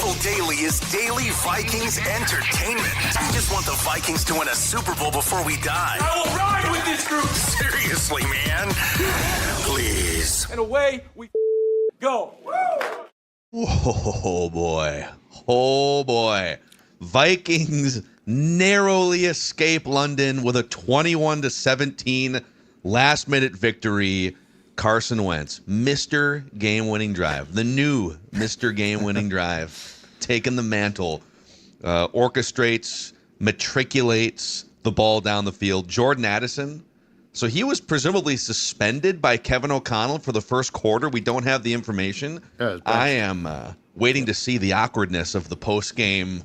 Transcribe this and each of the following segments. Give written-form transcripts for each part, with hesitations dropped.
Purple Daily is daily Vikings entertainment. We just want the Vikings to win a Super Bowl before we die. I will ride with this group. Seriously, man. Please. And away we go. Oh, boy. Oh, boy. Vikings narrowly escape London with a 21-17 last-minute victory. Carson Wentz, Mr. Game-Winning Drive, the new Mr. Game-Winning Drive, taking the mantle, orchestrates, matriculates the ball down the field. Jordan Addison, so he was presumably suspended by Kevin O'Connell for the first quarter. We don't have the information. I am waiting to see the awkwardness of the post-game.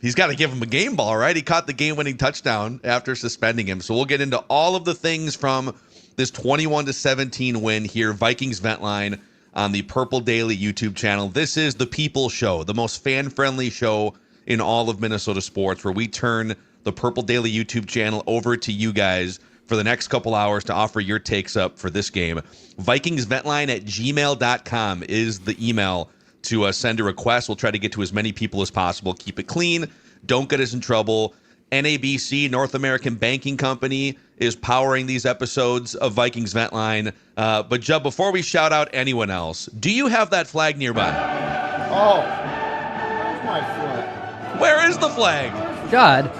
He's got to give him a game ball, right? He caught the game-winning touchdown after suspending him. So we'll get into all of the things from this 21-17 win here, Vikings Vent Line on the Purple Daily YouTube channel. This is the People Show, the most fan-friendly show in all of Minnesota sports, where we turn the Purple Daily YouTube channel over to you guys for the next couple hours to offer your takes up for this game. VikingsVentline@gmail.com is the email to send a request. We'll try to get to as many people as possible. Keep it clean. Don't get us in trouble. NABC, North American Banking Company, is powering these episodes of Vikings Vent Line. But, Jub, before we shout out anyone else, do you have that flag nearby? Oh, where's my flag? Where is the flag? God.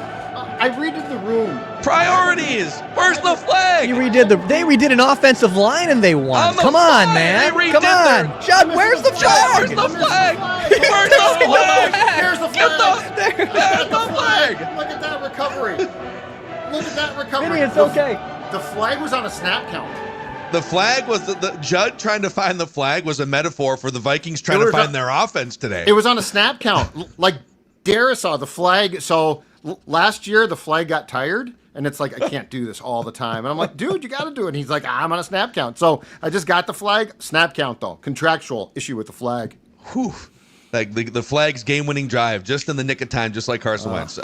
I redid the room. Priorities! Where's the flag? They redid an offensive line and they won. Come on, man. Come on. Judd, where's the flag? Where's the flag? Where's the flag? There's the Get flag. There's the flag. Look at that recovery. Look at that recovery. Vinny, it's okay. The flag was on a snap count. The flag was the Judd trying to find the flag was a metaphor for the Vikings trying to find their offense today. It was on a snap count. Like Dara saw the flag. So last year the flag got tired. And it's like, I can't do this all the time. And I'm like, dude, you got to do it. And he's like, I'm on a snap count. So I just got the flag. Snap count, though. Contractual issue with the flag. Whew. Like the flag's game-winning drive, just in the nick of time, just like Carson Wentz.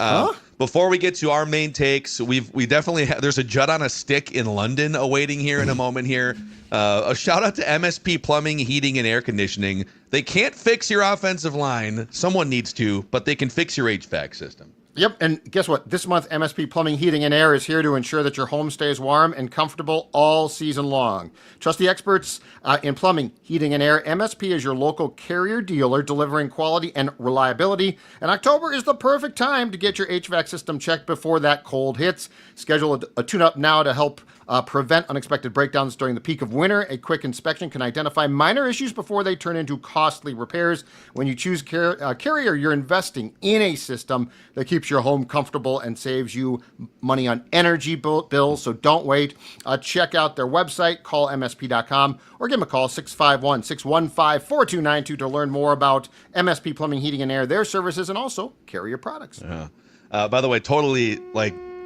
Before we get to our main takes, we definitely have, there's a Judd on a stick in London awaiting here in a moment here. A shout out to MSP Plumbing, Heating, and Air Conditioning. They can't fix your offensive line. Someone needs to, but they can fix your HVAC system. Yep, and guess what? This month, MSP Plumbing, Heating, and Air is here to ensure that your home stays warm and comfortable all season long. Trust the experts in plumbing, heating, and air. MSP is your local carrier dealer delivering quality and reliability. And October is the perfect time to get your HVAC system checked before that cold hits. Schedule a tune-up now to help prevent unexpected breakdowns during the peak of winter. A quick inspection can identify minor issues before they turn into costly repairs. When you choose Carrier, you're investing in a system that keeps your home comfortable and saves you money on energy bills. So don't wait. Check out their website, call MSP.com, or give them a call, 651-615-4292 to learn more about MSP Plumbing, Heating, and Air, their services, and also Carrier products. Yeah. By the way, totally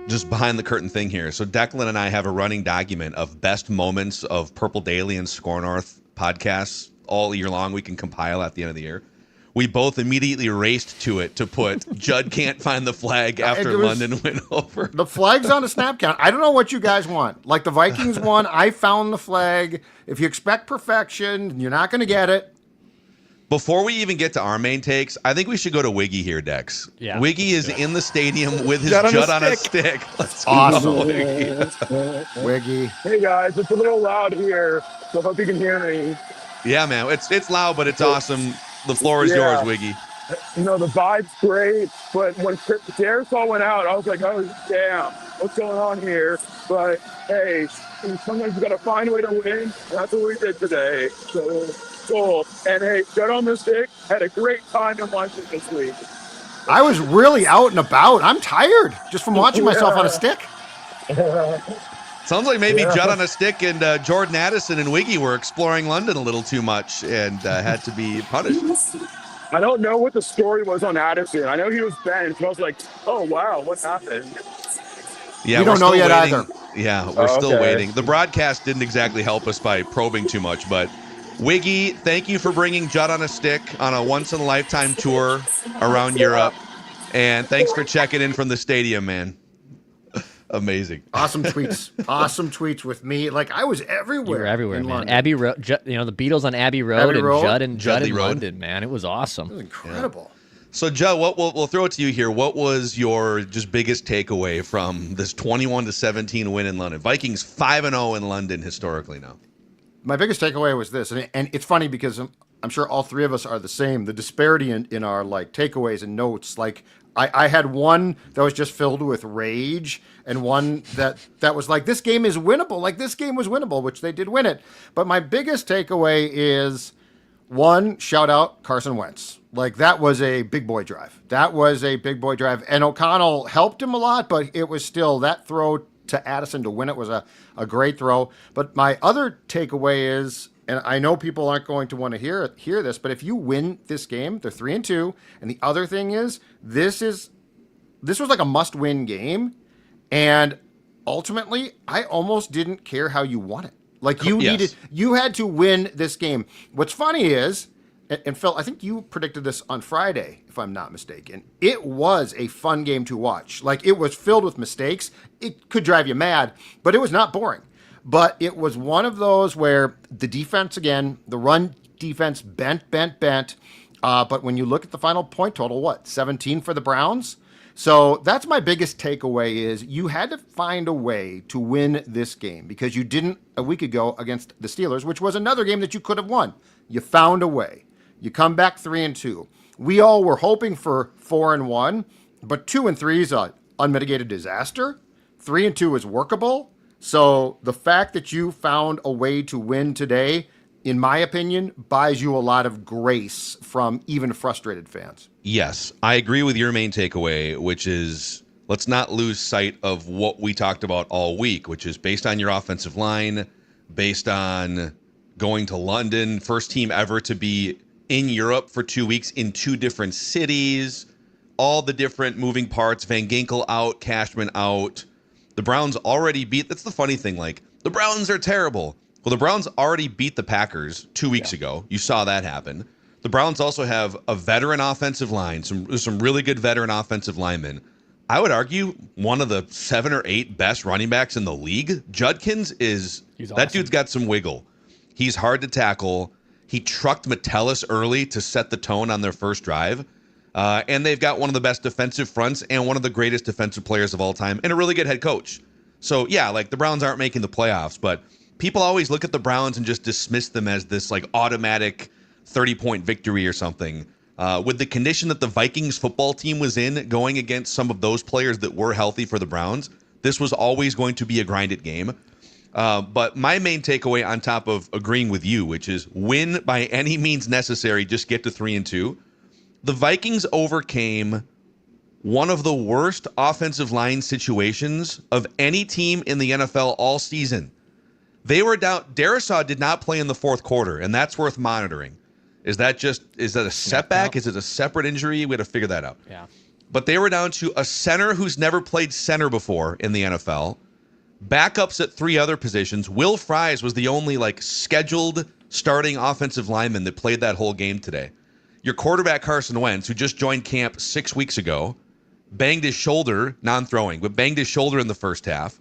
just behind the curtain thing here. So Declan and I have a running document of best moments of Purple Daily and Score North podcasts all year long. We can compile at the end of the year. We both immediately raced to it to put Judd can't find the flag after London went over. The flag's on a snap count. I don't know what you guys want. Like the Vikings won, I found the flag. If you expect perfection, you're not going to get it. Before we even get to our main takes, I think we should go to Wiggy here, Dex. Yeah. Wiggy is in the stadium with his Judd on a stick. Let's awesome. go, Wiggy. Wiggy. Hey, guys. It's a little loud here, so I hope you can hear me. Yeah, man. It's loud, but it's awesome. The floor is yours, Wiggy. You know, the vibe's great, but when Darisaw went out, I was like, oh, damn, what's going on here? But, hey, sometimes you got to find a way to win, and that's what we did today. So, cool. And, hey, Judd on the stick had a great time in London this week. I was really out and about. I'm tired just from watching myself on a stick. Sounds like maybe Judd on a stick and Jordan Addison and Wiggy were exploring London a little too much and had to be punished. I don't know what the story was on Addison. I know he was benched, and I was like, oh, wow, what happened? Yeah, we don't know yet either. Yeah, we're still waiting. The broadcast didn't exactly help us by probing too much, but Wiggy, thank you for bringing Judd on a stick on a once-in-a-lifetime tour around Europe, and thanks for checking in from the stadium, man. Amazing. Awesome tweets. Awesome tweets with me. Like, I was everywhere. You were everywhere, in man. London. Abbey Road, the Beatles on Abbey Road, Abbey Road? and Judd in Road. London, man. It was awesome. It was incredible. So, Joe, we'll throw it to you here. What was your just biggest takeaway from this 21-17 win in London? Vikings 5-0 in London historically now. My biggest takeaway was this, and it's funny because I'm sure all three of us are the same. The disparity in our like takeaways and notes. Like I had one that was just filled with rage, and one that was like, this game is winnable. Like, this game was winnable, which they did win it. But my biggest takeaway is, one, shout out Carson Wentz. Like, that was a big boy drive. And O'Connell helped him a lot, but it was still that throw to Addison to win it was a great throw. But my other takeaway is, and I know people aren't going to want to hear this, but if you win this game, they're 3-2. And the other thing is, this was like a must-win game. And ultimately, I almost didn't care how you won it. Like, you had to win this game. What's funny is, and Phil, I think you predicted this on Friday, if I'm not mistaken. It was a fun game to watch. Like, it was filled with mistakes. It could drive you mad, but it was not boring. But it was one of those where the defense, again, the run defense bent. But when you look at the final point total, 17 for the Browns? So that's my biggest takeaway is you had to find a way to win this game because you didn't a week ago against the Steelers, which was another game that you could have won. You found a way. You come back 3-2. We all were hoping for 4-1, but 2-3 is an unmitigated disaster. 3-2 is workable. So the fact that you found a way to win today, in my opinion, buys you a lot of grace from even frustrated fans. Yes, I agree with your main takeaway, which is let's not lose sight of what we talked about all week, which is based on your offensive line, based on going to London, first team ever to be in Europe for 2 weeks in 2 different cities, all the different moving parts, Van Ginkel out, Cashman out. The Browns already beat, that's the funny thing, like, the Browns are terrible. Well, the Browns already beat the Packers 2 weeks ago. You saw that happen. The Browns also have a veteran offensive line, some really good veteran offensive linemen. I would argue one of the 7 or 8 best running backs in the league. Judkins is, that dude's got some wiggle. He's hard to tackle. He trucked Metellus early to set the tone on their first drive. And they've got one of the best defensive fronts and one of the greatest defensive players of all time and a really good head coach. So, yeah, like the Browns aren't making the playoffs, but people always look at the Browns and just dismiss them as this like automatic 30-point victory or something. With the condition that the Vikings football team was in going against some of those players that were healthy for the Browns, this was always going to be a grinded game. But my main takeaway on top of agreeing with you, which is win by any means necessary, just get to 3-2. The Vikings overcame one of the worst offensive line situations of any team in the NFL all season. They were down. Darisaw did not play in the fourth quarter, and that's worth monitoring. Is that a setback? Is it a separate injury? We got to figure that out. Yeah. But they were down to a center who's never played center before in the NFL. Backups at 3 other positions. Will Fries was the only scheduled starting offensive lineman that played that whole game today. Your quarterback Carson Wentz, who just joined camp 6 weeks ago, banged his shoulder, non-throwing, but banged his shoulder in the first half.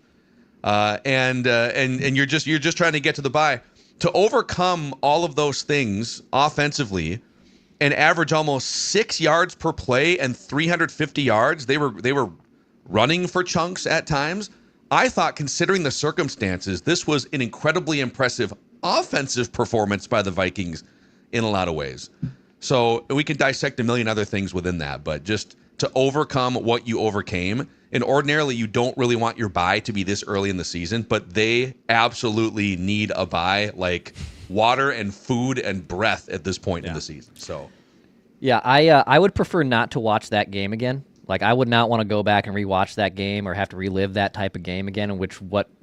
And you're just trying to get to the bye. To overcome all of those things offensively and average almost 6 yards per play and 350 yards, they were running for chunks at times. I thought, considering the circumstances, this was an incredibly impressive offensive performance by the Vikings in a lot of ways. So we can dissect a million other things within that, but just to overcome what you overcame, and ordinarily you don't really want your bye to be this early in the season, but they absolutely need a bye like water and food and breath at this point in the season. So, yeah, I would prefer not to watch that game again. Like, I would not want to go back and rewatch that game or have to relive that type of game again, in which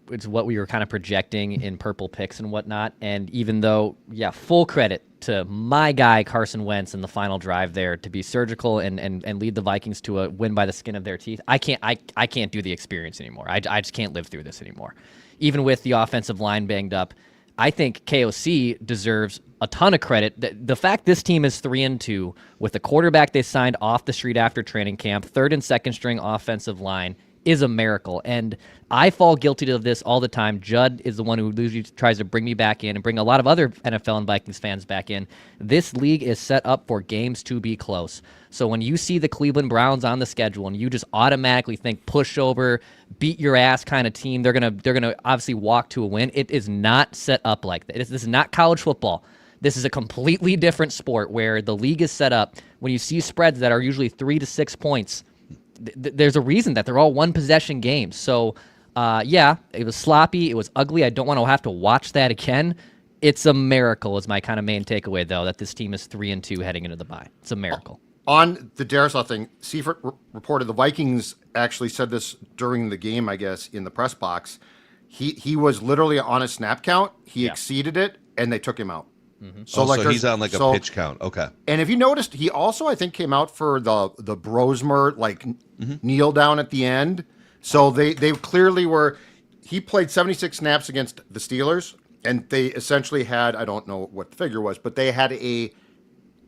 it's what we were kind of projecting in purple picks and whatnot. And even though, full credit to my guy Carson Wentz in the final drive there to be surgical and lead the Vikings to a win by the skin of their teeth. I can't do the experience anymore. I just can't live through this anymore. Even with the offensive line banged up, I think KOC deserves a ton of credit. The fact this team is 3-2 with the quarterback they signed off the street after training camp, third and second string offensive line, is a miracle. And I fall guilty of this all the time. Judd is the one who usually tries to bring me back in and bring a lot of other NFL and Vikings fans back in. This league is set up for games to be close. So when you see the Cleveland Browns on the schedule and you just automatically think pushover, beat your ass kind of team, they're gonna obviously walk to a win. It is not set up like that. This is not college football. This is a completely different sport where the league is set up. When you see spreads that are usually 3 to 6 points, there's a reason that they're all one possession games. So, yeah, it was sloppy. It was ugly. I don't want to have to watch that again. It's a miracle is my kind of main takeaway, though, that this team is 3-2 heading into the bye. It's a miracle. On the Darisaw thing, Seifert reported the Vikings actually said this during the game, I guess, in the press box. He was literally on a snap count. He exceeded it, and they took him out. Mm-hmm. So he's on like a pitch count. Okay. And if you noticed, he also, I think, came out for the Brosmer, kneel down at the end. So they clearly were – he played 76 snaps against the Steelers, and they essentially had – I don't know what the figure was, but they had a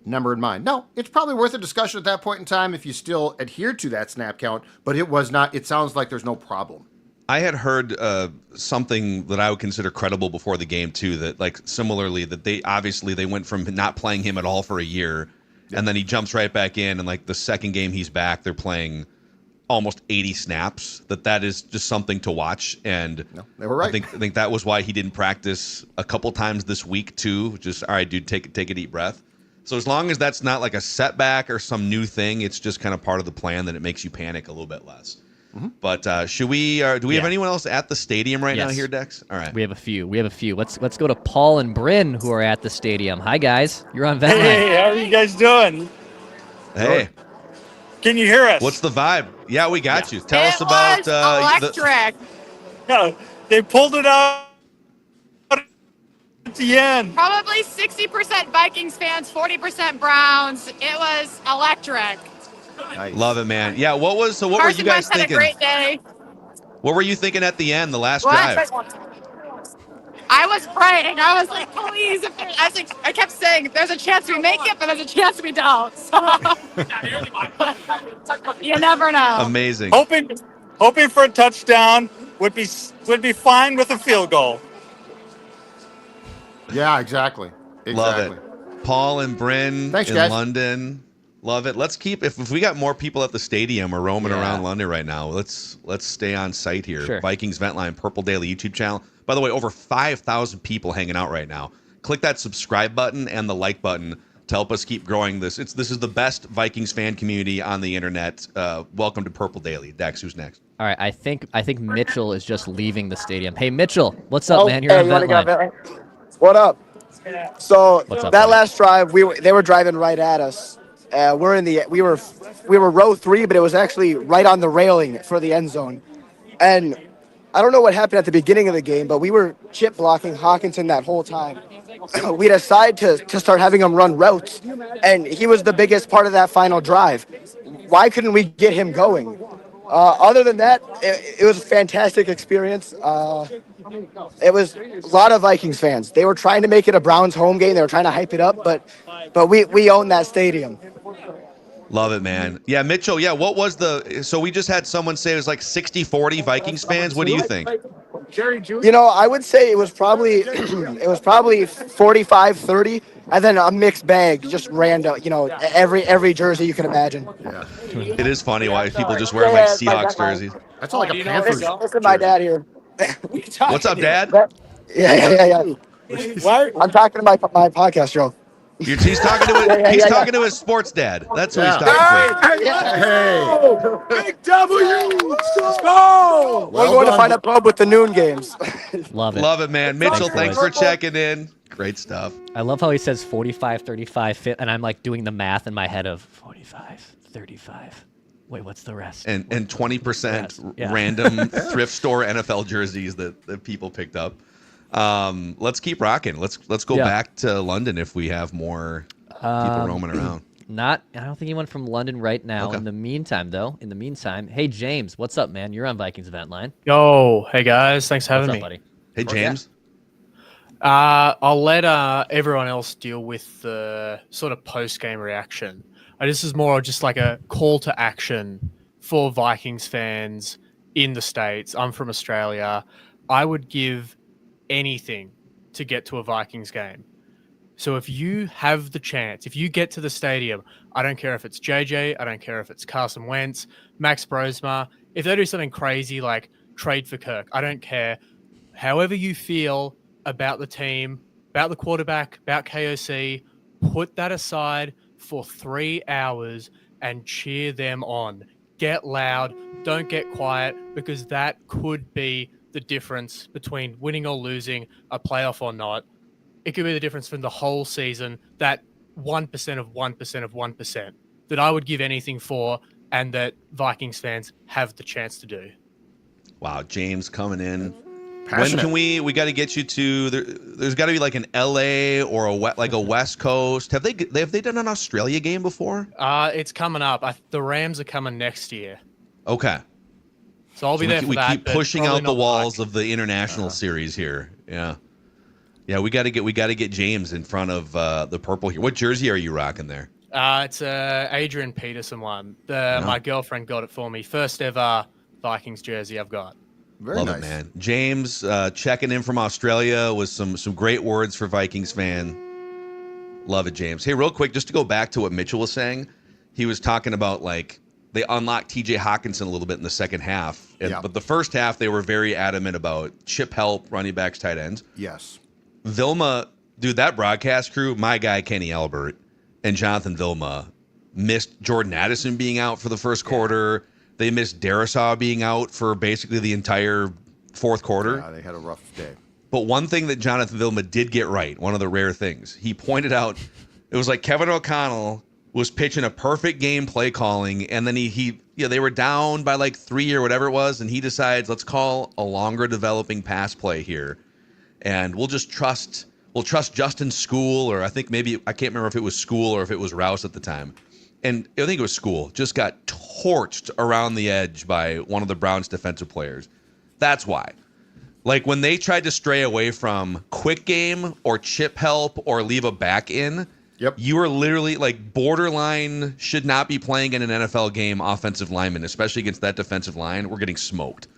number in mind. No, it's probably worth a discussion at that point in time if you still adhere to that snap count, but it was not – it sounds like there's no problem. I had heard something that I would consider credible before the game too. That like similarly that they went from not playing him at all for a year, and then he jumps right back in, and like the second game he's back, they're playing almost 80 snaps. That is just something to watch, and no, they were right. I think that was why he didn't practice a couple times this week too. Just all right, dude, take a deep breath. So as long as that's not like a setback or some new thing, it's just kind of part of the plan that it makes you panic a little bit less. Mm-hmm. But do we have anyone else at the stadium right now here, Dex? All right. We have a few. Let's go to Paul and Bryn, who are at the stadium. Hi, guys. You're on Ventline. Hey, how are you guys doing? Hey. Can you hear us? What's the vibe? Yeah, we got you. Tell us about electric. No, they pulled it out at the end. Probably 60% Vikings fans, 40% Browns. It was electric. Nice. Love it, man. Yeah, what were you guys had thinking? A great day. What were you thinking at the end, the last drive? I was praying. I was like, please. I kept saying, there's a chance we make it, but there's a chance we don't. So, you never know. Amazing. Hoping for a touchdown would be fine with a field goal. Yeah, exactly. Love it. Paul and Bryn Thanks, in guys. London. Love it. Let's keep if we got more people at the stadium or roaming around London right now, let's stay on site here. Sure. Vikings Ventline Purple Daily YouTube channel. By the way, over 5,000 people hanging out right now. Click that subscribe button and the like button to help us keep growing this. This is the best Vikings fan community on the internet. Welcome to Purple Daily. Dex, who's next? All right, I think Mitchell is just leaving the stadium. Hey, Mitchell, what's up, man? You're on Ventline. What up? So What's up, that buddy? last drive, they were driving right at us. We were row 3, but it was actually right on the railing for the end zone. And I don't know what happened at the beginning of the game, but we were chip blocking Hawkinson that whole time. We decided to start having him run routes, and he was the biggest part of that final drive. Why couldn't we get him going? Other than that, it was a fantastic experience. It was a lot of Vikings fans. They were trying to make it a Browns home game. They were trying to hype it up, but we own that stadium. Love it, man. Yeah, Mitchell, what was so we just had someone say it was like 60-40 Vikings fans. What do you think? I would say it was probably 45-30, and then a mixed bag, just random, every jersey you can imagine. Yeah. It is funny why people just wear like Seahawks jerseys. That's all like a Panthers. Listen, my dad here. What's up, Dad? Yeah. I'm talking to my podcast show. He's talking to his sports dad. That's who he's talking to. Hey. Big W! Let's go! We're going to find a pub with the noon games. Love it. Love it, man. Mitchell, thanks boys. for checking in. Great stuff. I love how he says 45-35, and I'm like doing the math in my head of 45-35. Wait, what's the rest? And 20% Yeah. random thrift store NFL jerseys that people picked up. Let's keep rocking. Let's go back to London if we have more people roaming around. I don't think anyone from London right now. Okay. In the meantime, hey James, what's up, man? You're on Vikings Event Line. Yo, hey guys, thanks for having What's me. up, buddy? Hey, James. I'll let everyone else deal with the sort of post-game reaction. This is more just like a call to action for Vikings fans in the States. I'm from Australia. I would give anything to get to a Vikings game. So if you have the chance, if you get to the stadium, I don't care if it's JJ, I don't care if it's Carson Wentz, Max Brosma, if they do something crazy like trade for Kirk, I don't care. However you feel about the team, about the quarterback, about KOC, put that aside for 3 hours and cheer them on. Get loud, don't get quiet, because that could be the difference between winning or losing, a playoff or not. It could be the difference from the whole season, that 1% of 1% of 1% that I would give anything for, and that Vikings fans have the chance to do. Wow, James coming in. Passionate. When can we got to get you to there's got to be like an LA or a West Coast. Have they done an Australia game before? It's coming up. The Rams are coming next year. Okay. So I'll be there for we that. keep but pushing probably out the not walls like- of the international series here. Yeah. Yeah, we got to get James in front of the purple here. What jersey are you rocking there? It's Adrian Peterson one. My girlfriend got it for me. First ever Vikings jersey I've got. Very Love nice. it, man. James checking in from Australia with some great words for Vikings fan. Love it, James. Hey, real quick, just to go back to what Mitchell was saying, he was talking about like they unlocked TJ Hawkinson a little bit in the second half, but the first half they were very adamant about chip help, running backs, tight ends. Yes. Vilma, dude, that broadcast crew, my guy Kenny Albert and Jonathan Vilma missed Jordan Addison being out for the first quarter. They missed Darisaw being out for basically the entire fourth quarter. Yeah, they had a rough day. But one thing that Jonathan Vilma did get right, one of the rare things, he pointed out, it was like Kevin O'Connell was pitching a perfect game play calling, and then they were down by like 3 or whatever it was, and he decides, let's call a longer developing pass play here. And we'll trust Justin School, or I think maybe, I can't remember if it was School or if it was Rouse at the time. And I think it was School, just got torched around the edge by one of the Browns defensive players. That's why. Like when they tried to stray away from quick game or chip help or leave a back in, you were literally like borderline should not be playing in an NFL game offensive lineman, especially against that defensive line. We're getting smoked.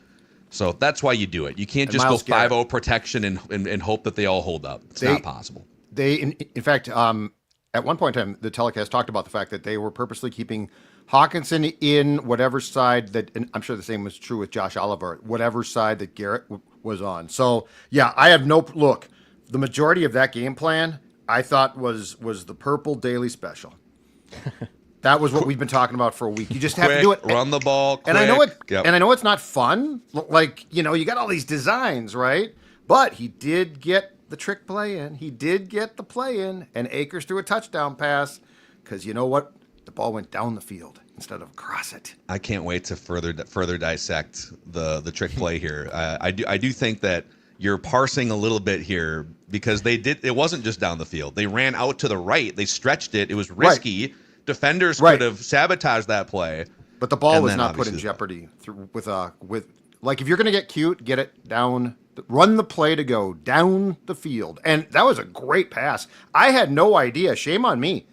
So that's why you do it. You can't just go 5-0 protection and hope that they all hold up. It's not possible. In fact, at one point in time, the telecast talked about the fact that they were purposely keeping Hawkinson in whatever side that, and I'm sure the same was true with Josh Oliver, whatever side that Garrett was on. So, yeah, I have no look. The majority of that game plan, I thought was the purple daily special. That was what we've been talking about for a week. You just have to do it. Run the ball, quick. And I know it. Yep. And I know it's not fun. Like, you got all these designs, right? But he did get the trick play in. He did get the play in, and Akers threw a touchdown pass because you know what? The ball went down the field instead of across it. I can't wait to further dissect the trick play here. I do think that you're parsing a little bit here because it wasn't just down the field. They ran out to the right. They stretched it. It was risky. Right. Defenders could have sabotaged that play. But the ball was not put in jeopardy with like if you're going to get cute, get it down. Run the play to go down the field. And that was a great pass. I had no idea. Shame on me.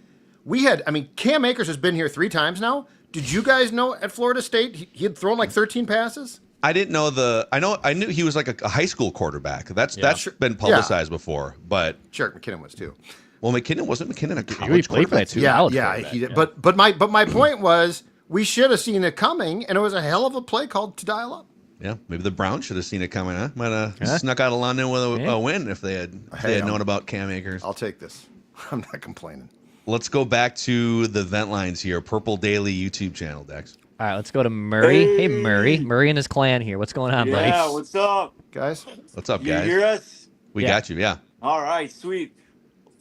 Cam Akers has been here 3 times now. Did you guys know at Florida State he had thrown like 13 passes? I didn't know I knew he was like a high school quarterback. That's been publicized before, but sure, McKinnon was too. Well, wasn't McKinnon a college quarterback too? Yeah, he did. Yeah. But my point was we should have seen it coming, and it was a hell of a play called to dial up. Yeah, maybe the Browns should have seen it coming. Huh? Might have snuck out of London with a win if they had known about Cam Akers. I'll take this. I'm not complaining. Let's go back to the vent lines here. Purple Daily YouTube channel, Dex. All right, let's go to Murray. Hey, Murray. Murray and his clan here. What's going on, buddy? Yeah, what's up, guys? What's up, guys? You hear us? We got you. Yeah. All right, sweet.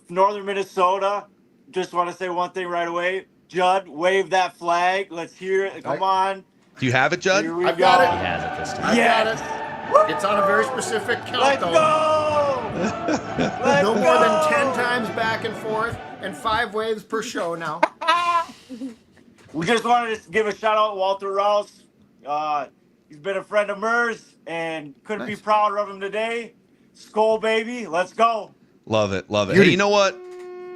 Northern Minnesota. Just want to say one thing right away. Judd, wave that flag. Let's hear it. Come on. Do you have it, Judd? I've got it. He has it this time. I've got it. It's on a very specific count, Let's though. go! No more than 10 times back and forth and 5 waves per show now. We just wanted to give a shout out to Walter Rouse. He's been a friend of Murs and couldn't be prouder of him today. Skull, baby. Let's go. Love it. Love it. Beauty. Hey, you know what?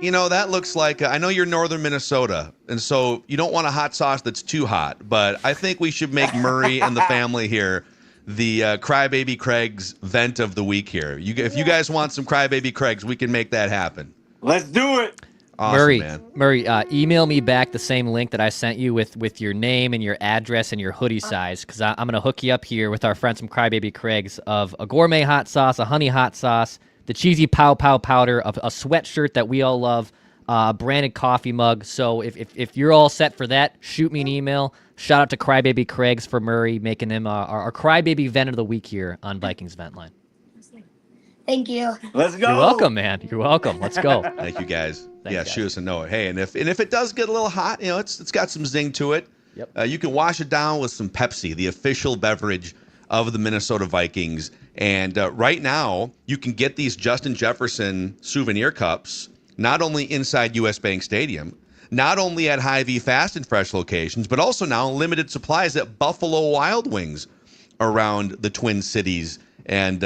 That looks like I know you're northern Minnesota, and so you don't want a hot sauce that's too hot. But I think we should make Murray and the family here the Crybaby Craig's vent of the week here. If you guys want some Crybaby Craig's, we can make that happen. Let's do it. Awesome, Murray, email me back the same link that I sent you with your name and your address and your hoodie size, because I'm going to hook you up here with our friends from Crybaby Craig's of a gourmet hot sauce, a honey hot sauce, the cheesy pow pow powder, of a sweatshirt that we all love, a branded coffee mug. So if you're all set for that, shoot me an email. Shout out to Crybaby Craig's for Murray, making him our Crybaby Vent of the Week here on Vikings Vent Line. Thank you. Let's go. You're welcome, man. You're welcome. Let's go. Thank you, guys. Thanks, shoot us a note. Hey, and if it does get a little hot, it's got some zing to it. Yep. You can wash it down with some Pepsi, the official beverage of the Minnesota Vikings. And right now, you can get these Justin Jefferson souvenir cups not only inside U.S. Bank Stadium, not only at Hy-Vee Fast and Fresh locations, but also now limited supplies at Buffalo Wild Wings around the Twin Cities and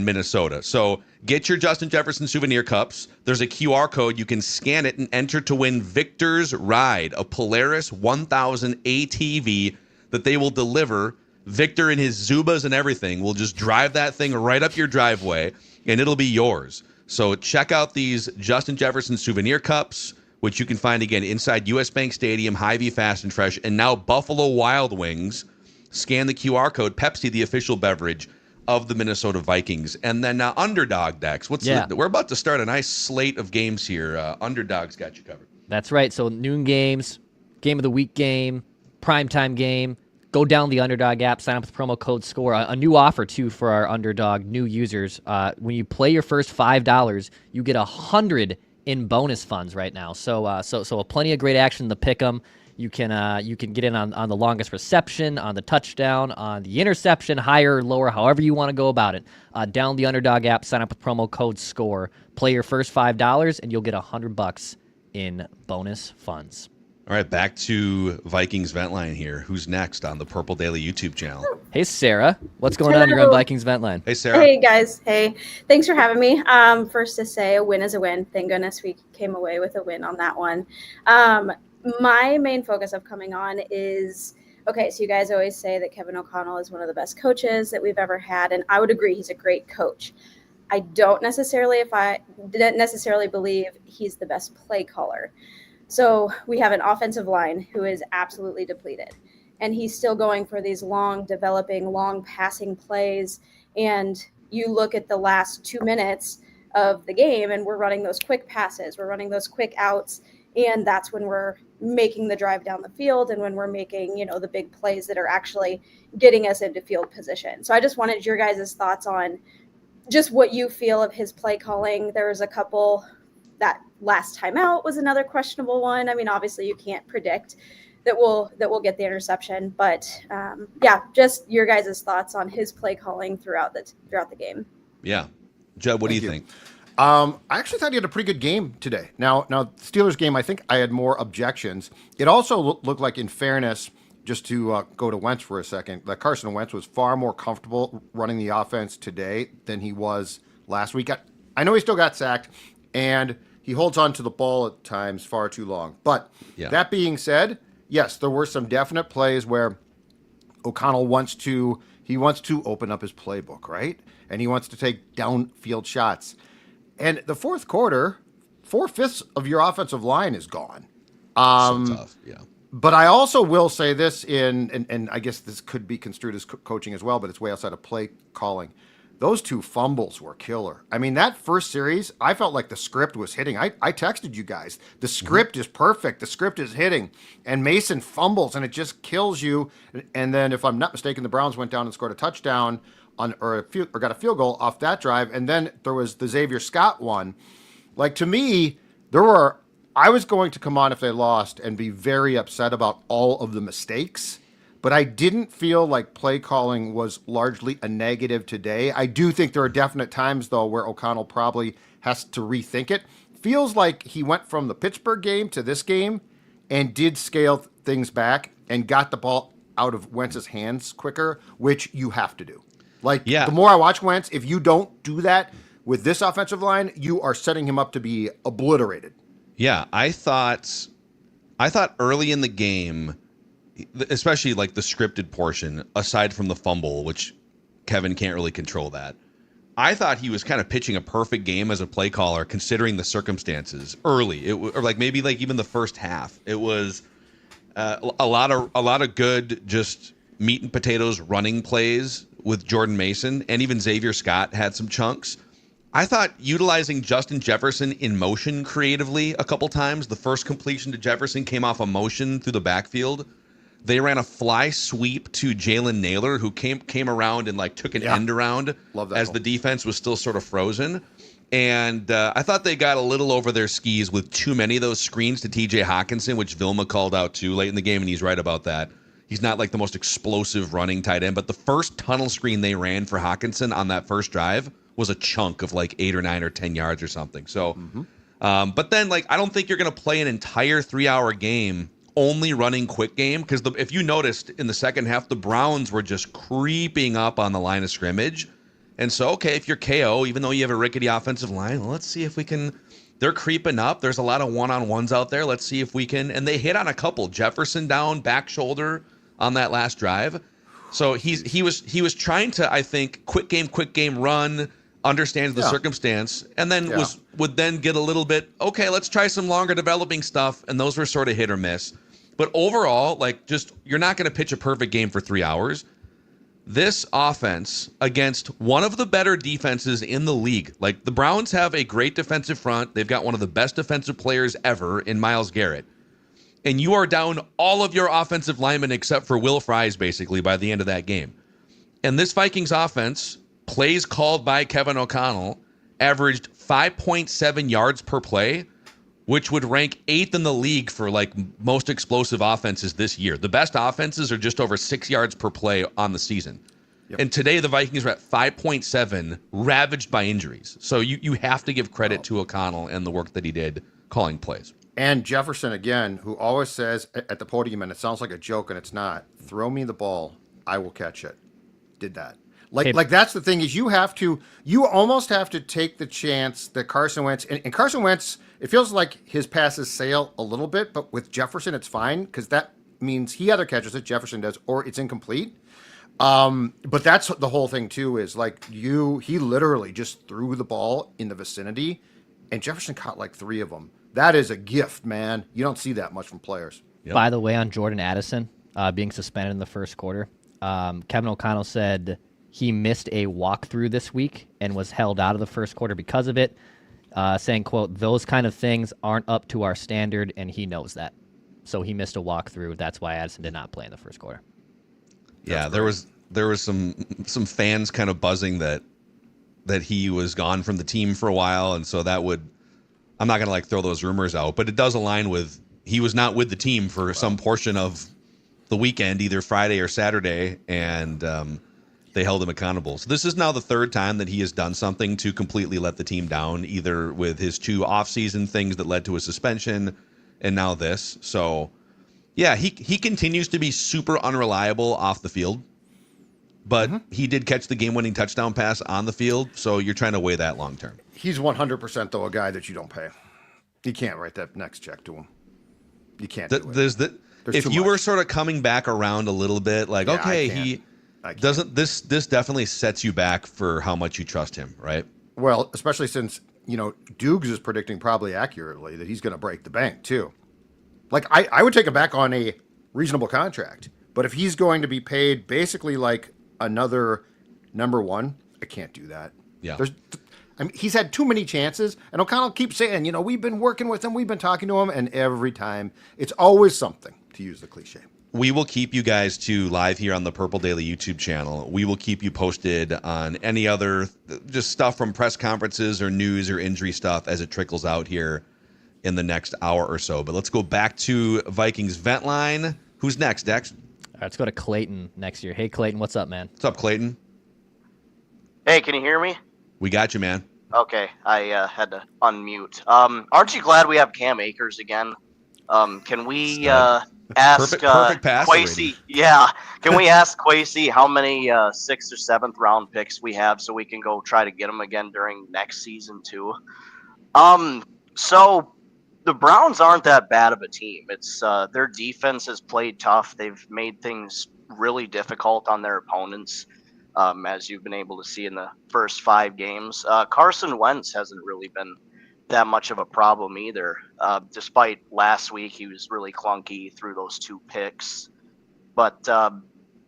Minnesota. So get your Justin Jefferson souvenir cups. There's a QR code. You can scan it and enter to win Victor's Ride, a Polaris 1000 ATV that they will deliver. Victor and his Zubas and everything will just drive that thing right up your driveway, and it'll be yours. So check out these Justin Jefferson souvenir cups, which you can find, again, inside U.S. Bank Stadium, Hy-Vee Fast and Fresh, and now Buffalo Wild Wings. Scan the QR code. Pepsi, the official beverage of the Minnesota Vikings. And then Underdog, Dex. We're about to start a nice slate of games here. Underdog's got you covered. That's right. So noon games, game of the week game, primetime game. Go down the Underdog app, sign up with promo code SCORE. A new offer, too, for our Underdog new users. When you play your first $5, you get $100 in bonus funds right now. So plenty of great action in the pick'em. You can get in on the longest reception, on the touchdown, on the interception, higher or lower, however you want to go about it. Down the Underdog app, sign up with promo code SCORE. Play your first $5, and you'll get $100 in bonus funds. All right, back to Vikings Vent Line here. Who's next on the Purple Daily YouTube channel? Hey, Sarah. What's going on? You're on Vikings Vent Line. Hey, Sarah. Hey, guys. Hey. Thanks for having me. First to say, a win is a win. Thank goodness we came away with a win on that one. My main focus of coming on is, okay, so you guys always say that Kevin O'Connell is one of the best coaches that we've ever had, and I would agree he's a great coach. I didn't necessarily believe he's the best play caller. So we have an offensive line who is absolutely depleted, and he's still going for these long passing plays. And you look at the last 2 minutes of the game, and we're running those quick passes, we're running those quick outs, and that's when we're making the drive down the field and when we're making, the big plays that are actually getting us into field position. So I just wanted your guys' thoughts on just what you feel of his play calling. There was a couple. That last time out was another questionable one. I mean, obviously you can't predict that we'll get the interception, but just your guys' thoughts on his play calling throughout the game. Yeah. Judd, what do you think? I actually thought he had a pretty good game today. Now Steelers game, I think I had more objections. It also looked like, in fairness, just to go to Wentz for a second, that Carson Wentz was far more comfortable running the offense today than he was last week. I know he still got sacked, and he holds on to the ball at times far too long. But that being said, yes, there were some definite plays where O'Connell wants to open up his playbook, right? And he wants to take downfield shots. And the fourth quarter, 4/5 of your offensive line is gone. So tough, yeah. But I also will say this, and I guess this could be construed as coaching as well, but it's way outside of play calling. Those 2 fumbles were killer. I mean, that first series, I felt like the script was hitting. I texted you guys. The script is perfect. The script is hitting. And Mason fumbles, and it just kills you. And then, if I'm not mistaken, the Browns went down and scored a touchdown or got a field goal off that drive. And then there was the Xavier Scott one. Like, to me, I was going to come on if they lost and be very upset about all of the mistakes. But I didn't feel like play calling was largely a negative today. I do think there are definite times, though, where O'Connell probably has to rethink it. Feels like he went from the Pittsburgh game to this game and did scale things back and got the ball out of Wentz's hands quicker, which you have to do. The more I watch Wentz, if you don't do that, with this offensive line, you are setting him up to be obliterated. Yeah, I thought early in the game, especially like the scripted portion, aside from the fumble, which Kevin can't really control that. I thought he was kind of pitching a perfect game as a play caller, considering the circumstances early. Or like maybe like even the first half. It was a lot of good just meat and potatoes running plays with Jordan Mason, and even Xavier Scott had some chunks. I thought utilizing Justin Jefferson in motion creatively a couple times. The first completion to Jefferson came off a motion through the backfield. They ran a fly sweep to Jalen Naylor, who came around and like took an end around as the defense was still sort of frozen. And I thought they got a little over their skis with too many of those screens to TJ Hawkinson, which Vilma called out too late in the game, and he's right about that. He's not like the most explosive running tight end, but the first tunnel screen they ran for Hawkinson on that first drive was a chunk of like 8 or 9 or 10 yards or something. So, but then like I don't think you're going to play an entire 3-hour game only running quick game, because if you noticed in the second half, the Browns were just creeping up on the line of scrimmage. And so, okay, if you're KO, even though you have a rickety offensive line, well, let's see if we can. They're creeping up. There's a lot of one-on-ones out there. Let's see if we can. And they hit on a couple. Jefferson down, back shoulder on that last drive. So he was trying to, I think, quick game run, understands the circumstance, and then would then get a little bit, okay, let's try some longer developing stuff. And those were sort of hit or miss. But overall, like, just you're not going to pitch a perfect game for 3 hours. This offense against one of the better defenses in the league, like the Browns have a great defensive front. They've got one of the best defensive players ever in Myles Garrett. And you are down all of your offensive linemen except for Will Fries, basically, by the end of that game. And this Vikings offense, plays called by Kevin O'Connell, averaged 5.7 yards per play, which would rank 8th in the league for like most explosive offenses this year. The best offenses are just over 6 yards per play on the season. And today the Vikings are at 5.7, ravaged by injuries. So you have to give credit to O'Connell and the work that he did calling plays. And Jefferson, again, who always says at the podium, and it sounds like a joke and it's not, throw me the ball, I will catch it. Did that. Like that's the thing, is you almost have to take the chance that Carson Wentz, and Carson Wentz, it feels like his passes sail a little bit, but with Jefferson, it's fine, because that means he either catches it, Jefferson does, or it's incomplete. But that's the whole thing too, is like he literally just threw the ball in the vicinity, and Jefferson caught like 3 of them. That is a gift, man. You don't see that much from players. By the way, on Jordan Addison being suspended in the first quarter, Kevin O'Connell said he missed a walkthrough this week and was held out of the first quarter because of it, saying, quote, those kind of things aren't up to our standard, and he knows that. So he missed a walkthrough. That's why Addison did not play in the first quarter. Yeah, there was some fans kind of buzzing that he was gone from the team for a while, and so that would, I'm not going to like throw those rumors out, but it does align with he was not with the team for some portion of the weekend, either Friday or Saturday, and they held him accountable. So this is now the 3rd time that he has done something to completely let the team down, either with his 2 offseason things that led to a suspension and now this. So, yeah, he continues to be super unreliable off the field, but he did catch the game-winning touchdown pass on the field, so you're trying to weigh that long-term. He's 100%, though, a guy that you don't pay. You can't write that next check to him. You can't do it. If you were sort of coming back around a little bit, like, okay, he doesn't. This definitely sets you back for how much you trust him, right? Well, especially since Dukes is predicting probably accurately that he's going to break the bank too. Like I would take him back on a reasonable contract, but if he's going to be paid basically like another number 1, I can't do that. Yeah. He's had too many chances, and O'Connell keeps saying, we've been working with him, we've been talking to him, and every time it's always something, to use the cliche. We will keep you guys live here on the Purple Daily YouTube channel. We will keep you posted on any other just stuff from press conferences or news or injury stuff as it trickles out here in the next hour or so. But let's go back to Vikings vent line. Who's next, Dex? All right, let's go to Clayton next year. Hey, Clayton, what's up, man? What's up, Clayton? Hey, can you hear me? We got you, man. Okay, I had to unmute. Aren't you glad we have Cam Akers again? Can we ask Perfect passer Quasey? rating. Yeah, can we ask Quasey how many 6th or 7th round picks we have so we can go try to get them again during next season too? So the Browns aren't that bad of a team. It's their defense has played tough. They've made things really difficult on their opponents, as you've been able to see in the first 5 games. Carson Wentz hasn't really been that much of a problem either. Despite last week, he was really clunky through those 2 picks. But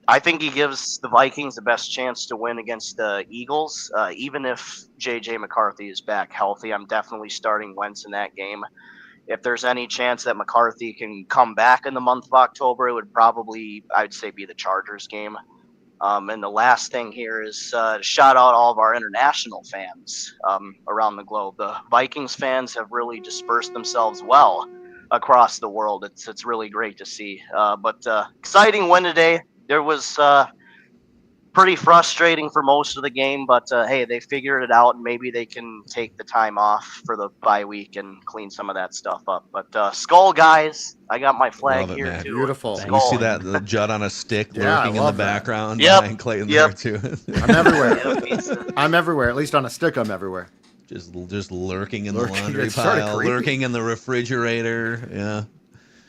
I think he gives the Vikings the best chance to win against the Eagles. Even if JJ McCarthy is back healthy, I'm definitely starting Wentz in that game. If there's any chance that McCarthy can come back in the month of October, it would probably, I'd say, be the Chargers game. And the last thing here is shout out all of our international fans around the globe. The Vikings fans have really dispersed themselves well across the world. It's really great to see. But exciting win today. There was pretty frustrating for most of the game, but hey, they figured it out, and maybe they can take the time off for the bye week and clean some of that stuff up. But Skull guys, I got my flag Love it, here man. too. Beautiful. You see that the Judd on a stick Yeah, lurking I in the love that. background Yep, behind Clayton yep. there too. I'm everywhere. I'm everywhere. At least on a stick, I'm everywhere. just lurking in Lurking, the laundry it's sorta pile, creepy. lurking in the refrigerator. Yeah.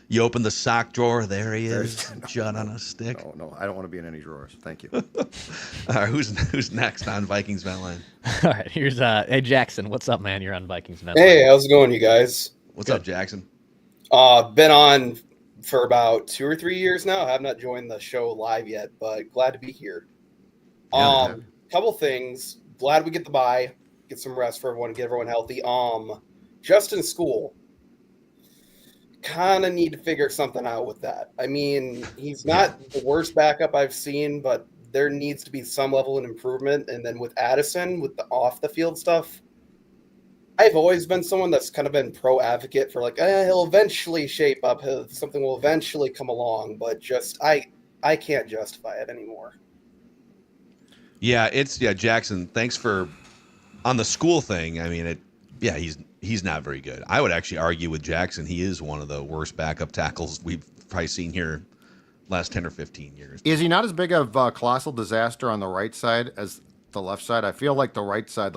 You open the sock drawer, there he is, Judd on a stick. No, I don't want to be in any drawers. Thank you. All right, who's next on Vikings Vent Line? All right, here's hey Jackson, what's up, man? You're on Vikings Vent Hey, Line. how's it going, you guys? What's up, Jackson? Been on for about 2 or 3 years now. I have not joined the show live yet, but glad to be here. Couple things. Glad we get the bye, get some rest for everyone, get everyone healthy. Justin School. Kind of need to figure something out with that. I mean, he's not the worst backup I've seen, but there needs to be some level of improvement. And then with Addison, with the off the field stuff, I've always been someone that's kind of been pro advocate for like, he'll eventually shape up. Something will eventually come along, but just I can't justify it anymore. Yeah, Jackson, thanks for on the school thing. I mean, he's not very good. I would actually argue with Jackson, he is one of the worst backup tackles we've probably seen here last 10 or 15 years. Is he not as big of a colossal disaster on the right side as the left side? I feel like the right side,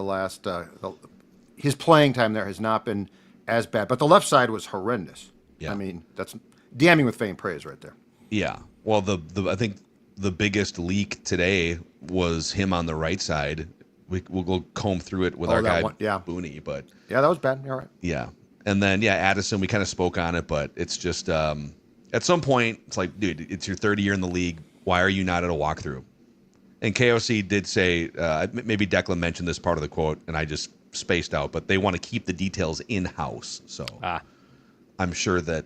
his playing time there has not been as bad, but the left side was horrendous. Yeah. I mean, that's damning with faint praise right there. Yeah. Well, I think the biggest leak today was him on the right side. We'll go comb through it with our guy Booney, but yeah, that was bad. You're right. Yeah, and then Addison, we kind of spoke on it, but it's just at some point it's like, dude, it's your 3rd year in the league. Why are you not at a walkthrough? And KOC did say, maybe Declan mentioned this part of the quote, and I just spaced out, but they want to keep the details in house. So I'm sure that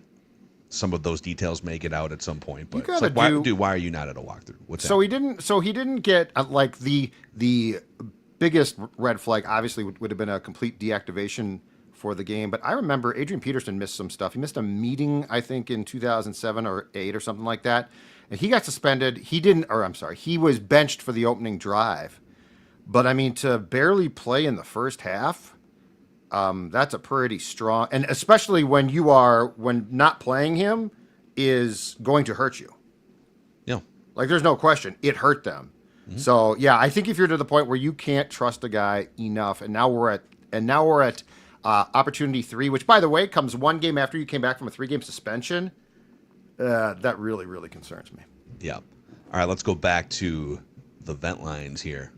some of those details may get out at some point. But it's like, why are you not at a walkthrough? He didn't get like the biggest red flag. Obviously, would have been a complete deactivation for the game. But I remember Adrian Peterson missed some stuff. He missed a meeting, I think, in 2007 or 8 or something like that, and he got suspended. He was benched for the opening drive. But I mean, to barely play in the first half, that's a pretty strong, and especially when not playing him is going to hurt you. Yeah. Like, there's no question. It hurt them. Mm-hmm. So, yeah, I think if you're to the point where you can't trust a guy enough, and now we're at opportunity 3, which, by the way, comes one game after you came back from a 3-game suspension, that really, really concerns me. Yeah. All right, let's go back to the vent lines here.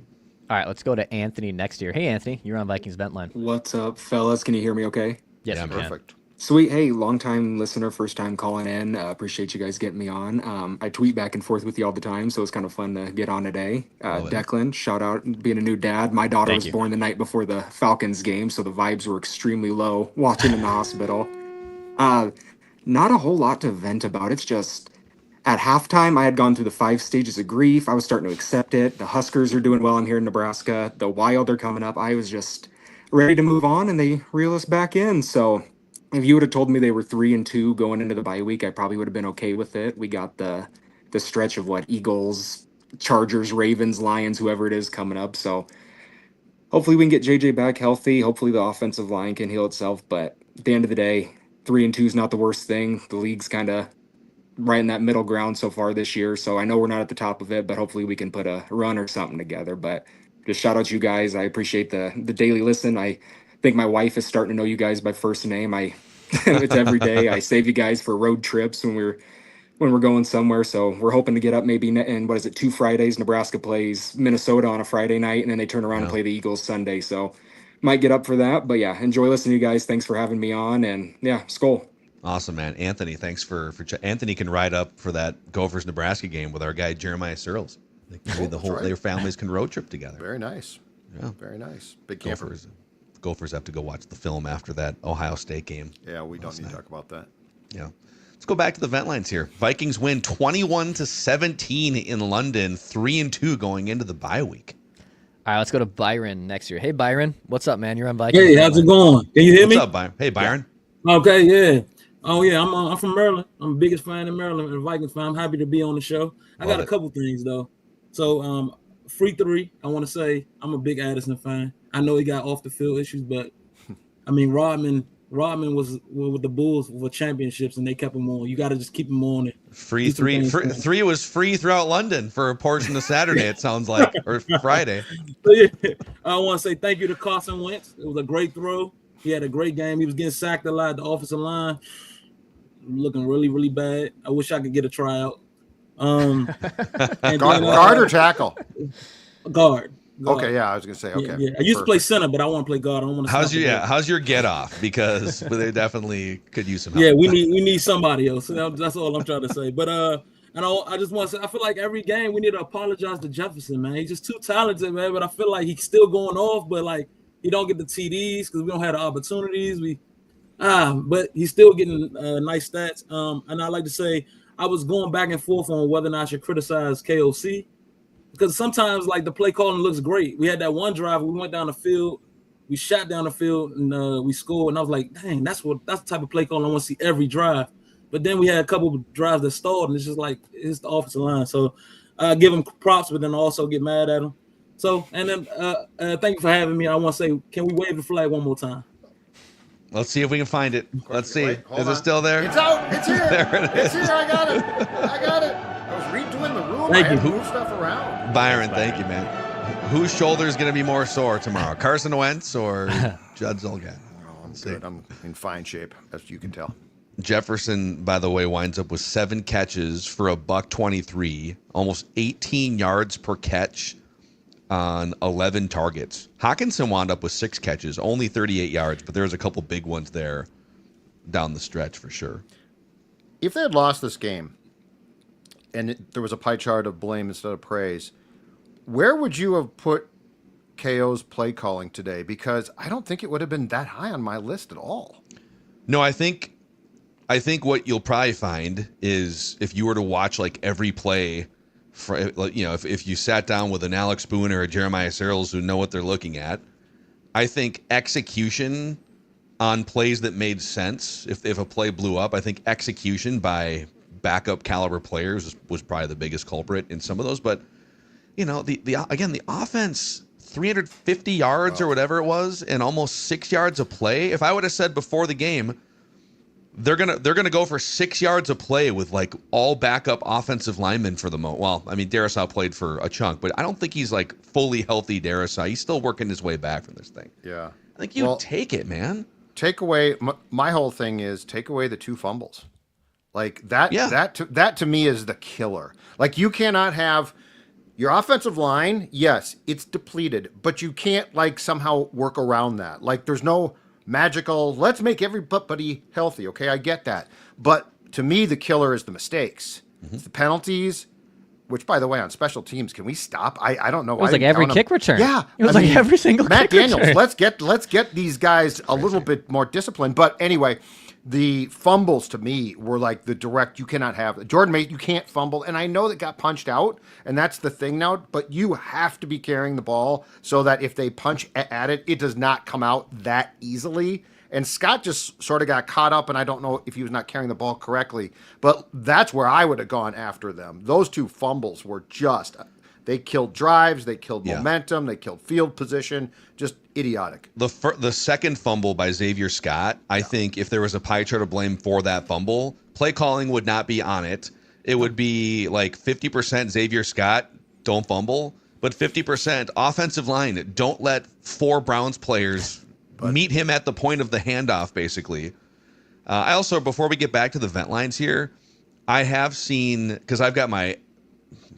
All right, let's go to Anthony next year. Hey, Anthony, you're on Vikings Vent Line. What's up, fellas? Can you hear me okay? Yes, yeah, perfect. Sweet. Hey, long-time listener, first-time calling in. Appreciate you guys getting me on. I tweet back and forth with you all the time, so it's kind of fun to get on today. Declan, shout out being a new dad. My daughter was born the night before the Falcons game, so the vibes were extremely low watching in the hospital. Not a whole lot to vent about. It's just at halftime, I had gone through the 5 stages of grief. I was starting to accept it. The Huskers are doing well. I'm here in Nebraska. The Wild are coming up. I was just ready to move on, and they reel us back in. So if you would have told me they were 3-2 going into the bye week, I probably would have been okay with it. We got the stretch of Eagles, Chargers, Ravens, Lions, whoever it is coming up. So hopefully we can get JJ back healthy. Hopefully the offensive line can heal itself. But at the end of the day, 3-2 is not the worst thing. The league's kind of right in that middle ground so far this year. So I know we're not at the top of it, but hopefully we can put a run or something together. But just shout out to you guys. I appreciate the daily listen. I think my wife is starting to know you guys by first name. It's every day. I save you guys for road trips when we're going somewhere. So we're hoping to get up maybe in, 2 Fridays. Nebraska plays Minnesota on a Friday night, and then they turn around and play the Eagles Sunday. So might get up for that. But yeah, enjoy listening to you guys. Thanks for having me on. And yeah, Skol. Awesome, man. Anthony, thanks for Anthony can ride up for that Gophers Nebraska game with our guy Jeremiah Searles. Maybe their families can road trip together. Very nice. Yeah, very nice. Big camper. Gophers have to go watch the film after that Ohio State game. Yeah, we don't need to talk about that. Yeah. Let's go back to the vent lines here. Vikings win 21-17 in London, 3-2 going into the bye week. All right, let's go to Byron next year. Hey, Byron, what's up, man? You're on Vikings. Hey, how's it going? Can you hear me? What's up, Byron? Hey, Byron. Yeah. Okay, yeah. Oh, yeah, I'm from Maryland. I'm the biggest fan in Maryland and Vikings fan. I'm happy to be on the show. I got a couple things, though. So, free three, I want to say I'm a big Addison fan. I know he got off-the-field issues, but, I mean, Rodman was with the Bulls for championships, and they kept him on. You got to just keep him on it. Free three. Three was free throughout London for a portion of Saturday, it sounds like, or Friday. So, yeah, I want to say thank you to Carson Wentz. It was a great throw. He had a great game. He was getting sacked a lot. The offensive line looking really, really bad. I wish I could get a tryout. Guard or tackle? Guard. Okay, yeah, I was gonna say okay. Yeah. I used to play center, but I want to play guard. I don't want to. How's your get off? Because they definitely could use some help. Yeah, we need somebody else. That's all I'm trying to say. But and I just want to say, I feel like every game we need to apologize to Jefferson, man. He's just too talented, man. But I feel like he's still going off, but like he don't get the TDs because we don't have the opportunities. But he's still getting nice stats. And I like to say I was going back and forth on whether or not I should criticize KOC. Because sometimes, like, the play calling looks great. We had that one drive where we went down the field, we shot down the field, and we scored. And I was like, dang, that's the type of play calling I want to see every drive. But then we had a couple of drives that stalled, and it's just like, it's the offensive line. So I give him props, but then also get mad at him. So, and then thank you for having me. I want to say, can we wave the flag one more time? Let's see if we can find it. Let's see. Is it still there? It's out. It's here. There it is. It's here. I got it. I was redoing the room. Thank I had you. to move stuff around. Byron, thank you, man. Whose shoulder is going to be more sore tomorrow? Carson Wentz or Judd Zulgad? I'm good. I'm in fine shape, as you can tell. Jefferson, by the way, winds up with 7 catches for $123, almost 18 yards per catch on 11 targets. Hawkinson wound up with 6 catches, only 38 yards, but there's a couple big ones there down the stretch for sure. If they had lost this game and there was a pie chart of blame instead of praise, where would you have put KO's play calling today? Because I don't think it would have been that high on my list at all. No, I think what you'll probably find is if you were to watch like every play, if you sat down with an Alex Boone or a Jeremiah Searles who know what they're looking at, I think execution on plays that made sense, if a play blew up, I think execution by backup caliber players was probably the biggest culprit in some of those. But the offense, 350 yards or whatever it was, and almost 6 yards a play. If I would have said before the game, they're gonna go for 6 yards a play with like all backup offensive linemen for the moment. Well, I mean, Darrisaw played for a chunk, but I don't think he's like fully healthy. Darrisaw, he's still working his way back from this thing. Yeah, I think you take it, man. Take away my whole thing is take away the 2 fumbles, like that. Yeah. That to me is the killer. Like you cannot have your offensive line. Yes, it's depleted, but you can't like somehow work around that. Like there's no magical, let's make everybody healthy. Okay, I get that. But to me, the killer is the mistakes. It's the penalties, which, by the way, on special teams, can we stop? I don't know. It was like every kick return. Yeah. It was like every single Matt kick Daniels, return. let's get these guys a little bit more disciplined. But anyway, the fumbles to me were like the direct, you cannot have. Jordan Mason, you can't fumble. And I know that got punched out, and that's the thing now, but you have to be carrying the ball so that if they punch at it, it does not come out that easily. And Scott just sort of got caught up, and I don't know if he was not carrying the ball correctly, but that's where I would have gone after them. Those 2 fumbles were just, they killed drives, they killed momentum, they killed field position, just idiotic. The second fumble by Xavier Scott, I think if there was a pie chart of blame for that fumble, play calling would not be on it. It would be like 50% Xavier Scott, don't fumble, but 50% offensive line. Don't let 4 Browns players meet him at the point of the handoff, basically. I also, before we get back to the vent lines here, I have seen, because I've got my,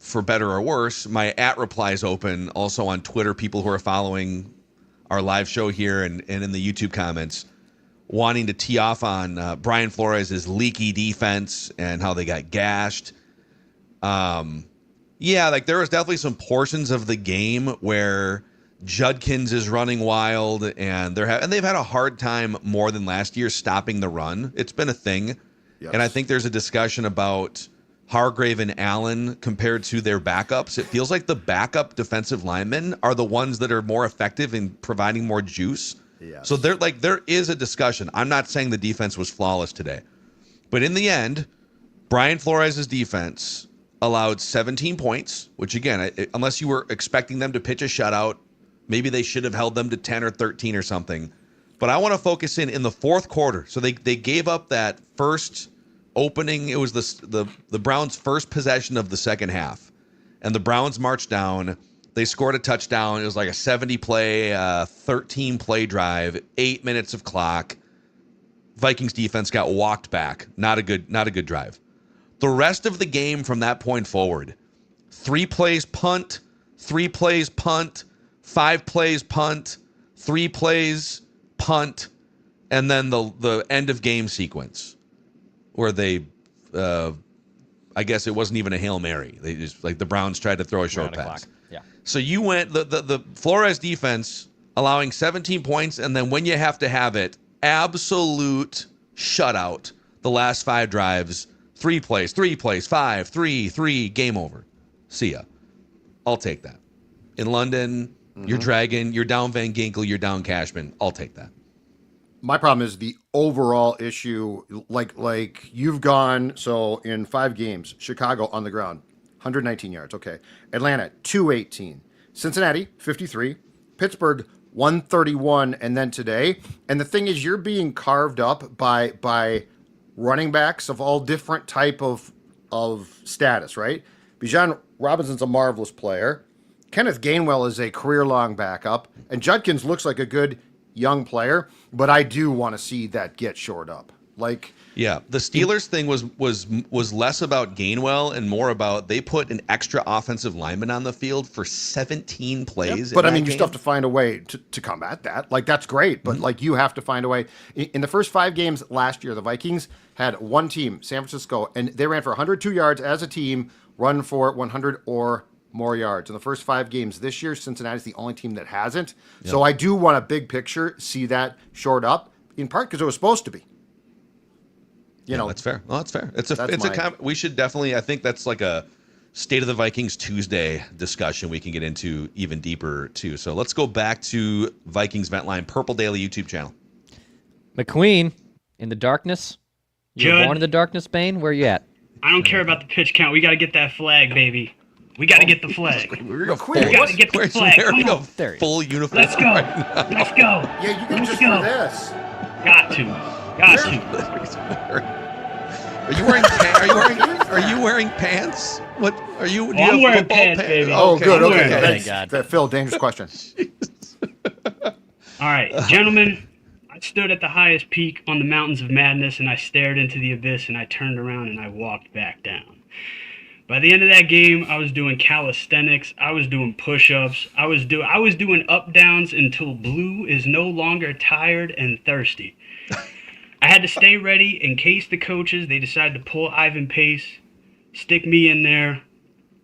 for better or worse, my @replies open also on Twitter, people who are following our live show here and in the YouTube comments, wanting to tee off on Brian Flores' leaky defense and how they got gashed. Yeah, like there was definitely some portions of the game where Judkins is running wild, and they've had a hard time more than last year stopping the run. It's been a thing. Yes. And I think there's a discussion about Hargrave and Allen compared to their backups. It feels like the backup defensive linemen are the ones that are more effective in providing more juice. Yes. So there is a discussion. I'm not saying the defense was flawless today, but in the end, Brian Flores' defense allowed 17 points, which again, unless you were expecting them to pitch a shutout, maybe they should have held them to 10 or 13 or something. But I want to focus in the fourth quarter. So they gave up that first opening. It was the Browns' first possession of the second half, and the Browns marched down. They scored a touchdown. It was like a 70-play, 13-play drive, 8 minutes of clock. Vikings defense got walked back. Not a good drive. The rest of the game from that point forward, 3 plays punt, 3 plays punt, 5 plays punt, 3 plays punt, and then the end of game sequence where they, I guess it wasn't even a Hail Mary. They just, like, the Browns tried to throw a short pass. Yeah. So you went the Flores defense allowing 17 points, and then when you have to have it, absolute shutout the last 5 drives. 3 plays, 5, 3, game over. See ya. I'll take that. In London, you're Dragon, you're down Van Ginkel, you're down Cashman. I'll take that. My problem is the overall issue. Like you've gone, so in 5 games, Chicago on the ground, 119 yards. Okay. Atlanta, 218. Cincinnati, 53. Pittsburgh, 131. And then today. And the thing is, you're being carved up by running backs of all different type of status, right? Bijan Robinson's a marvelous player. Kenneth Gainwell is a career-long backup. And Judkins looks like a good young player, but I do want to see that get shored up. Yeah, the Steelers thing was less about Gainwell and more about they put an extra offensive lineman on the field for 17 plays. Yep. But I mean, you still have to find a way to combat that. Like, that's great, but you have to find a way. In the first 5 games last year, the Vikings had one team, San Francisco, and they ran for 102 yards as a team, run for 100 or more yards. In the first 5 games this year, Cincinnati's the only team that hasn't. Yep. So I do want a big picture, see that shored up, in part because it was supposed to be. That's fair. Well, that's fair. We should definitely, I think that's like a State of the Vikings Tuesday discussion we can get into even deeper too. So let's go back to Vikings Vent Line, Purple Daily YouTube channel. McQueen, in the darkness. You were born in the darkness, Bane? Where are you at? I don't care about the pitch count. We got to get that flag, baby. We got to get the flag. We got to get the flag. Come on. Full uniform. Let's go. Right Let's go. Yeah, you can just do this. Got to. Are you wearing pants? What are you? Do you I'm have wearing football pants, baby. Oh, okay. good. Okay. Thank God. That Phil, dangerous question. All right, gentlemen. I stood at the highest peak on the mountains of madness, and I stared into the abyss, and I turned around and I walked back down. By the end of that game, I was doing calisthenics. I was doing push-ups. I was doing up-downs until Blue is no longer tired and thirsty. I had to stay ready in case the coaches, they decided to pull Ivan Pace, stick me in there,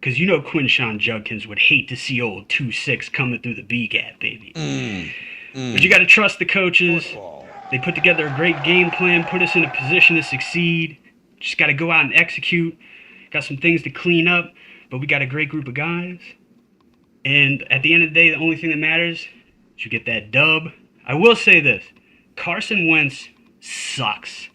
because you know Quinshawn Judkins would hate to see old 2-6 coming through the B-gap, baby. But you got to trust the coaches. They put together a great game plan, put us in a position to succeed. Just got to go out and execute. Got some things to clean up, but we got a great group of guys. And at the end of the day, the only thing that matters is you get that dub. I will say this. Carson Wentz sucks.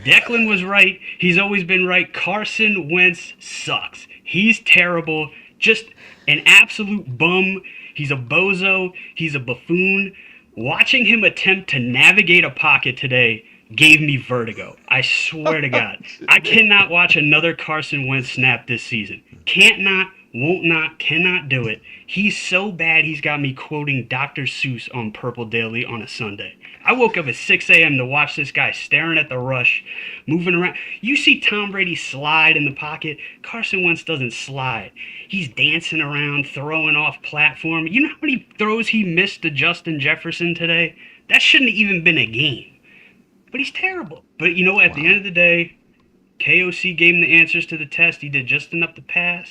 Declan was right. He's always been right. Carson Wentz sucks. He's terrible. Just an absolute bum. He's a bozo. He's a buffoon. Watching him attempt to navigate a pocket today gave me vertigo. I swear to God. I cannot watch another Carson Wentz snap this season. Can't not, won't not, cannot do it. He's so bad he's got me quoting Dr. Seuss on Purple Daily on a Sunday. I woke up at 6 a.m. to watch this guy staring at the rush, moving around. You see Tom Brady slide in the pocket. Carson Wentz doesn't slide. He's dancing around, throwing off platform. You know how many throws he missed to Justin Jefferson today? That shouldn't have even been a game. But he's terrible. But you know what? At the end of the day, KOC gave him the answers to the test. He did just enough to pass.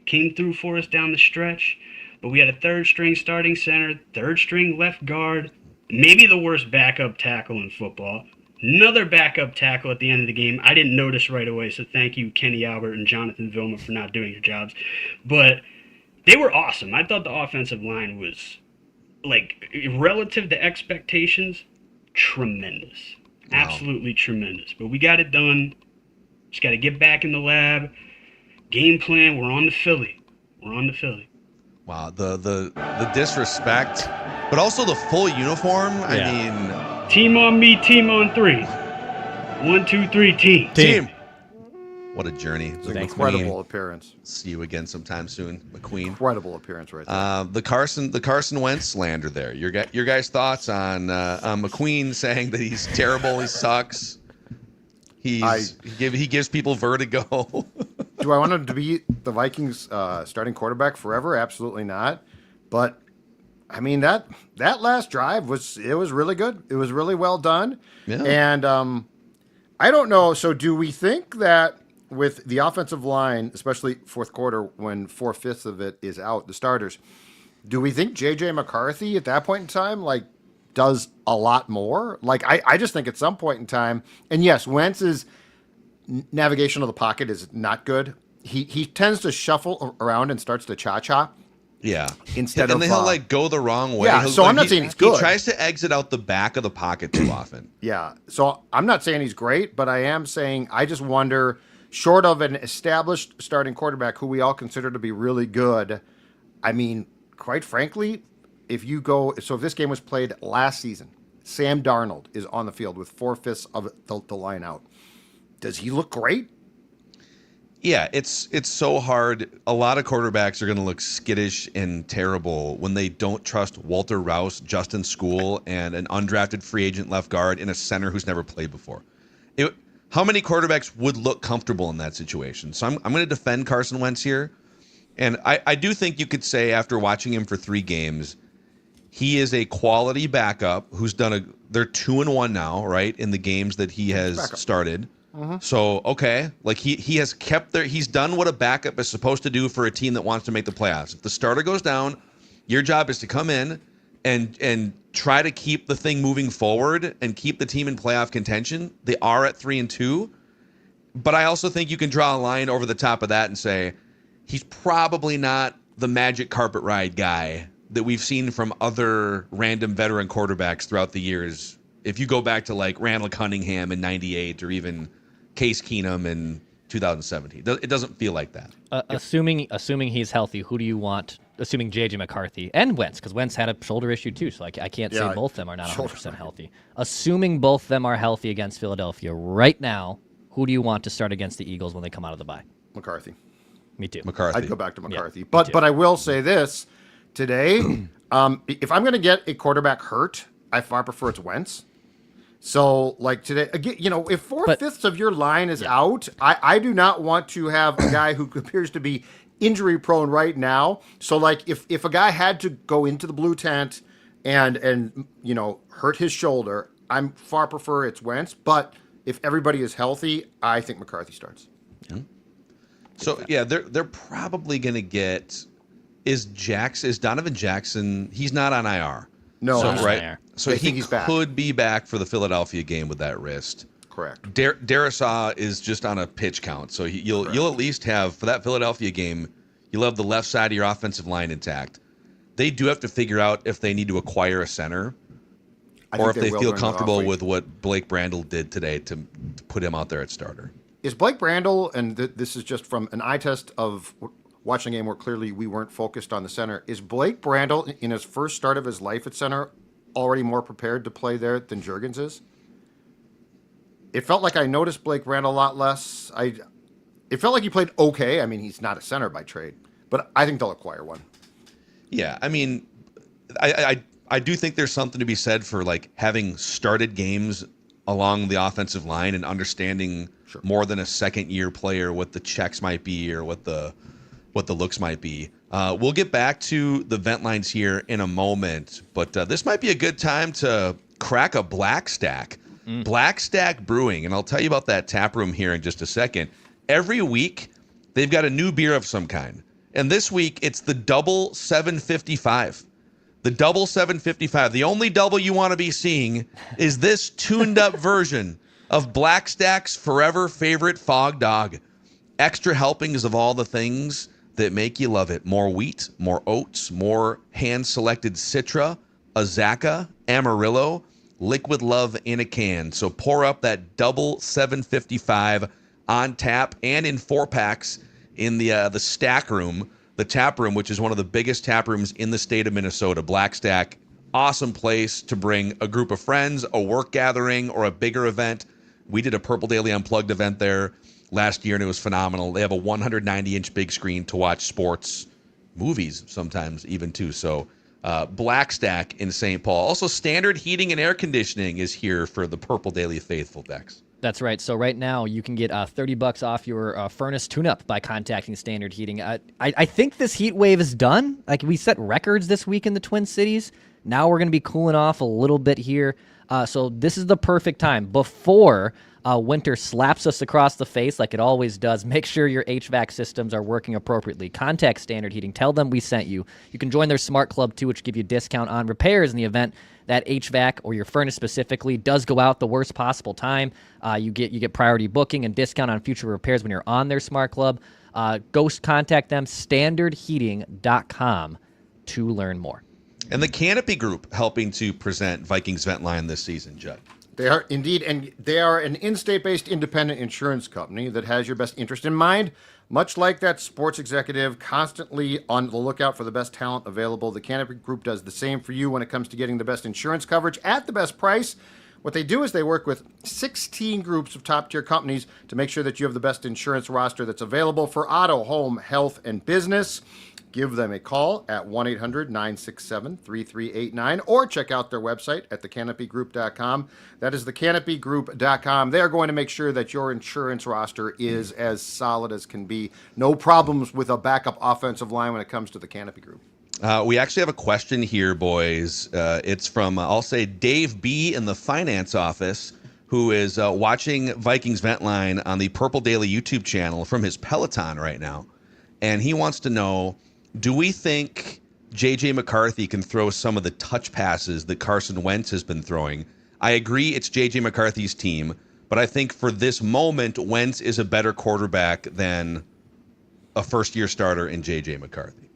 Came through for us down the stretch. But we had a third-string starting center, third-string left guard, maybe the worst backup tackle in football. Another backup tackle at the end of the game. I didn't notice right away, so thank you, Kenny Albert and Jonathan Vilma, for not doing your jobs. But they were awesome. I thought the offensive line was, like, relative to expectations, tremendous. Absolutely tremendous. But we got it done. Just got to get back in the lab. Game plan, we're on to Philly. We're on to Philly. Wow, the disrespect, but also the full uniform. Yeah. I mean, team on me, team on three. 1, 2, 3, team. What a journey. It's an incredible appearance. See you again sometime soon, McQueen. Incredible appearance right there. The Carson Wentz slander there. Your guys' thoughts on McQueen saying that he's terrible, he sucks. He gives people vertigo. Do I want him to be the Vikings starting quarterback forever? Absolutely not. But I mean that last drive was really good. It was really well done. Yeah. And I don't know. So do we think that with the offensive line, especially fourth quarter when 4/5 of it is out, the starters, do we think JJ McCarthy at that point in time does a lot more? I just think at some point in time, and yes, Wentz's navigation of the pocket is not good. He tends to shuffle around and starts to cha-cha. Yeah. And then he'll go the wrong way. Yeah, so I'm not saying he's good. He tries to exit out the back of the pocket too often. Yeah. So I'm not saying he's great, but I am saying I just wonder, short of an established starting quarterback who we all consider to be really good, I mean, quite frankly, if this game was played last season, Sam Darnold is on the field with 4/5 of the line out. Does he look great? Yeah, it's so hard. A lot of quarterbacks are going to look skittish and terrible when they don't trust Walter Rouse, Justin School, and an undrafted free agent left guard and a center who's never played before. How many quarterbacks would look comfortable in that situation? So I'm going to defend Carson Wentz here. And I do think you could say after watching him for 3 games, he is a quality backup who's they're 2-1 now, right? In the games that he has started. Mm-hmm. So, okay, he has he's done what a backup is supposed to do for a team that wants to make the playoffs. If the starter goes down, your job is to come in and try to keep the thing moving forward and keep the team in playoff contention. They are at 3-2, but I also think you can draw a line over the top of that and say he's probably not the magic carpet ride guy that we've seen from other random veteran quarterbacks throughout the years. If you go back to Randall Cunningham in '98 or even Case Keenum in 2017, it doesn't feel like that. Assuming he's healthy, who do you want? Assuming JJ McCarthy and Wentz, because Wentz had a shoulder issue too, so I can't say both of them are not 100% healthy. Assuming both of them are healthy against Philadelphia right now, who do you want to start against the Eagles when they come out of the bye? McCarthy. Me too. McCarthy. I'd go back to McCarthy. Yeah, but I will say this today: if I'm going to get a quarterback hurt, I far prefer it's Wentz. So, today, again, if 4/5 of your line is out, I do not want to have a guy who appears to be injury prone right now. So, if a guy had to go into the blue tent and hurt his shoulder, I'm far prefer it's Wentz. But if everybody is healthy, I think McCarthy starts. Yeah. So they're probably going to get is Donovan Jackson? He's not on IR. No, so, right. IR. So he could be back for the Philadelphia game with that wrist. Correct. Darisaw is just on a pitch count, so you'll at least have for that Philadelphia game, you'll have the left side of your offensive line intact. They do have to figure out if they need to acquire a center, or if they feel comfortable with what Blake Brandel did today to put him out there at starter. Is Blake Brandel, and this is just from an eye test of watching a game where clearly we weren't focused on the center, is Blake Brandel in his first start of his life at center already more prepared to play there than Juergens is? It felt like I noticed Blake ran a lot less. It felt like he played okay. I mean, he's not a center by trade, but I think they'll acquire one. Yeah, I mean, I do think there's something to be said for like having started games along the offensive line and understanding more than a second year player what the checks might be or what the looks might be. We'll get back to the vent lines here in a moment, but this might be a good time to crack a Black Stack. Black Stack Brewing, and I'll tell you about that tap room here in just a second. Every week, they've got a new beer of some kind. And this week, it's the Double 755. The Double 755. The only double you want to be seeing is this tuned-up version of Black Stack's forever favorite Fog Dog. Extra helpings of all the things that make you love it. More wheat, more oats, more hand-selected Citra, Azaka, Amarillo, liquid love in a can. So pour up that Double 755 on tap and in 4-packs in the stack room, the tap room, which is one of the biggest tap rooms in the state of Minnesota. Black Stack, awesome place to bring a group of friends, a work gathering, or a bigger event. We did a Purple Daily Unplugged event there last year, and it was phenomenal. They have a 190-inch big screen to watch sports, movies sometimes even too. So Black Stack in St. Paul. Also, Standard Heating and Air Conditioning is here for the Purple Daily faithful, Dex. That's right. So right now you can get $30 off your furnace tune-up by contacting Standard Heating. I think this heat wave is done. Like, we set records this week in the Twin Cities. Now we're going to be cooling off a little bit here. So this is the perfect time before winter slaps us across the face like it always does. Make sure your HVAC systems are working appropriately. Contact Standard Heating. Tell them we sent you. You can join their Smart Club too, which give you a discount on repairs in the event that HVAC or your furnace specifically does go out the worst possible time. You get priority booking and discount on future repairs when you're on their Smart Club. Go contact them, standardheating.com, to learn more. And the Canopy Group helping to present Vikings Vent Line this season, Judd. They are indeed, and they are an in-state-based independent insurance company that has your best interest in mind. Much like that sports executive constantly on the lookout for the best talent available, the Canopy Group does the same for you when it comes to getting the best insurance coverage at the best price. What they do is they work with 16 groups of top-tier companies to make sure that you have the best insurance roster that's available for auto, home, health, and business. Give them a call at 1-800-967-3389 or check out their website at thecanopygroup.com. That is thecanopygroup.com. They are going to make sure that your insurance roster is as solid as can be. No problems with a backup offensive line when it comes to the Canopy Group. We actually have a question here, boys. It's from, I'll say, Dave B. in the finance office, who is watching Vikings Vent Line on the Purple Daily YouTube channel from his Peloton right now. And he wants to know, do we think JJ McCarthy can throw some of the touch passes that Carson Wentz has been throwing? I agree it's JJ McCarthy's team, but I think for this moment, Wentz is a better quarterback than a first-year starter in JJ McCarthy.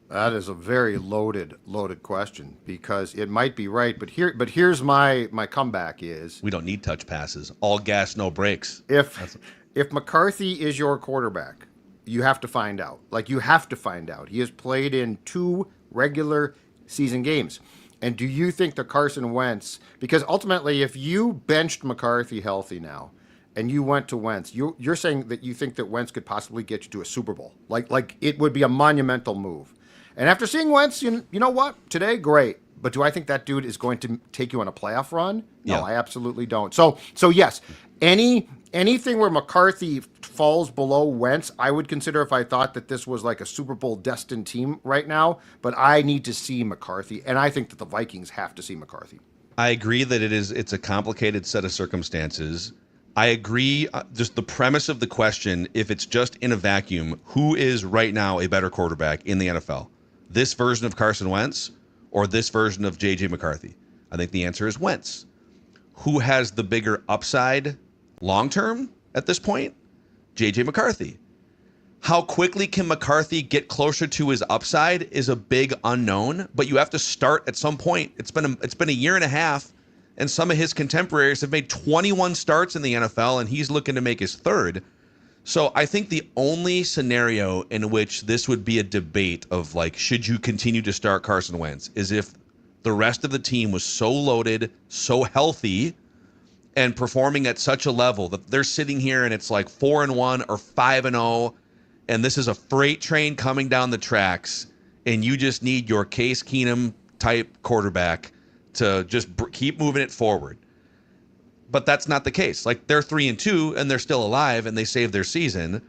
That is a very loaded question, because it might be right, but here's my comeback is, we don't need touch passes. All gas, no brakes. If McCarthy is your quarterback, you have to find out. You have to find out. He has played in 2 regular season games. And do you think that Carson Wentz, because ultimately if you benched McCarthy healthy now and you went to Wentz, you're saying that you think that Wentz could possibly get you to a Super Bowl. Like it would be a monumental move. And after seeing Wentz, you know what? Today, great. But do I think that dude is going to take you on a playoff run? No, yeah. I absolutely don't. So yes, anything where McCarthy falls below Wentz, I would consider if I thought that this was like a Super Bowl destined team right now. But I need to see McCarthy, and I think that the Vikings have to see McCarthy. I agree that it's a complicated set of circumstances. I agree, just the premise of the question, if it's just in a vacuum, who is right now a better quarterback in the NFL? This version of Carson Wentz or this version of JJ McCarthy? I think the answer is Wentz. Who has the bigger upside long-term at this point? JJ McCarthy. How quickly can McCarthy get closer to his upside is a big unknown, but you have to start at some point. It's been a year and a half, and some of his contemporaries have made 21 starts in the NFL, and he's looking to make his 3rd. So I think the only scenario in which this would be a debate of should you continue to start Carson Wentz is if the rest of the team was so loaded, so healthy, and performing at such a level that they're sitting here and it's like 4-1 or 5-0, and this is a freight train coming down the tracks, and you just need your Case Keenum type quarterback to just keep moving it forward. But that's not the case. Like, they're 3-2 and they're still alive and they saved their season.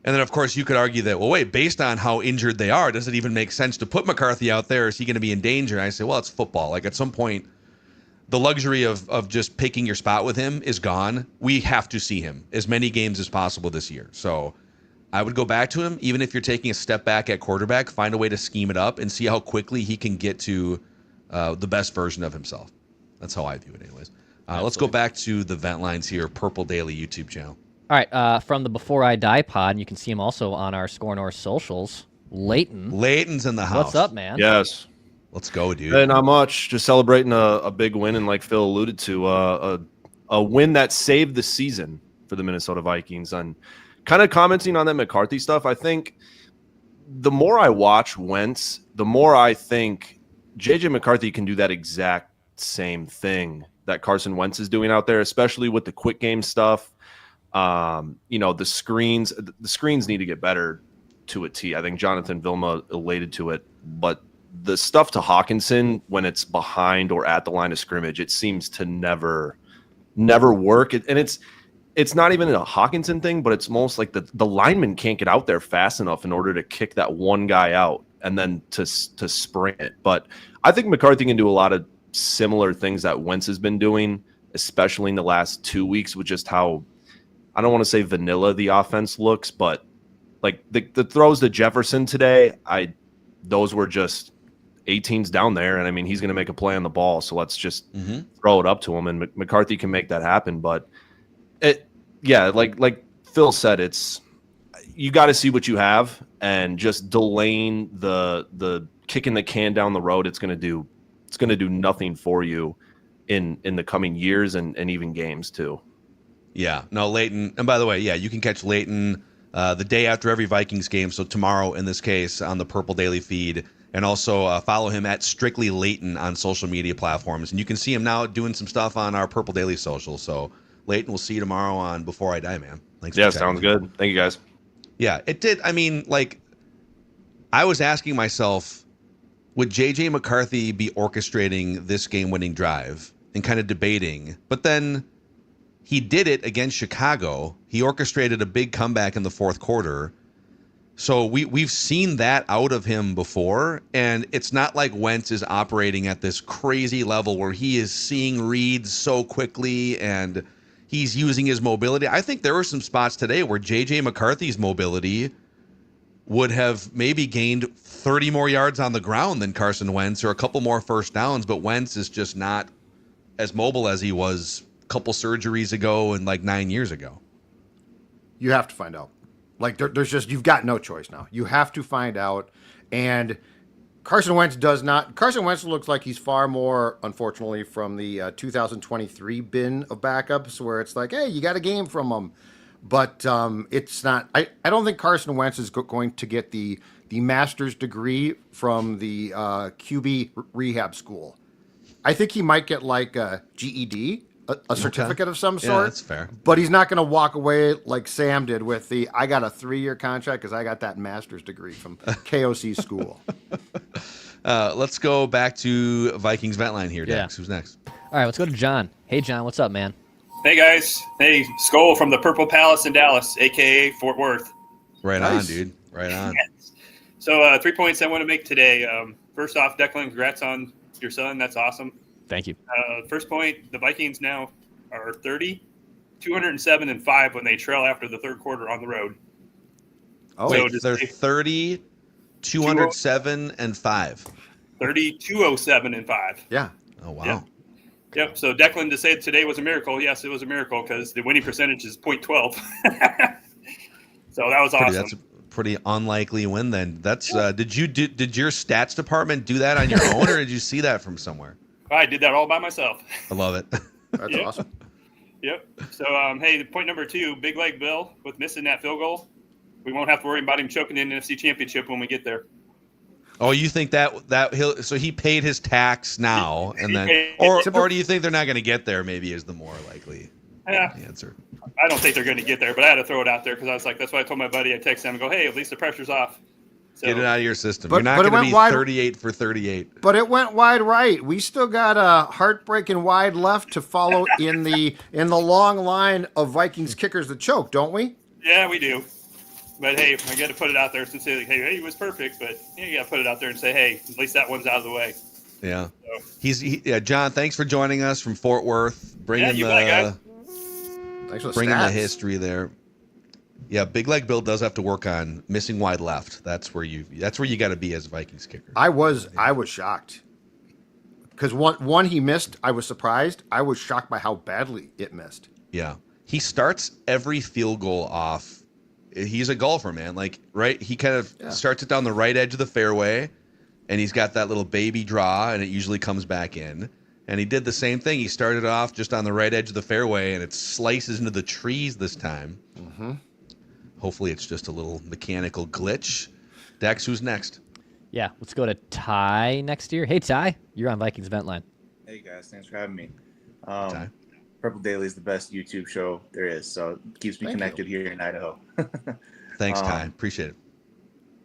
And then, of course, you could argue that, well, wait, based on how injured they are, does it even make sense to put McCarthy out there? Is he going to be in danger? And I say, well, it's football. Like, at some point, the luxury of just picking your spot with him is gone. We have to see him as many games as possible this year. So I would go back to him. Even if you're taking a step back at quarterback, find a way to scheme it up and see how quickly he can get to the best version of himself. That's how I view it anyways. Let's go back to the vent lines here, Purple Daily YouTube channel. All right, from the Before I Die pod, and you can see him also on our Score North socials, Leighton. Leighton's in the house. What's up, man? Yes. Let's go, dude. Hey, not much. Just celebrating a big win, and like Phil alluded to, a win that saved the season for the Minnesota Vikings. And kind of commenting on that McCarthy stuff, I think the more I watch Wentz, the more I think JJ McCarthy can do that exact same thing that Carson Wentz is doing out there, especially with the quick game stuff. The screens need to get better to a T. I think Jonathan Vilma elated to it, but the stuff to Hawkinson when it's behind or at the line of scrimmage, it seems to never work. And it's not even a Hawkinson thing, but it's most like the lineman can't get out there fast enough in order to kick that one guy out and then to sprint it. But I think McCarthy can do a lot of similar things that Wentz has been doing, especially in the last 2 weeks, with just how, I don't want to say vanilla the offense looks, but like the throws to Jefferson today, those were just 18s down there. And I mean, he's going to make a play on the ball. So let's just throw it up to him. And McCarthy can make that happen. But like Phil said, you got to see what you have, and just delaying the kicking the can down the road. It's going to do nothing for you in the coming years and even games too. Yeah, no, Leighton. And by the way, yeah, you can catch Leighton the day after every Vikings game. So tomorrow, in this case, on the Purple Daily feed, and also follow him at Strictly Leighton on social media platforms. And you can see him now doing some stuff on our Purple Daily social. So Leighton, we'll see you tomorrow on Before I Die, man. Thanks. Yeah, sounds good. Thank you, guys. Yeah, it did. I mean, like, I was asking myself, would JJ McCarthy be orchestrating this game-winning drive and kind of debating? But then he did it against Chicago. He orchestrated a big comeback in the fourth quarter. So we've seen that out of him before, and it's not like Wentz is operating at this crazy level where he is seeing reads so quickly and he's using his mobility. I think there were some spots today where JJ McCarthy's mobility would have maybe gained 30 more yards on the ground than Carson Wentz, or a couple more first downs, but Wentz is just not as mobile as he was a couple surgeries ago and like 9 years ago. You have to find out. Like, there's just, you've got no choice now. You have to find out. And Carson Wentz does not. Carson Wentz looks like he's far more, unfortunately, from the 2023 bin of backups, where it's like, hey, you got a game from him. But it's not. I don't think Carson Wentz is going to get the master's degree from the QB rehab school. I think he might get like a GED, a certificate of some sort. Yeah, that's fair. But he's not going to walk away like Sam did with I got a 3-year contract because I got that master's degree from KOC school. Let's go back to Vikings vent line here, Dex. Who's next? All right, let's go to John. Hey, John, what's up, man? Hey, guys. Hey, Skull from the Purple Palace in Dallas, a.k.a. Fort Worth. Right on, dude. Right on. Yes. So 3 points I want to make today. First off, Declan, congrats on your son. That's awesome. Thank you. First point, the Vikings now are 207-5 when they trail after the third quarter on the road. Oh, so wait, they're 30, 207-5. 207-5. Yeah. Oh, wow. Yep. So Declan, to say today was a miracle, yes, it was a miracle because the winning percentage is .12. So that was awesome. That's a pretty unlikely win then. That's did your stats department do that on your own, or did you see that from somewhere? I did that all by myself. I love it. That's awesome. Yep. So, hey, point number 2, Big Leg Bill with missing that field goal. We won't have to worry about him choking in the NFC Championship when we get there. Oh, you think that he paid his tax now, and then, or do you think they're not going to get there? Maybe is the more likely answer. I don't think they're going to get there, but I had to throw it out there because I was like, that's why I told my buddy. I texted him and go, hey, at least the pressure's off. So, get it out of your system. But, You're not going to be 38 for 38. But it went wide right. We still got a heartbreaking wide left to follow in the long line of Vikings kickers that choke, don't we? Yeah, we do. But hey, I got to put it out there and say, like, hey, he was perfect. But you got to put it out there and say, hey, at least that one's out of the way. Yeah. So. John, thanks for joining us from Fort Worth. Bringing the history there. Yeah, Big Leg Bill does have to work on missing wide left. That's where you got to be as a Vikings kicker. I was shocked because one he missed. I was surprised. I was shocked by how badly it missed. Yeah, he starts every field goal off. He's a golfer, man. Like, right? He kind of starts it down the right edge of the fairway, and he's got that little baby draw, and it usually comes back in. And he did the same thing. He started off just on the right edge of the fairway, and it slices into the trees this time. Mm-hmm. Hopefully it's just a little mechanical glitch. Dex, who's next? Yeah, let's go to Ty next year. Hey, Ty, you're on Vikings Vent Line. Hey, guys. Thanks for having me. Purple Daily is the best YouTube show there is, so it keeps me connected here in Idaho. Thanks, Ty. Appreciate it.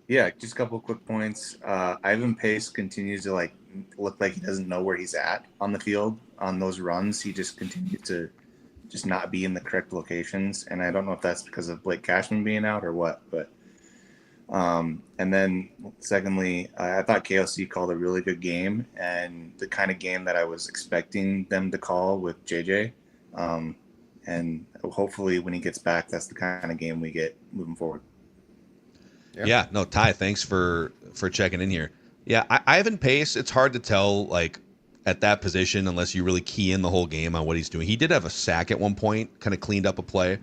Yeah, just a couple of quick points. Ivan Pace continues to look like he doesn't know where he's at on the field on those runs. He just continues to just not be in the correct locations, and I don't know if that's because of Blake Cashman being out or what. But and then secondly, I thought KOC called a really good game and the kind of game that I was expecting them to call with JJ. And hopefully when he gets back, that's the kind of game we get moving forward. Yeah, no, Ty, thanks for checking in here. Yeah, Ivan Pace, it's hard to tell at that position unless you really key in the whole game on what he's doing. He did have a sack at one point, kind of cleaned up a play.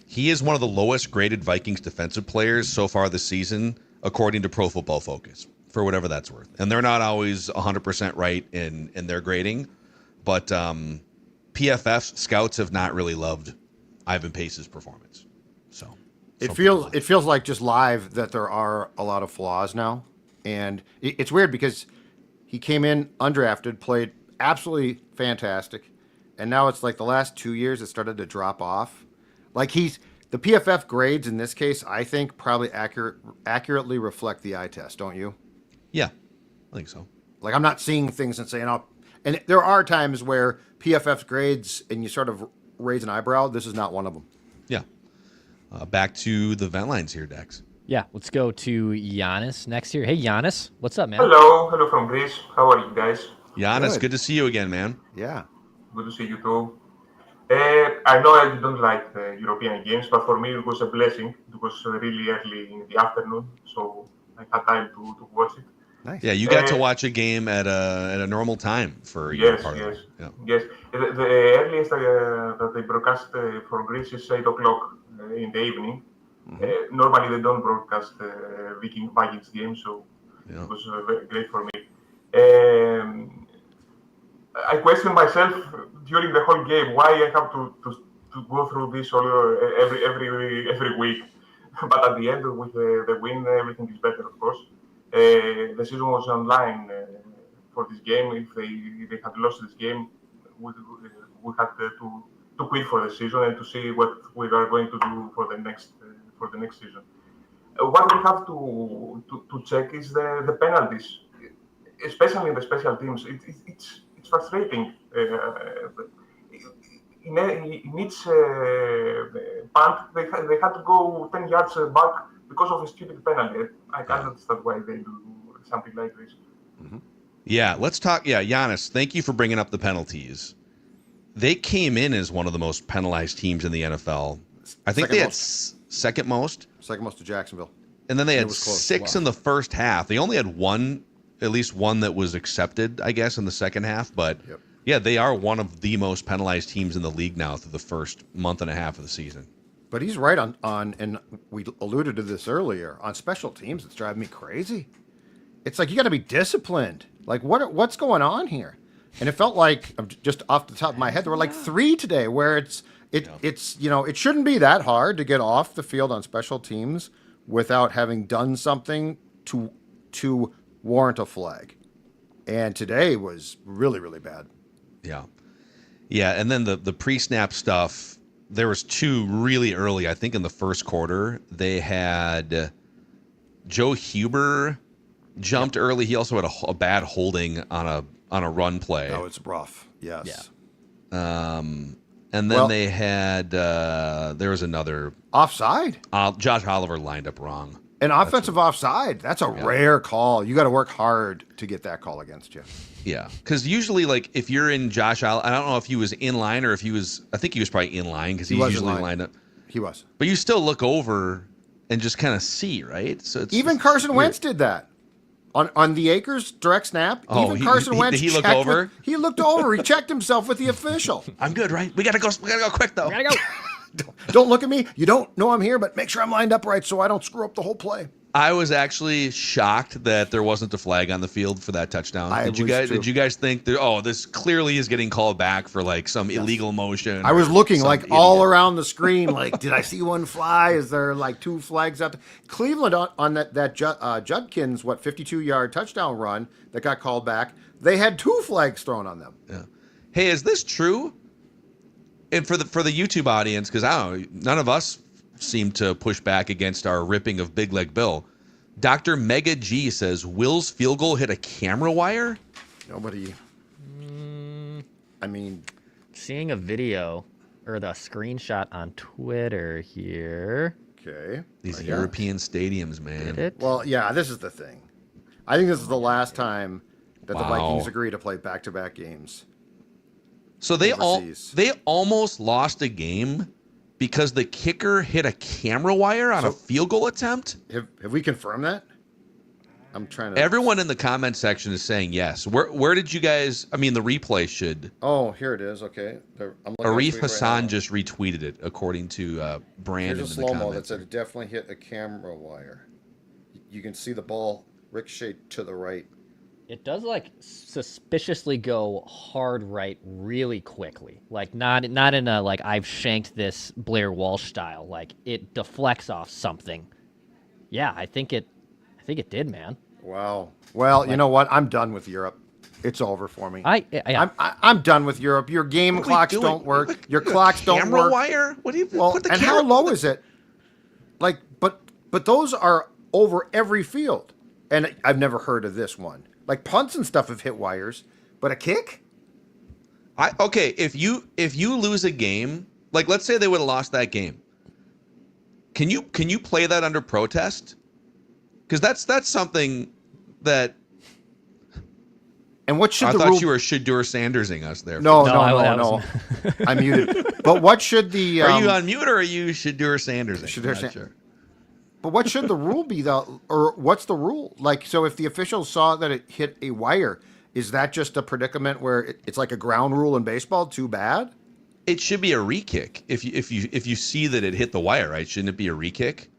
He is one of the lowest graded Vikings defensive players so far this season, according to Pro Football Focus, for whatever that's worth. And they're not always 100% right in their grading, but PFF scouts have not really loved Ivan Pace's performance. So it feels like just live that there are a lot of flaws now. And it's weird because he came in undrafted, played absolutely fantastic, and now it's like the last 2 years it started to drop off. Like the PFF grades in this case, I think probably accurately reflect the eye test, don't you? Yeah, I think so. Like I'm not seeing things and saying, oh, and there are times where PFF's grades and you sort of raise an eyebrow. This is not one of them. Yeah. Back to the vent lines here, Dex. Yeah, let's go to Giannis next year. Hey, Giannis, what's up, man? Hello from Greece. How are you guys? Giannis, good to see you again, man. Yeah. Good to see you too. I know I don't like the European games, but for me it was a blessing. It was really early in the afternoon, so I had time to watch it. Nice. Yeah, you got to watch a game at a normal time for your part of it. Yes. The earliest that they broadcast for Greece is 8 o'clock in the evening. Mm-hmm. Normally they don't broadcast Vikings games, so it was very great for me. I question myself during the whole game why I have to go through this every week. But at the end, with the win, everything is better, of course. The season was online for this game. If they had lost this game, we had to quit for the season and to see what we are going to do for the next season. What we have to check is the penalties, especially in the special teams. It's frustrating. In each punt, they had to go 10 yards back because of a stupid penalty. I can't understand why they do something like this. Mm-hmm. Yeah, let's talk. Yeah, Giannis, thank you for bringing up the penalties. They came in as one of the most penalized teams in the NFL. I think they had second most. Second most to Jacksonville. And then they had 6 in the first half. They only had at least one that was accepted, I guess, in the second half. But yeah, they are one of the most penalized teams in the league now through the first month and a half of the season. But he's right on, and we alluded to this earlier, on special teams. It's driving me crazy. It's like you got to be disciplined. Like what's going on here? And it felt like, just off the top of my head, there were like 3 today where it's it shouldn't be that hard to get off the field on special teams without having done something to warrant a flag. And today was really, really bad. Yeah. Yeah, and then the pre-snap stuff, there was two really early, I think in the first quarter. They had Joe Huber jumped early. He also had a bad holding on a run play. Oh, it's rough. Yes. Yeah. And then they had there was another offside. Josh Oliver lined up wrong. An offensive offside. That's a rare call. You got to work hard to get that call against you. Yeah, because usually, like, if you're in Josh Allen, I don't know if he was in line or if he was. I think he was probably in line because he's usually lined up. He was. But you still look over and just kind of see, right? So it's even Carson Wentz did that on the Akers direct snap. Oh, even Carson Wentz. Did he look over? He looked over. He checked himself with the official. I'm good, right? We gotta go quick though. We gotta go. Don't look at me. You don't know I'm here, but make sure I'm lined up right so I don't screw up the whole play. I was actually shocked that there wasn't a flag on the field for that touchdown. Did you guys think that, this clearly is getting called back for like some illegal motion? I was looking like all around the screen, like, did I see one fly? Is there like two flags out there? Cleveland on that Judkins 52-yard touchdown run that got called back, they had two flags thrown on them. Yeah. Hey, is this true? And for the YouTube audience, because I don't know, none of us seem to push back against our ripping of Big Leg Bill. Dr. Mega G says, Will's field goal hit a camera wire? Nobody. I mean, seeing a video or the screenshot on Twitter here. Okay. These European stadiums, man. Well, yeah, this is the thing. I think this is the last time that the Vikings agree to play back-to-back games. So they almost lost a game because the kicker hit a camera wire on a field goal attempt? Have we confirmed that? I'm trying to... Everyone in the comment section is saying yes. Where did you guys... I mean, the replay should... Oh, here it is. Okay. Arif Hassan just retweeted it, according to Brandon Here's a in the slow-mo comments. that said it definitely hit a camera wire. You can see the ball ricochet to the right. It does like suspiciously go hard right really quickly. Like not in a like I've shanked this Blair Walsh style. Like it deflects off something. Yeah, I think it did, man. Wow. Well, you know what? I'm done with Europe. It's over for me. I'm done with Europe. Your game clocks don't work. Your clocks don't Camera work. wire? What do you put the and camera? how low is it? Like, but those are over every field, and I've never heard of this one. Like punts and stuff have hit wires, but a kick? If you lose a game, like let's say they would have lost that game, can you play that under protest? Because that's something that. And what should I the thought rule... you were Shadur Sandersing us there. No. I'm muted. But what should the? Are you on mute or are you Shadur Sandersing? I'm not sure. But what should the rule be, though? Or what's the rule? Like, so if the officials saw that it hit a wire, is that just a predicament where it's like a ground rule in baseball? Too bad? It should be a re-kick. If you see that it hit the wire, right? Shouldn't it be a re-kick?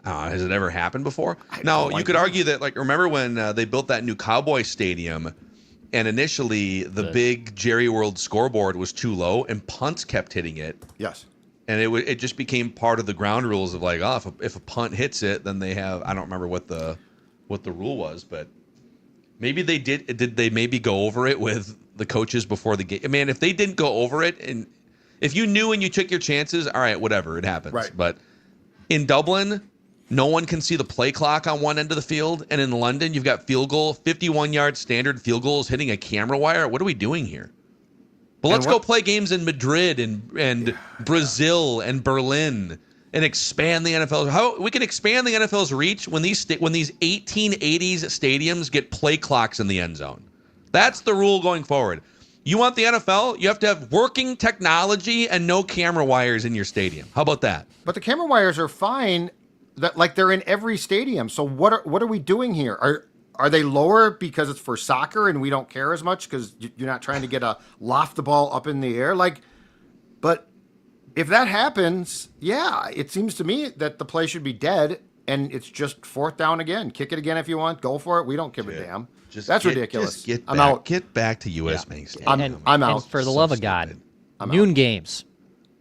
Has it ever happened before? Now, you could argue that, like, remember when they built that new Cowboy Stadium, and initially the big Jerry World scoreboard was too low, and punts kept hitting it. Yes. And it just became part of the ground rules of like, if a punt hits it, then they have, I don't remember what the rule was, but maybe they did they maybe go over it with the coaches before the game? Man, if they didn't go over it, and if you knew and you took your chances, all right, whatever, it happens. Right. But in Dublin, no one can see the play clock on one end of the field, and in London, you've got 51-yard standard field goals hitting a camera wire. What are we doing here? But let's go play games in Madrid and Brazil and Berlin and expand the NFL. How we can expand the NFL's reach when these 1880s stadiums get play clocks in the end zone. That's the rule going forward. You want the NFL? You have to have working technology and no camera wires in your stadium. How about that? But the camera wires are fine. That like they're in every stadium. So what are we doing here? Are they lower because it's for soccer and we don't care as much because you're not trying to get a loft the ball up in the air? Like, but if that happens, yeah, it seems to me that the play should be dead and it's just fourth down again. Kick it again if you want. Go for it. We don't give a damn. That's ridiculous. I'm out. Get back to U.S. Bank Stadium. I'm out. And for the love of God, noon games.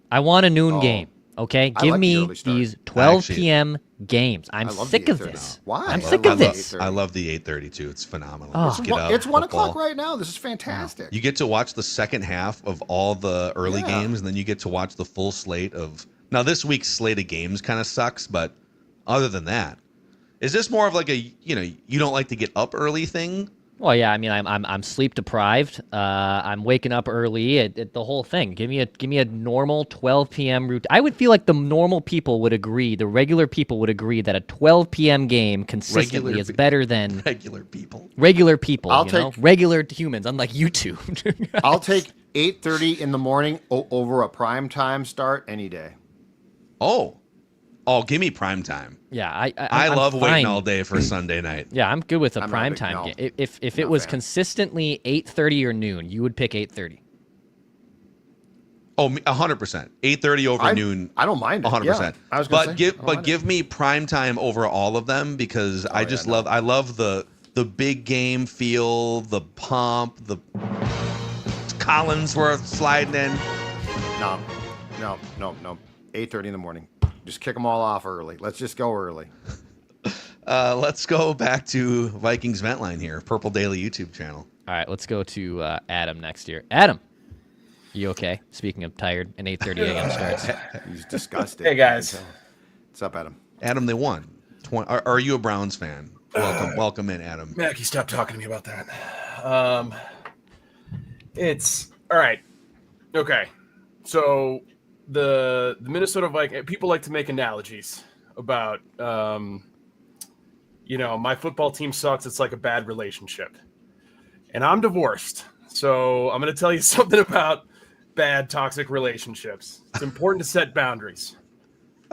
I want a noon game. Okay, I give like the me early start. these 12 Actually- p.m. games. I'm I love sick the of 8:30. this. Why? I'm I sick love of the this. 8:30. I love the 8:30 too. It's phenomenal. Oh, Just get up, It's 1 football. o'clock right now. This is fantastic. You get to watch the second half of all the early Yeah. games, and then you get to watch the full slate of. Now, this week's slate of games kind of sucks, but other than that, is this more of like a you don't like to get up early thing? Well, yeah. I mean, I'm sleep deprived. I'm waking up early. The whole thing. Give me a normal 12 p.m. routine. I would feel like the normal people would agree. The regular people would agree that a 12 p.m. game consistently is better than regular people. Regular people. I'll take regular humans, unlike you two. I'll take 8:30 in the morning over a prime time start any day. Oh, give me prime time. Yeah, I I'm love fine. waiting all day for Sunday night. Yeah, I'm good with a I'm not a prime big- time no. game. If it was consistently 8:30 or noon, you would pick 8:30. Oh, 100%. 8:30 over noon. I don't mind it. 100%. Yeah, I was gonna say, I don't mind give me prime time over all of them because I just love the big game feel, the pomp, the Collinsworth sliding in. No. 8:30 in the morning. Just kick them all off early. Let's just go early. Let's go back to Vikings Vent Line here, Purple Daily YouTube channel. All right, let's go to Adam next year. Adam, you okay? Speaking of tired and 8:30 a.m. starts. He's disgusted. Hey, guys. What's up, Adam? Adam, they won. Are you a Browns fan? Welcome in, Adam. Mackie, stop talking to me about that. It's all right. Okay, so the Minnesota Vikings. People like to make analogies about, my football team sucks. It's like a bad relationship, and I'm divorced, so I'm going to tell you something about bad toxic relationships. It's important to set boundaries.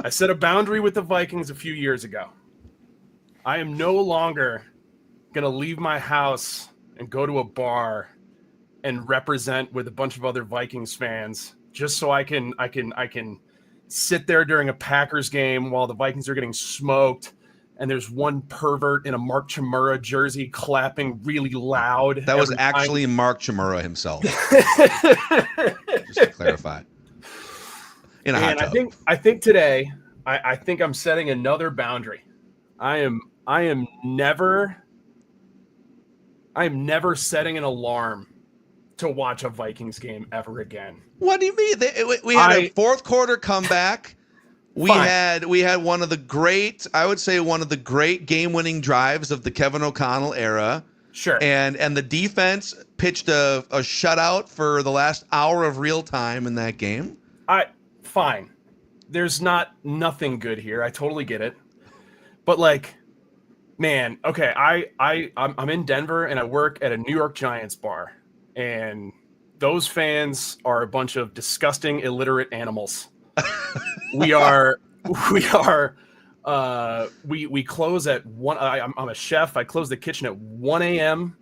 I set a boundary with the Vikings a few years ago. I am no longer going to leave my house and go to a bar and represent with a bunch of other Vikings fans just so I can sit there during a Packers game while the Vikings are getting smoked and there's one pervert in a Mark Chmura jersey clapping really loud. That was every time. actually Mark Chmura himself. Just to clarify. In a hot tub. I think today I think I'm setting another boundary. I am never setting an alarm to watch a Vikings game ever again. What do you mean? We had a fourth quarter comeback. We Fine. had one of the great game-winning drives of the Kevin O'Connell era. Sure. And the defense pitched a shutout for the last hour of real time in that game. Fine. There's nothing good here. I totally get it. But man, okay, I'm in Denver and I work at a New York Giants bar, and those fans are a bunch of disgusting, illiterate animals. We close at 1. I'm a chef. I close the kitchen at 1 a.m.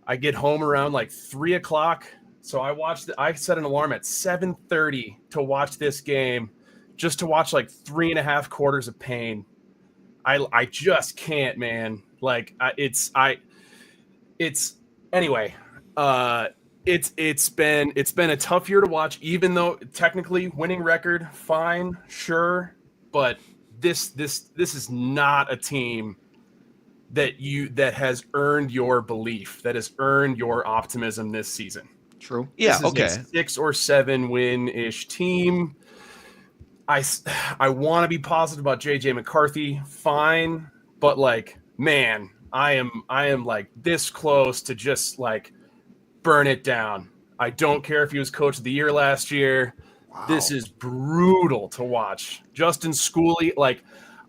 I get home around 3 o'clock. So I set an alarm at 7:30 to watch this game, just to watch 3.5 quarters of pain. I just can't, man. It's been a tough year to watch, even though technically winning record, fine, sure, but this is not a team that has earned your belief, that has earned your optimism this season. True. Yeah. This is Okay. a 6 or 7 win-ish team. I want to be positive about JJ McCarthy, fine, but man, I am this close to just burn it down. I don't care if he was coach of the year last year. Wow. This is brutal to watch. Justin Schooley,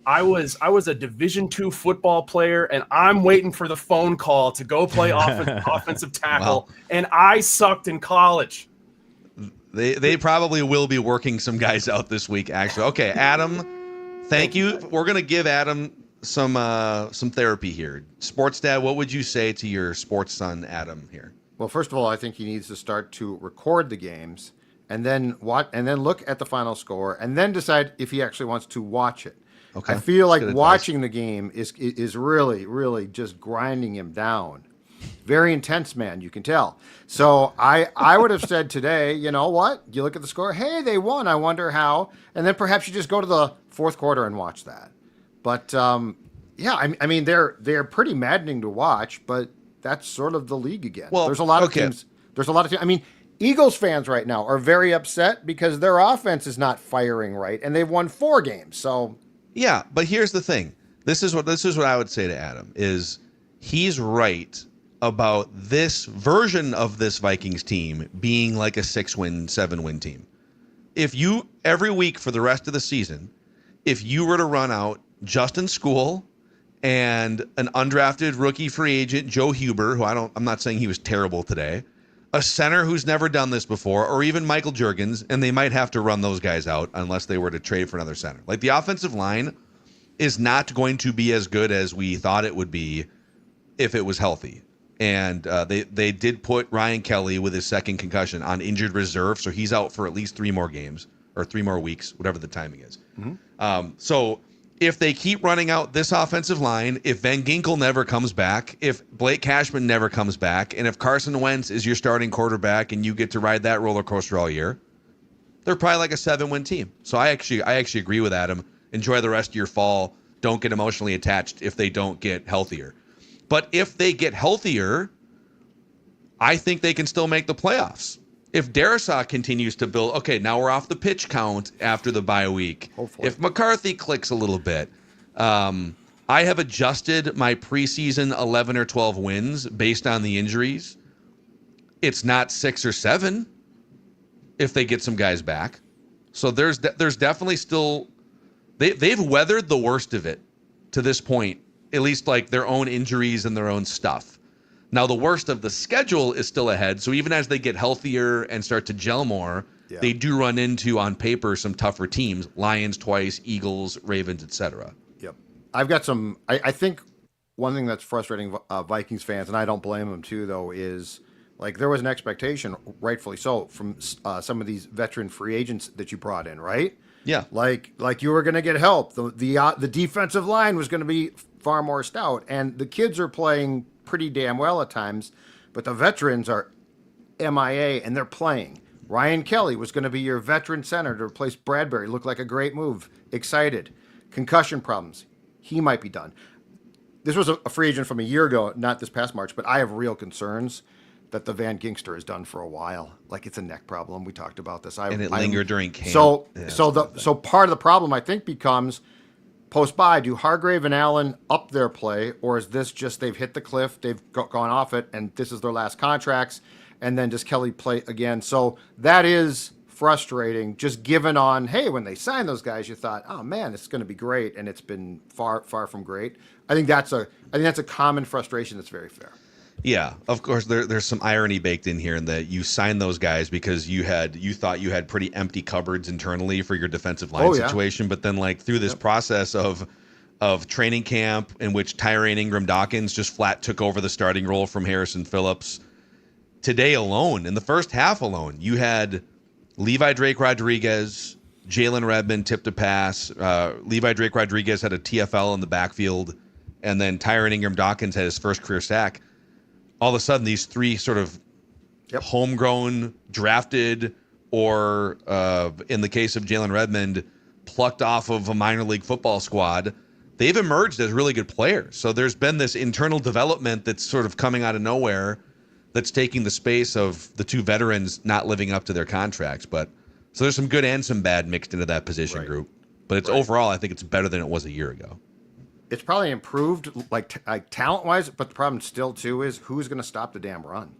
I was a Division II football player, and I'm waiting for the phone call to go play offensive tackle, and I sucked in college. They probably will be working some guys out this week, actually. Okay, Adam, thank you. We're gonna give Adam some therapy here. Sports Dad, what would you say to your sports son, Adam, here? Well, first of all, I think he needs to start to record the games and then look at the final score and then decide if he actually wants to watch it. Okay. I feel like Good watching the game is really, really just grinding him down. Very intense man, you can tell. So I would have said today, you know what? You look at the score, hey, they won. I wonder how. And then perhaps you just go to the fourth quarter and watch that. But yeah, I mean they're pretty maddening to watch, but that's sort of the league again. Well, there's a lot of teams. There's a lot of teams. I mean, Eagles fans right now are very upset because their offense is not firing right, and they've won 4 games. So yeah, but here's the thing. This is what I would say to Adam is he's right about this version of this Vikings team being like a 6-win, 7-win team. If you every week for the rest of the season, if you were to run out Justin School and an undrafted rookie free agent, Joe Huber, who I'm not saying he was terrible today, a center who's never done this before, or even Michael Juergens, and they might have to run those guys out unless they were to trade for another center. Like the offensive line is not going to be as good as we thought it would be if it was healthy. And they did put Ryan Kelly with his second concussion on injured reserve, so he's out for at least 3 more games or 3 more weeks, whatever the timing is. So if they keep running out this offensive line, if Van Ginkel never comes back, if Blake Cashman never comes back, and if Carson Wentz is your starting quarterback and you get to ride that roller coaster all year, they're probably like a 7-win team. So I actually agree with Adam. Enjoy the rest of your fall. Don't get emotionally attached if they don't get healthier. But if they get healthier, I think they can still make the playoffs. If Darrisaw continues to build, okay, now we're off the pitch count after the bye week. Hopefully. If McCarthy clicks a little bit, I have adjusted my preseason 11 or 12 wins based on the injuries. It's not 6 or 7 if they get some guys back. So there's definitely still they've weathered the worst of it to this point. At least like their own injuries and their own stuff. Now, the worst of the schedule is still ahead. So even as they get healthier and start to gel more, they do run into, on paper, some tougher teams. Lions twice, Eagles, Ravens, etc. Yep. I've got some, I think one thing that's frustrating Vikings fans, and I don't blame them too, though, is like there was an expectation, rightfully so, from some of these veteran free agents that you brought in, right? Yeah. Like you were going to get help. The defensive line was going to be far more stout, and the kids are playing pretty damn well at times, but the veterans are MIA and they're playing. Ryan Kelly was going to be your veteran center to replace Bradbury. Looked like a great move. Excited. Concussion problems. He might be done. This was a free agent from a year ago, not this past March, but I have real concerns that the Van Gingster is done for a while. Like it's a neck problem. We talked about this. And it lingered during camp. So part of the problem I think becomes post-bye, do Hargrave and Allen up their play, or is this just they've hit the cliff, they've gone off it, and this is their last contracts, and then does Kelly play again? So that is frustrating, just given on, hey, when they signed those guys, you thought, oh man, it's going to be great, and it's been far, far from great. I think that's a common frustration that's very fair. Yeah, of course, there's some irony baked in here in that you signed those guys because you thought you had pretty empty cupboards internally for your defensive line situation, but then like through this process of training camp in which Tyrone Ingram-Dawkins just flat took over the starting role from Harrison Phillips. Today alone, in the first half alone, you had Levi Drake Rodriguez, Jalen Redmond tipped a pass. Levi Drake Rodriguez had a TFL in the backfield, and then Tyrone Ingram-Dawkins had his first career sack. All of a sudden, these 3 sort of homegrown, drafted, or in the case of Jalen Redmond, plucked off of a minor league football squad, they've emerged as really good players. So there's been this internal development that's sort of coming out of nowhere that's taking the space of the 2 veterans not living up to their contracts. But so there's some good and some bad mixed into that position group. But it's overall, I think it's better than it was a year ago. It's probably improved like talent-wise, but the problem still, too, is who's going to stop the damn run?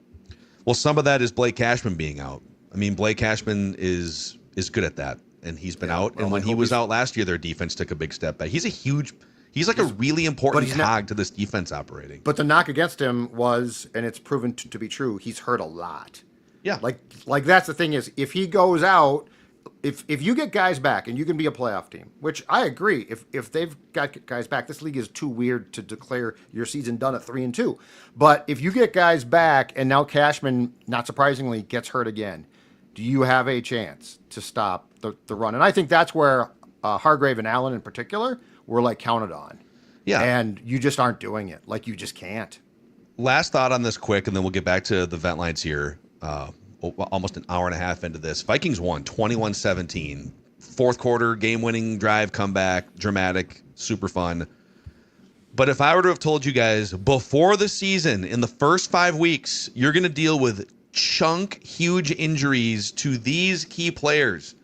Well, some of that is Blake Cashman being out. I mean, Blake Cashman is good at that, and he's been out. And when he was out last year, their defense took a big step back. He's like a really important cog to this defense operating. But the knock against him was, and it's proven to be true, he's hurt a lot. Yeah. Like that's the thing is, if he goes out, if you get guys back and you can be a playoff team, which I agree, if they've got guys back, this league is too weird to declare your season done at 3-2. But if you get guys back and now Cashman, not surprisingly, gets hurt again, do you have a chance to stop the run? And I think that's where Hargrave and Allen in particular were like counted on. Yeah. And you just aren't doing it. Like you just can't. last thought on this quick, and then we'll get back to the vent lines here. Almost an hour and a half into this. Vikings won 21-17. Fourth quarter, game-winning drive, comeback, dramatic, super fun. But if I were to have told you guys before the season, in the first 5 weeks, you're going to deal with huge injuries to these key players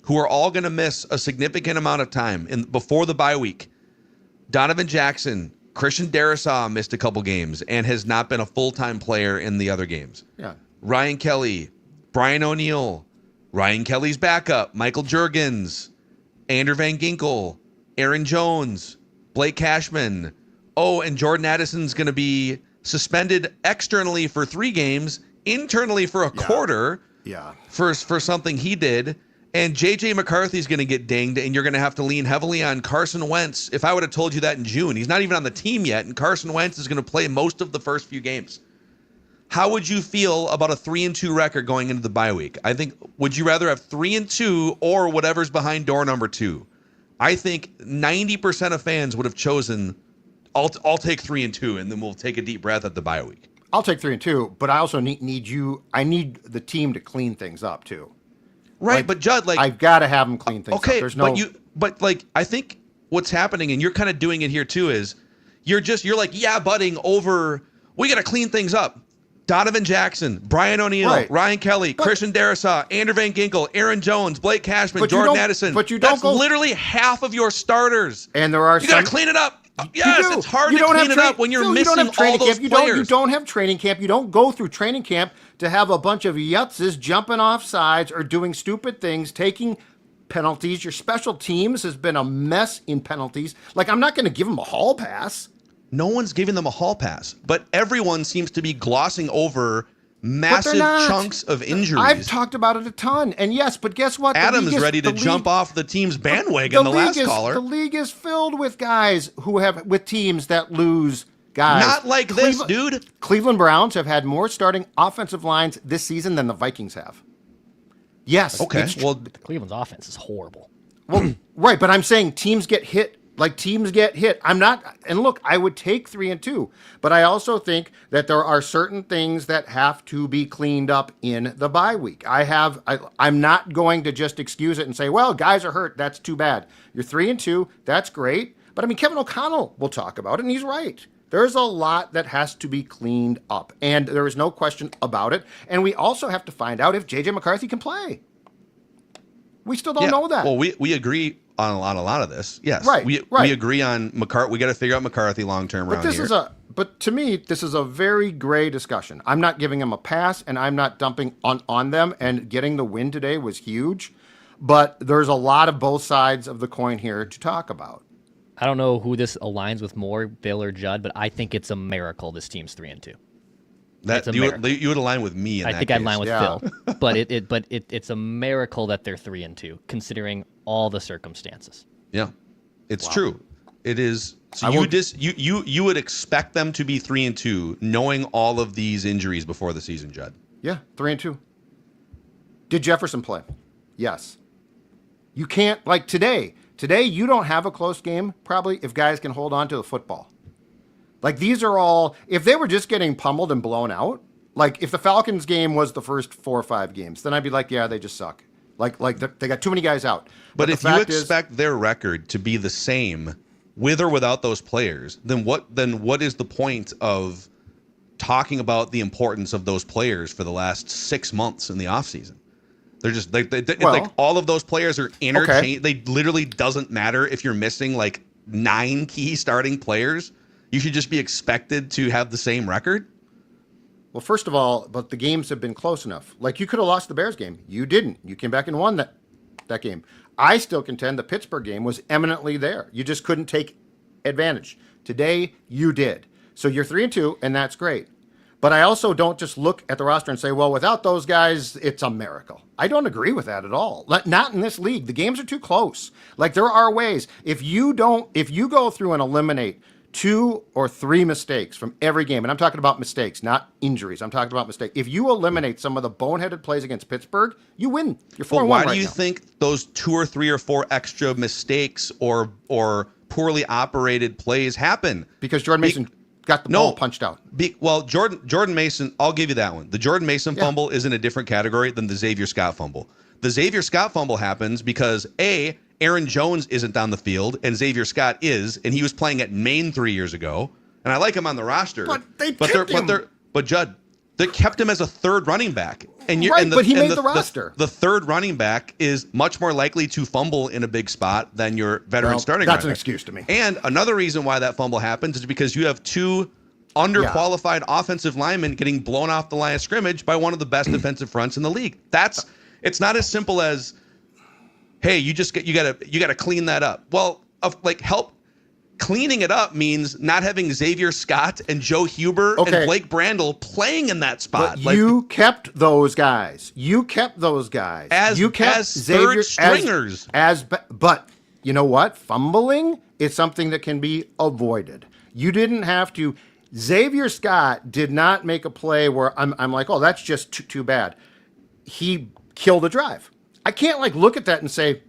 who are all going to miss a significant amount of time before the bye week. Donovan Jackson, Christian Darrisaw missed a couple games and has not been a full-time player in the other games. Yeah. Ryan Kelly, Brian O'Neill, Ryan Kelly's backup, Michael Juergens, Andrew Van Ginkel, Aaron Jones, Blake Cashman. Oh, and Jordan Addison's going to be suspended externally for 3 games, internally for a quarter for something he did. And JJ McCarthy's going to get dinged, and you're going to have to lean heavily on Carson Wentz. If I would have told you that in June, he's not even on the team yet, and Carson Wentz is going to play most of the first few games. How would you feel about a 3-2 record going into the bye week? I think, would you rather have 3-2 or whatever's behind door number 2? I think 90% of fans would have chosen, I'll take 3-2, and then we'll take a deep breath at the bye week. I'll take 3-2, but I also need the team to clean things up too. Right, but Judd, I've got to have them clean things up. There's no. But I think what's happening, and you're kind of doing it here too, is you're like butting over. We got to clean things up. Donovan Jackson, Brian O'Neill, Ryan Kelly, Christian Darrisaw, Andrew Van Ginkel, Aaron Jones, Blake Cashman, Jordan Addison. But you don't That's literally half of your starters. And there are you got to clean it up. Yes, it's hard to clean it up when you're missing all those players. You don't have training camp. You don't go through training camp to have a bunch of yutzes jumping off sides or doing stupid things, taking penalties. Your special teams has been a mess in penalties. I'm not going to give them a hall pass. No one's giving them a hall pass, but everyone seems to be glossing over massive chunks of injuries. I've talked about it a ton, and yes, but guess what? Adam is ready to jump off the team's bandwagon. The last caller. The league is filled with guys with teams that lose guys. Not like this, dude. Cleveland Browns have had more starting offensive lines this season than the Vikings have. Yes. Okay. Well, Cleveland's offense is horrible. Well, right, but I'm saying teams get hit. Teams get hit. I'm not, and look, I would take 3-2, but I also think that there are certain things that have to be cleaned up in the bye week. I'm not going to just excuse it and say, well, guys are hurt. That's too bad. You're 3-2. That's great. But I mean, Kevin O'Connell will talk about it, and he's right. There's a lot that has to be cleaned up, and there is no question about it. And we also have to find out if JJ McCarthy can play. We still don't know that. Well, we agree on a lot of this. Yes. Right. We agree on McCarthy. We got to figure out McCarthy long term around here. But to me, this is a very gray discussion. I'm not giving them a pass, and I'm not dumping on them. And getting the win today was huge. But there's a lot of both sides of the coin here to talk about. I don't know who this aligns with more, Bill or Judd, but I think it's a miracle this team's 3-2. That you would align with me. I think I'd align with Phil, but it's a miracle that they're 3-2, considering all the circumstances. Yeah, it's true. It is. So you would expect them to be 3-2, knowing all of these injuries before the season, Judd. Yeah, 3-2. Did Jefferson play? Yes. You can't today. Today you don't have a close game probably if guys can hold on to the football. These are all, if they were just getting pummeled and blown out, if the Falcons game was the first 4 or 5 games, then I'd be like, yeah, they just suck. They got too many guys out. But if you expect their record to be the same with or without those players, then what is the point of talking about the importance of those players for the last 6 months in the offseason? They're just all of those players are interchangeable. Okay. They literally doesn't matter if you're missing 9 key starting players. You should just be expected to have the same record? Well, first of all, but the games have been close enough. You could have lost the Bears game. You didn't. You came back and won that game. I still contend the Pittsburgh game was eminently there. You just couldn't take advantage. Today, you did. So you're 3-2, and that's great. But I also don't just look at the roster and say, well, without those guys, it's a miracle. I don't agree with that at all. Not in this league. The games are too close. There are ways. If you go through and eliminate 2 or 3 mistakes from every game, and I'm talking about mistakes, not injuries. I'm talking about mistakes. If you eliminate some of the boneheaded plays against Pittsburgh, you win. You're 4-1 why right do you now. think those 2 or 3 or 4 extra mistakes or poorly operated plays happen? Because Jordan Mason got the ball punched out. Well, Jordan Mason, I'll give you that one. The Jordan Mason fumble is in a different category than the Xavier Scott fumble. The Xavier Scott fumble happens because Aaron Jones isn't on the field and Xavier Scott is, and he was playing at Maine 3 years ago, and I like him on the roster. But they kept him. But Judd, they kept him as a third running back. But he made the roster. The third running back is much more likely to fumble in a big spot than your veteran starting running That's an back. excuse to me. And another reason why that fumble happens is because you have two underqualified offensive linemen getting blown off the line of scrimmage by one of the best defensive fronts in the league. It's not as simple as, hey, you gotta clean that up. Well, help. Cleaning it up means not having Xavier Scott and Joe Huber and Blake Brandel playing in that spot. But you kept those guys. As third stringers. But you know what? Fumbling is something that can be avoided. You didn't have to. Xavier Scott did not make a play where I'm like, oh, that's just too bad. He killed a drive. I can't look at that and say,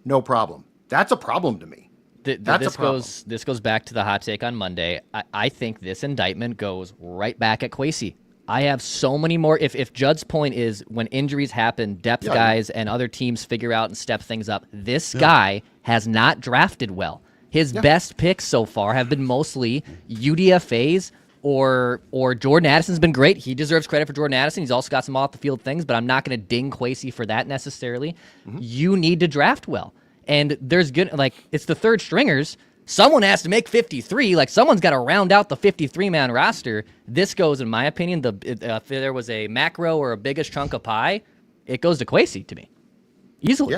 no problem. That's a problem to me. This goes back to the hot take on Monday. I think this indictment goes right back at Kwesi. I have so many more. If Judd's point is when injuries happen, depth guys and other teams figure out and step things up, this guy has not drafted well. His best picks so far have been mostly UDFAs or Jordan Addison's been great. He deserves credit for Jordan Addison. He's also got some off the field things, but I'm not going to ding Kwesi for that necessarily. Mm-hmm. You need to draft well. And there's it's the third stringers. Someone has to make 53. Someone's got to round out the 53-man roster. This goes, in my opinion, if there was a macro or a biggest chunk of pie, it goes to Kwesi to me. Easily.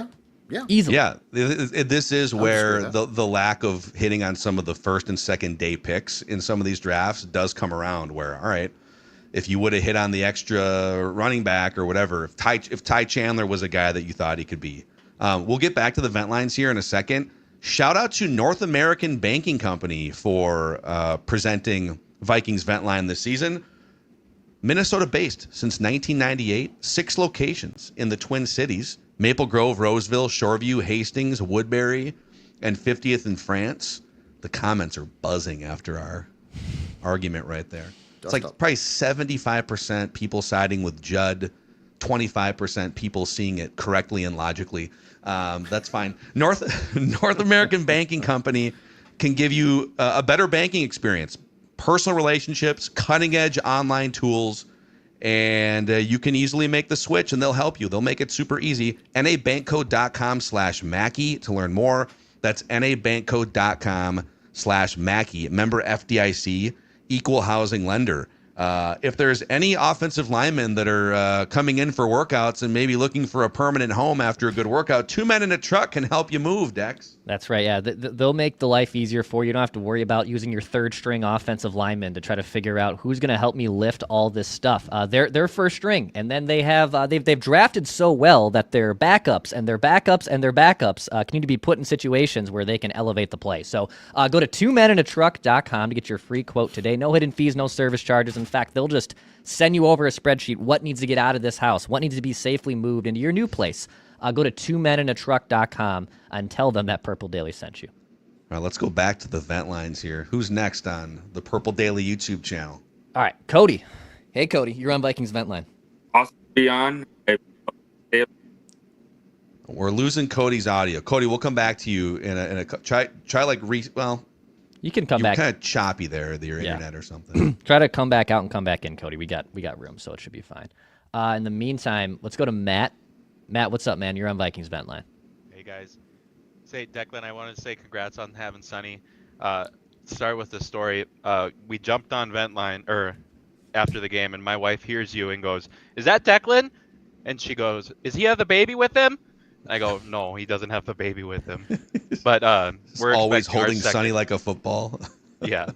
Yeah. Easily. Yeah. This is where the lack of hitting on some of the first and second day picks in some of these drafts does come around where, all right, if you would have hit on the extra running back or whatever, if Ty Chandler was a guy that you thought he could be. We'll get back to the vent lines here in a second. Shout out to North American Banking Company for presenting Vikings Vent Line this season. Minnesota-based since 1998, 6 locations in the Twin Cities: Maple Grove, Roseville, Shoreview, Hastings, Woodbury, and 50th in France. The comments are buzzing after our argument right there. It's probably 75% people siding with Judd, 25% people seeing it correctly and logically. That's fine. North American Banking Company can give you a better banking experience, personal relationships, cutting-edge online tools, and you can easily make the switch, and they'll help you. They'll make it super easy. nabankco.com/Mackey to learn more. That's nabankco.com/Mackey. Member FDIC, equal housing lender. If there's any offensive linemen that are coming in for workouts and maybe looking for a permanent home after a good workout, 2 men in a truck can help you move, Dex. That's right, yeah. They'll make the life easier for you. You don't have to worry about using your third string offensive lineman to try to figure out who's going to help me lift all this stuff. They're first string, and then they have they've drafted so well that their backups and their backups and their backups need to be put in situations where they can elevate the play. So go to 2meninatruck.com to get your free quote today. No hidden fees, no service charges. In fact, they'll just send you over a spreadsheet. What needs to get out of this house? What needs to be safely moved into your new place? Go to 2meninatruck.com and tell them that Purple Daily sent you. All right, let's go back to the vent lines here. Who's next on the Purple Daily YouTube channel? All right, Cody. Hey, Cody, you're on Vikings Vent Line. Awesome to be on. We're losing Cody's audio. Cody, we'll come back to you in a try you can come back. You're kind of choppy there, your internet or something. Try to come back out and come back in, Cody. We got room, so it should be fine. In the meantime, let's go to Matt. Matt, what's up, man? You're on Vikings Vent Line. Hey, guys. Declan, I wanted to say congrats on having Sonny. Start with the story. We jumped on Vent Line after the game, and my wife hears you and goes, "Is that Declan?" And she goes, "Is he have the baby with him?" I go, "No, he doesn't have the baby with him." But we're always holding Sonny like a football. Yeah,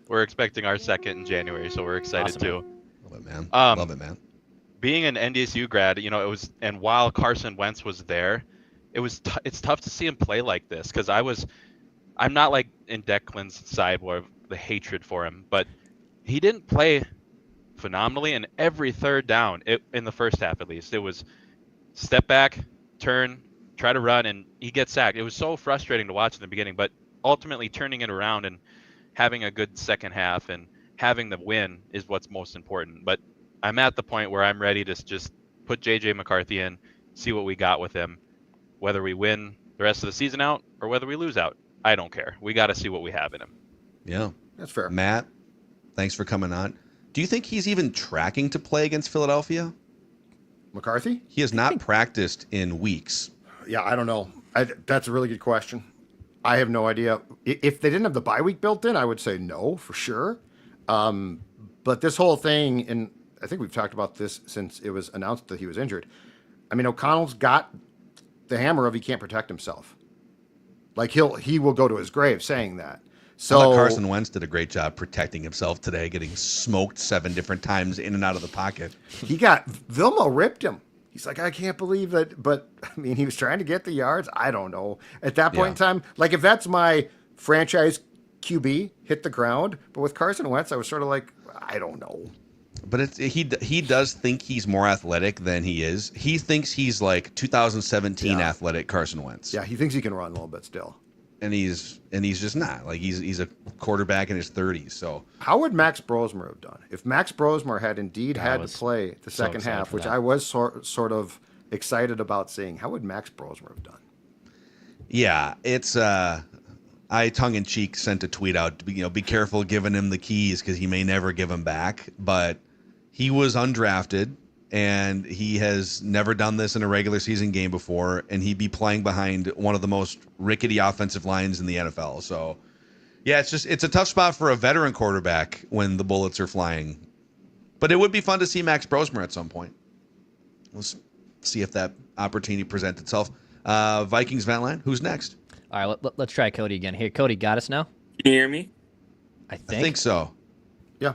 we're expecting our second in January, so we're excited too. Love it, man. Love it, man. Being an NDSU grad, it was, and while Carson Wentz was there, it's tough to see him play like this because I'm not like in Declan's side where the hatred for him, but he didn't play phenomenally, and every third down in the first half at least, it was step back, turn, try to run, and he gets sacked. It was so frustrating to watch in the beginning, but ultimately turning it around and having a good second half and having the win is what's most important. But I'm at the point where I'm ready to just put JJ McCarthy in, see what we got with him, whether we win the rest of the season out or whether we lose out. I don't care. We got to see what we have in him. Yeah, that's fair. Matt, thanks for coming on. Do you think he's even tracking to play against Philadelphia? McCarthy? He has not practiced in weeks. Yeah, I don't know. That's a really good question. I have no idea. If they didn't have the bye week built in, I would say no for sure. But this whole thing, and I think we've talked about this since it was announced that he was injured. I mean, O'Connell's got the hammer of he can't protect himself. Like he will go to his grave saying that. So I thought Carson Wentz did a great job protecting himself today, getting smoked 7 different times in and out of the pocket. Vilma ripped him. He's like, I can't believe it. But I mean, he was trying to get the yards. I don't know. At that point in time, like if that's my franchise QB, hit the ground. But with Carson Wentz, I was sort of like, I don't know. But he does think he's more athletic than he is. He thinks he's like 2017 athletic Carson Wentz. Yeah, he thinks he can run a little bit still. And he's just not. Like he's a quarterback in his 30s. So how would Max Brosmer have done if Max Brosmer had indeed had to play the second half, which I was sort of excited about seeing? How would Max Brosmer have done? Yeah, it's I tongue in cheek sent a tweet out. Be careful giving him the keys because he may never give them back. But he was undrafted. And he has never done this in a regular season game before, and he'd be playing behind one of the most rickety offensive lines in the NFL. So, yeah, it's a tough spot for a veteran quarterback when the bullets are flying. But it would be fun to see Max Brosmer at some point. Let's see if that opportunity presents itself. Vikings vent line, who's next? All right, let's try Cody again. Here, Cody, got us now? Can you hear me? I I think so. Yeah.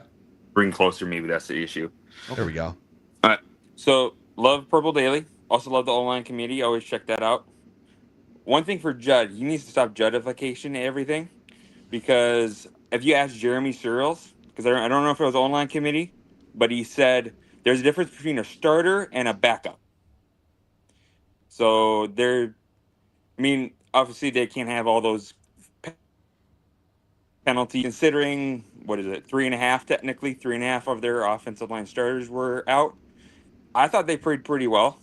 Bring closer, maybe that's the issue. There we go. All right. So, love Purple Daily. Also love the online community. Always check that out. One thing for Judd, he needs to stop Juddification and everything. Because if you ask Jeremy Searles, because I don't know if it was online committee, but he said there's a difference between a starter and a backup. So, obviously they can't have all those penalties, considering, 3.5 technically? 3.5 of their offensive line starters were out. I thought they played pretty well.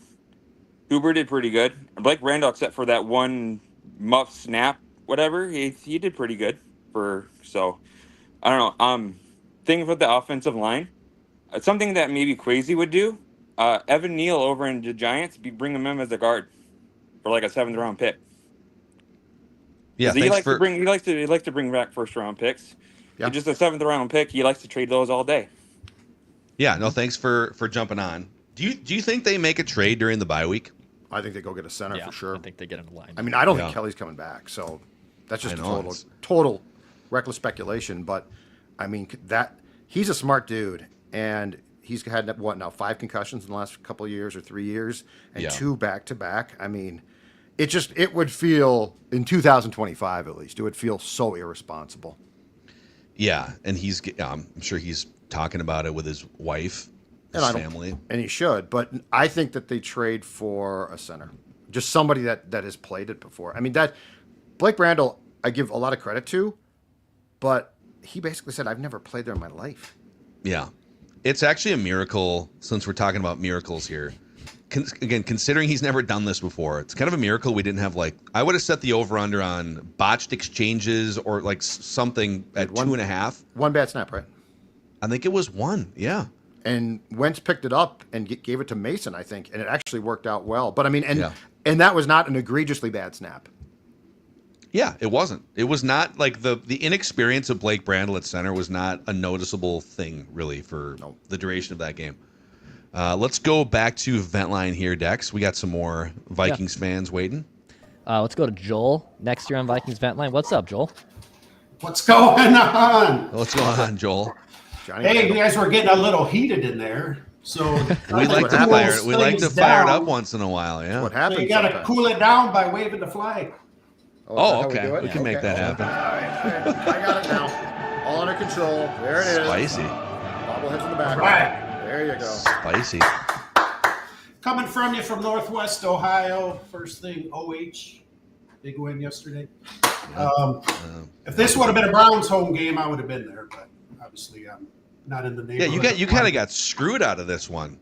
Huber did pretty good. Blake Randall, except for that one muff snap, whatever, he did pretty good. So, I don't know. Thinking about the offensive line, something that maybe Kwesi would do, Evan Neal over in the Giants, bring him in as a guard for like a 7th round pick. Yeah, he likes to bring back 1st round picks. Yeah. Just a 7th round pick, he likes to trade those all day. Yeah, no, thanks for jumping on. Do you think they make a trade during the bye week? I think they go get a center for sure. I think they get in the line. I mean, I don't think Kelly's coming back, so that's just total reckless speculation. But I mean, he's a smart dude, and he's had 5 concussions in the last couple of years or 3 years, and 2 back to back. I mean, it would feel in 2025 at least, it would feel so irresponsible. Yeah, and I'm sure he's talking about it with his wife. His family. And he should, but I think that they trade for a center. Just somebody that has played it before. I mean, that Blake Randall, I give a lot of credit to, but he basically said, I've never played there in my life. Yeah. It's actually a miracle, since we're talking about miracles here. Again, considering he's never done this before, it's kind of a miracle we didn't have, I would have set the over-under on botched exchanges or something at 2.5. One bad snap, right? I think it was 1, yeah. And Wentz picked it up and gave it to Mason, I think, and it actually worked out well. But I mean, and that was not an egregiously bad snap. Yeah, it wasn't. It was not like the inexperience of Blake Brandel at center was not a noticeable thing really for the duration of that game. Let's go back to vent line here, Dex. We got some more Vikings fans waiting. Let's go to Joel next year on Vikings vent line. What's up, Joel? What's going on? What's going on, Joel? Hey, you guys were getting a little heated in there, so we like to fire it up once in a while. Yeah, what happens? So you got to cool it down by waving the flag. Oh, okay. We can make that happen. All right, I got it now. All under control. There it is. Spicy. Bobbleheads in the back. Right. There you go. Spicy. Coming from you from Northwest Ohio. First thing, OH. Big win yesterday. If this would have been a Browns home game, I would have been there, but obviously I'm not in the neighborhood. Yeah, you kind of got screwed out of this one.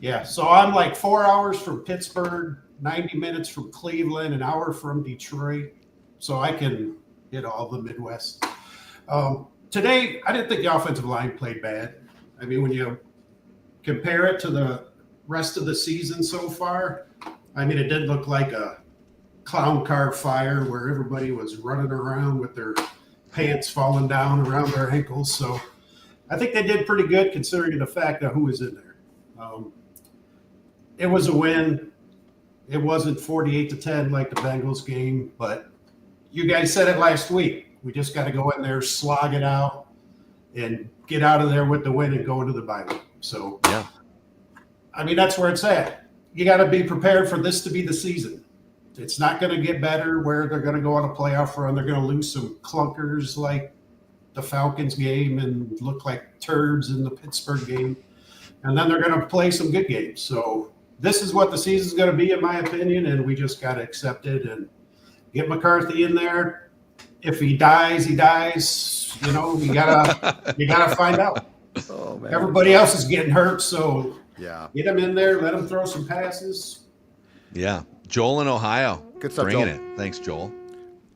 Yeah, so I'm like 4 hours from Pittsburgh, 90 minutes from Cleveland, an hour from Detroit, so I can hit all the Midwest. Today, I didn't think the offensive line played bad. I mean, when you compare it to the rest of the season so far, I mean, it didn't look like a clown car fire where everybody was running around with their pants falling down around their ankles. So I think they did pretty good considering the fact of who was in there. It was a win. It wasn't 48-10 like the Bengals game, but you guys said it last week. We just got to go in there, slog it out, and get out of there with the win and go into the bye week. So, yeah, I mean, that's where it's at. You got to be prepared for this to be the season. It's not going to get better where they're going to go on a playoff run. They're going to lose some clunkers like the Falcons game and look like turds in the Pittsburgh game. And then they're going to play some good games. So this is what the season's going to be, in my opinion, and we just got to accept it and get McCarthy in there. If he dies, he dies. You know, you gotta find out. Oh, man. Everybody else is getting hurt, so yeah, get him in there, let him throw some passes. Yeah, Joel in Ohio, good stuff, bringing Joel. it. Thanks, Joel.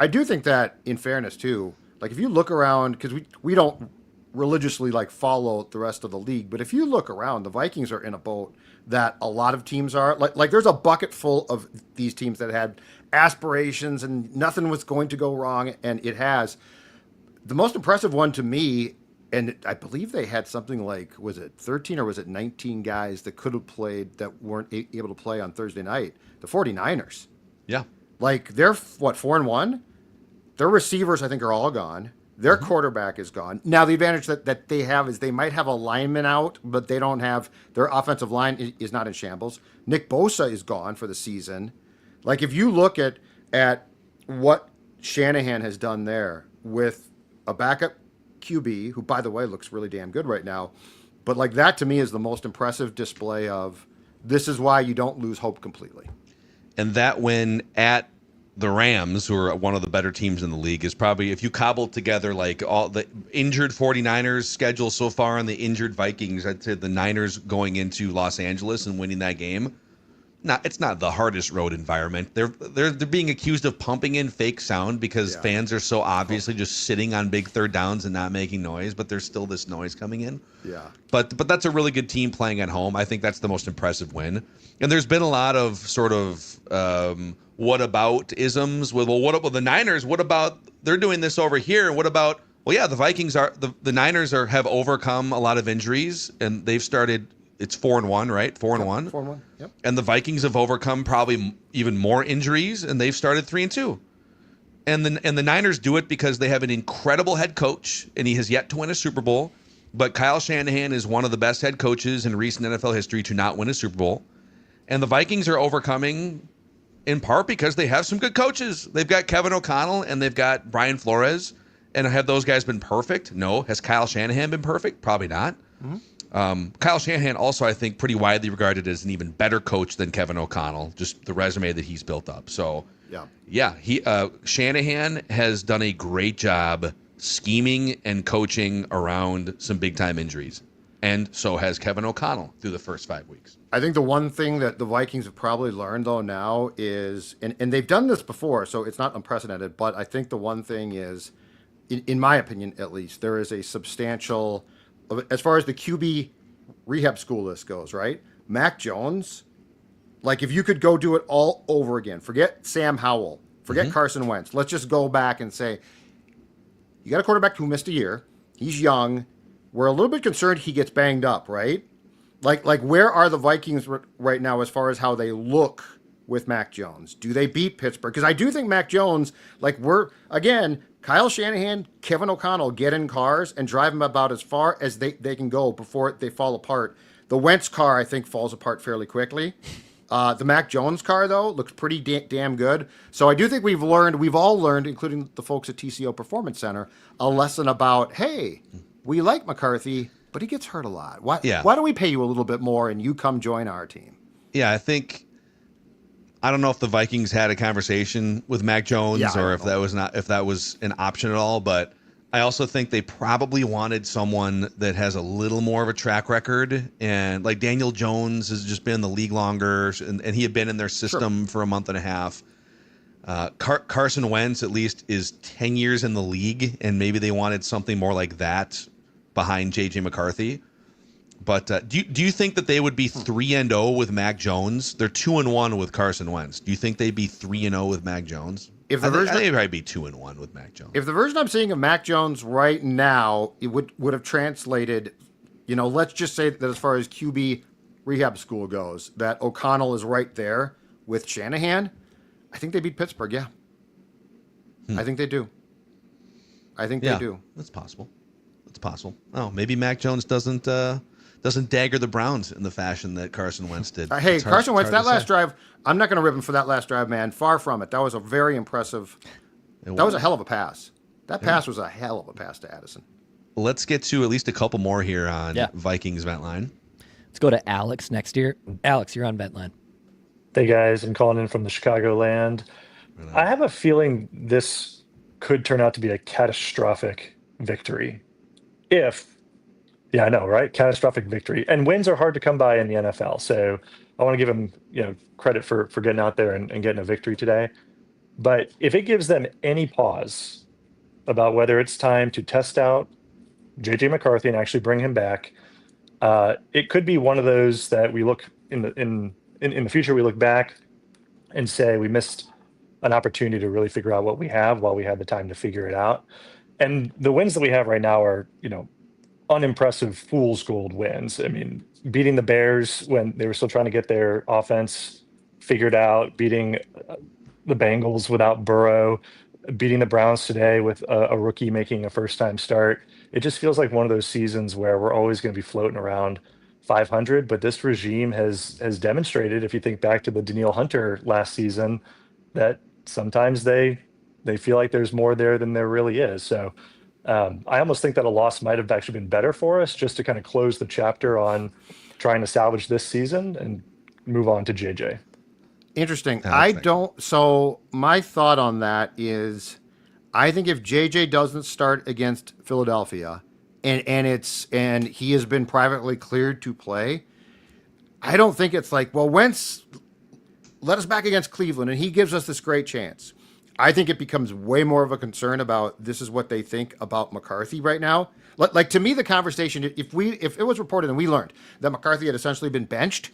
I do think that, in fairness, too, like if you look around, because we don't religiously like follow the rest of the league, but if you look around, the Vikings are in a boat that a lot of teams are. Like there's a bucket full of these teams that had aspirations and nothing was going to go wrong, and it has. The most impressive one to me, and I believe they had something like, was it 13 or was it 19 guys that could have played that weren't able to play on Thursday night? The 49ers. Yeah. Like they're, 4-1? Their receivers, I think, are all gone. Their quarterback is gone. Now, the advantage that they have is they might have a lineman out, but they don't have, their offensive line is not in shambles. Nick Bosa is gone for the season. Like, if you look at what Shanahan has done there with a backup QB, who, by the way, looks really damn good right now, but like that to me is the most impressive display of this is why you don't lose hope completely. And that win at the Rams, who are one of the better teams in the league, is probably, if you cobbled together like all the injured 49ers schedule so far and the injured Vikings, I'd say the Niners going into Los Angeles and winning that game, it's not the hardest road environment. They're being accused of pumping in fake sound because fans are so obviously just sitting on big third downs and not making noise, but there's still this noise coming in. Yeah. But that's a really good team playing at home. I think that's the most impressive win. And there's been a lot of sort of what about isms with, well, what about the Niners? What about they're doing this over here? What about, well, yeah, the Vikings are, the Niners have overcome a lot of injuries and they've started, it's 4-1, right? 4-1. 4-1. Yep. And the Vikings have overcome probably even more injuries and they've started 3-2. And the Niners do it because they have an incredible head coach and he has yet to win a Super Bowl. But Kyle Shanahan is one of the best head coaches in recent NFL history to not win a Super Bowl. And the Vikings are overcoming in part because they have some good coaches. They've got Kevin O'Connell and they've got Brian Flores. And have those guys been perfect? No. Has Kyle Shanahan been perfect? Probably not. Mm-hmm. Kyle Shanahan also, I think, pretty widely regarded as an even better coach than Kevin O'Connell, just the resume that he's built up. So, Shanahan has done a great job scheming and coaching around some big-time injuries. And so has Kevin O'Connell through the first 5 weeks. I think the one thing that the Vikings have probably learned, though, now is, and they've done this before, so it's not unprecedented, but I think the one thing is, in my opinion at least, there is a substantial, as far as the QB rehab school list goes, right? Mac Jones, like if you could go do it all over again, forget Sam Howell, forget Carson Wentz, let's just go back and say, you got a quarterback who missed a year, he's young, we're a little bit concerned he gets banged up, right? Like where are the Vikings right now as far as how they look with Mac Jones? Do they beat Pittsburgh? Because I do think Mac Jones, Kyle Shanahan, Kevin O'Connell get in cars and drive them about as far as they can go before they fall apart. The Wentz car, I think, falls apart fairly quickly. The Mac Jones car, though, looks pretty damn good. So I do think we've all learned, including the folks at TCO Performance Center, a lesson about, hey, we like McCarthy, but he gets hurt a lot. Why don't we pay you a little bit more and you come join our team? Yeah, I think I don't know if the Vikings had a conversation with Mac Jones or if that was an option at all, but I also think they probably wanted someone that has a little more of a track record, and like Daniel Jones has just been in the league longer, and he had been in their system for a month and a half. Carson Wentz at least is 10 years in the league, and maybe they wanted something more like that behind JJ McCarthy. But do you think that they would be 3-0 with Mac Jones? They're 2-1 with Carson Wentz. Do you think they'd be 3-0 with Mac Jones? I think they'd probably be 2-1 with Mac Jones. If the version I'm seeing of Mac Jones right now, it would have translated, let's just say that as far as QB rehab school goes, that O'Connell is right there with Shanahan. I think they beat Pittsburgh. Yeah, I think they do. They do. That's possible. Oh, maybe Mac Jones doesn't dagger the Browns in the fashion that Carson Wentz did. Hey, Carson Wentz, that last drive, I'm not going to rip him for that last drive, man. Far from it. That was a very impressive. That was a hell of a pass. That pass was a hell of a pass to Addison. Let's get to at least a couple more here on Vikings Vent Line. Let's go to Alex next year. Alex, you're on Vent Line. Hey, guys. I'm calling in from the Chicagoland. I have a feeling this could turn out to be a catastrophic victory. Yeah, I know, right? Catastrophic victory. And wins are hard to come by in the NFL. So I want to give them, credit for getting out there and getting a victory today. But if it gives them any pause about whether it's time to test out JJ McCarthy and actually bring him back, it could be one of those that we look in the future, we look back and say we missed an opportunity to really figure out what we have while we had the time to figure it out. And the wins that we have right now are, unimpressive fool's gold wins. I mean, beating the Bears when they were still trying to get their offense figured out, beating the Bengals without Burrow, beating the Browns today with a rookie making a first-time start. It just feels like one of those seasons where we're always going to be floating around 500. But this regime has demonstrated, if you think back to the Danielle Hunter last season, that sometimes they feel like there's more there than there really is. So I almost think that a loss might have actually been better for us, just to kind of close the chapter on trying to salvage this season and move on to JJ. Interesting. So my thought on that is, I think if JJ doesn't start against Philadelphia and he has been privately cleared to play, I don't think it's like, well, Wentz let us back against Cleveland and he gives us this great chance. I think it becomes way more of a concern about this is what they think about McCarthy right now. Like, to me, the conversation, if it was reported and we learned that McCarthy had essentially been benched,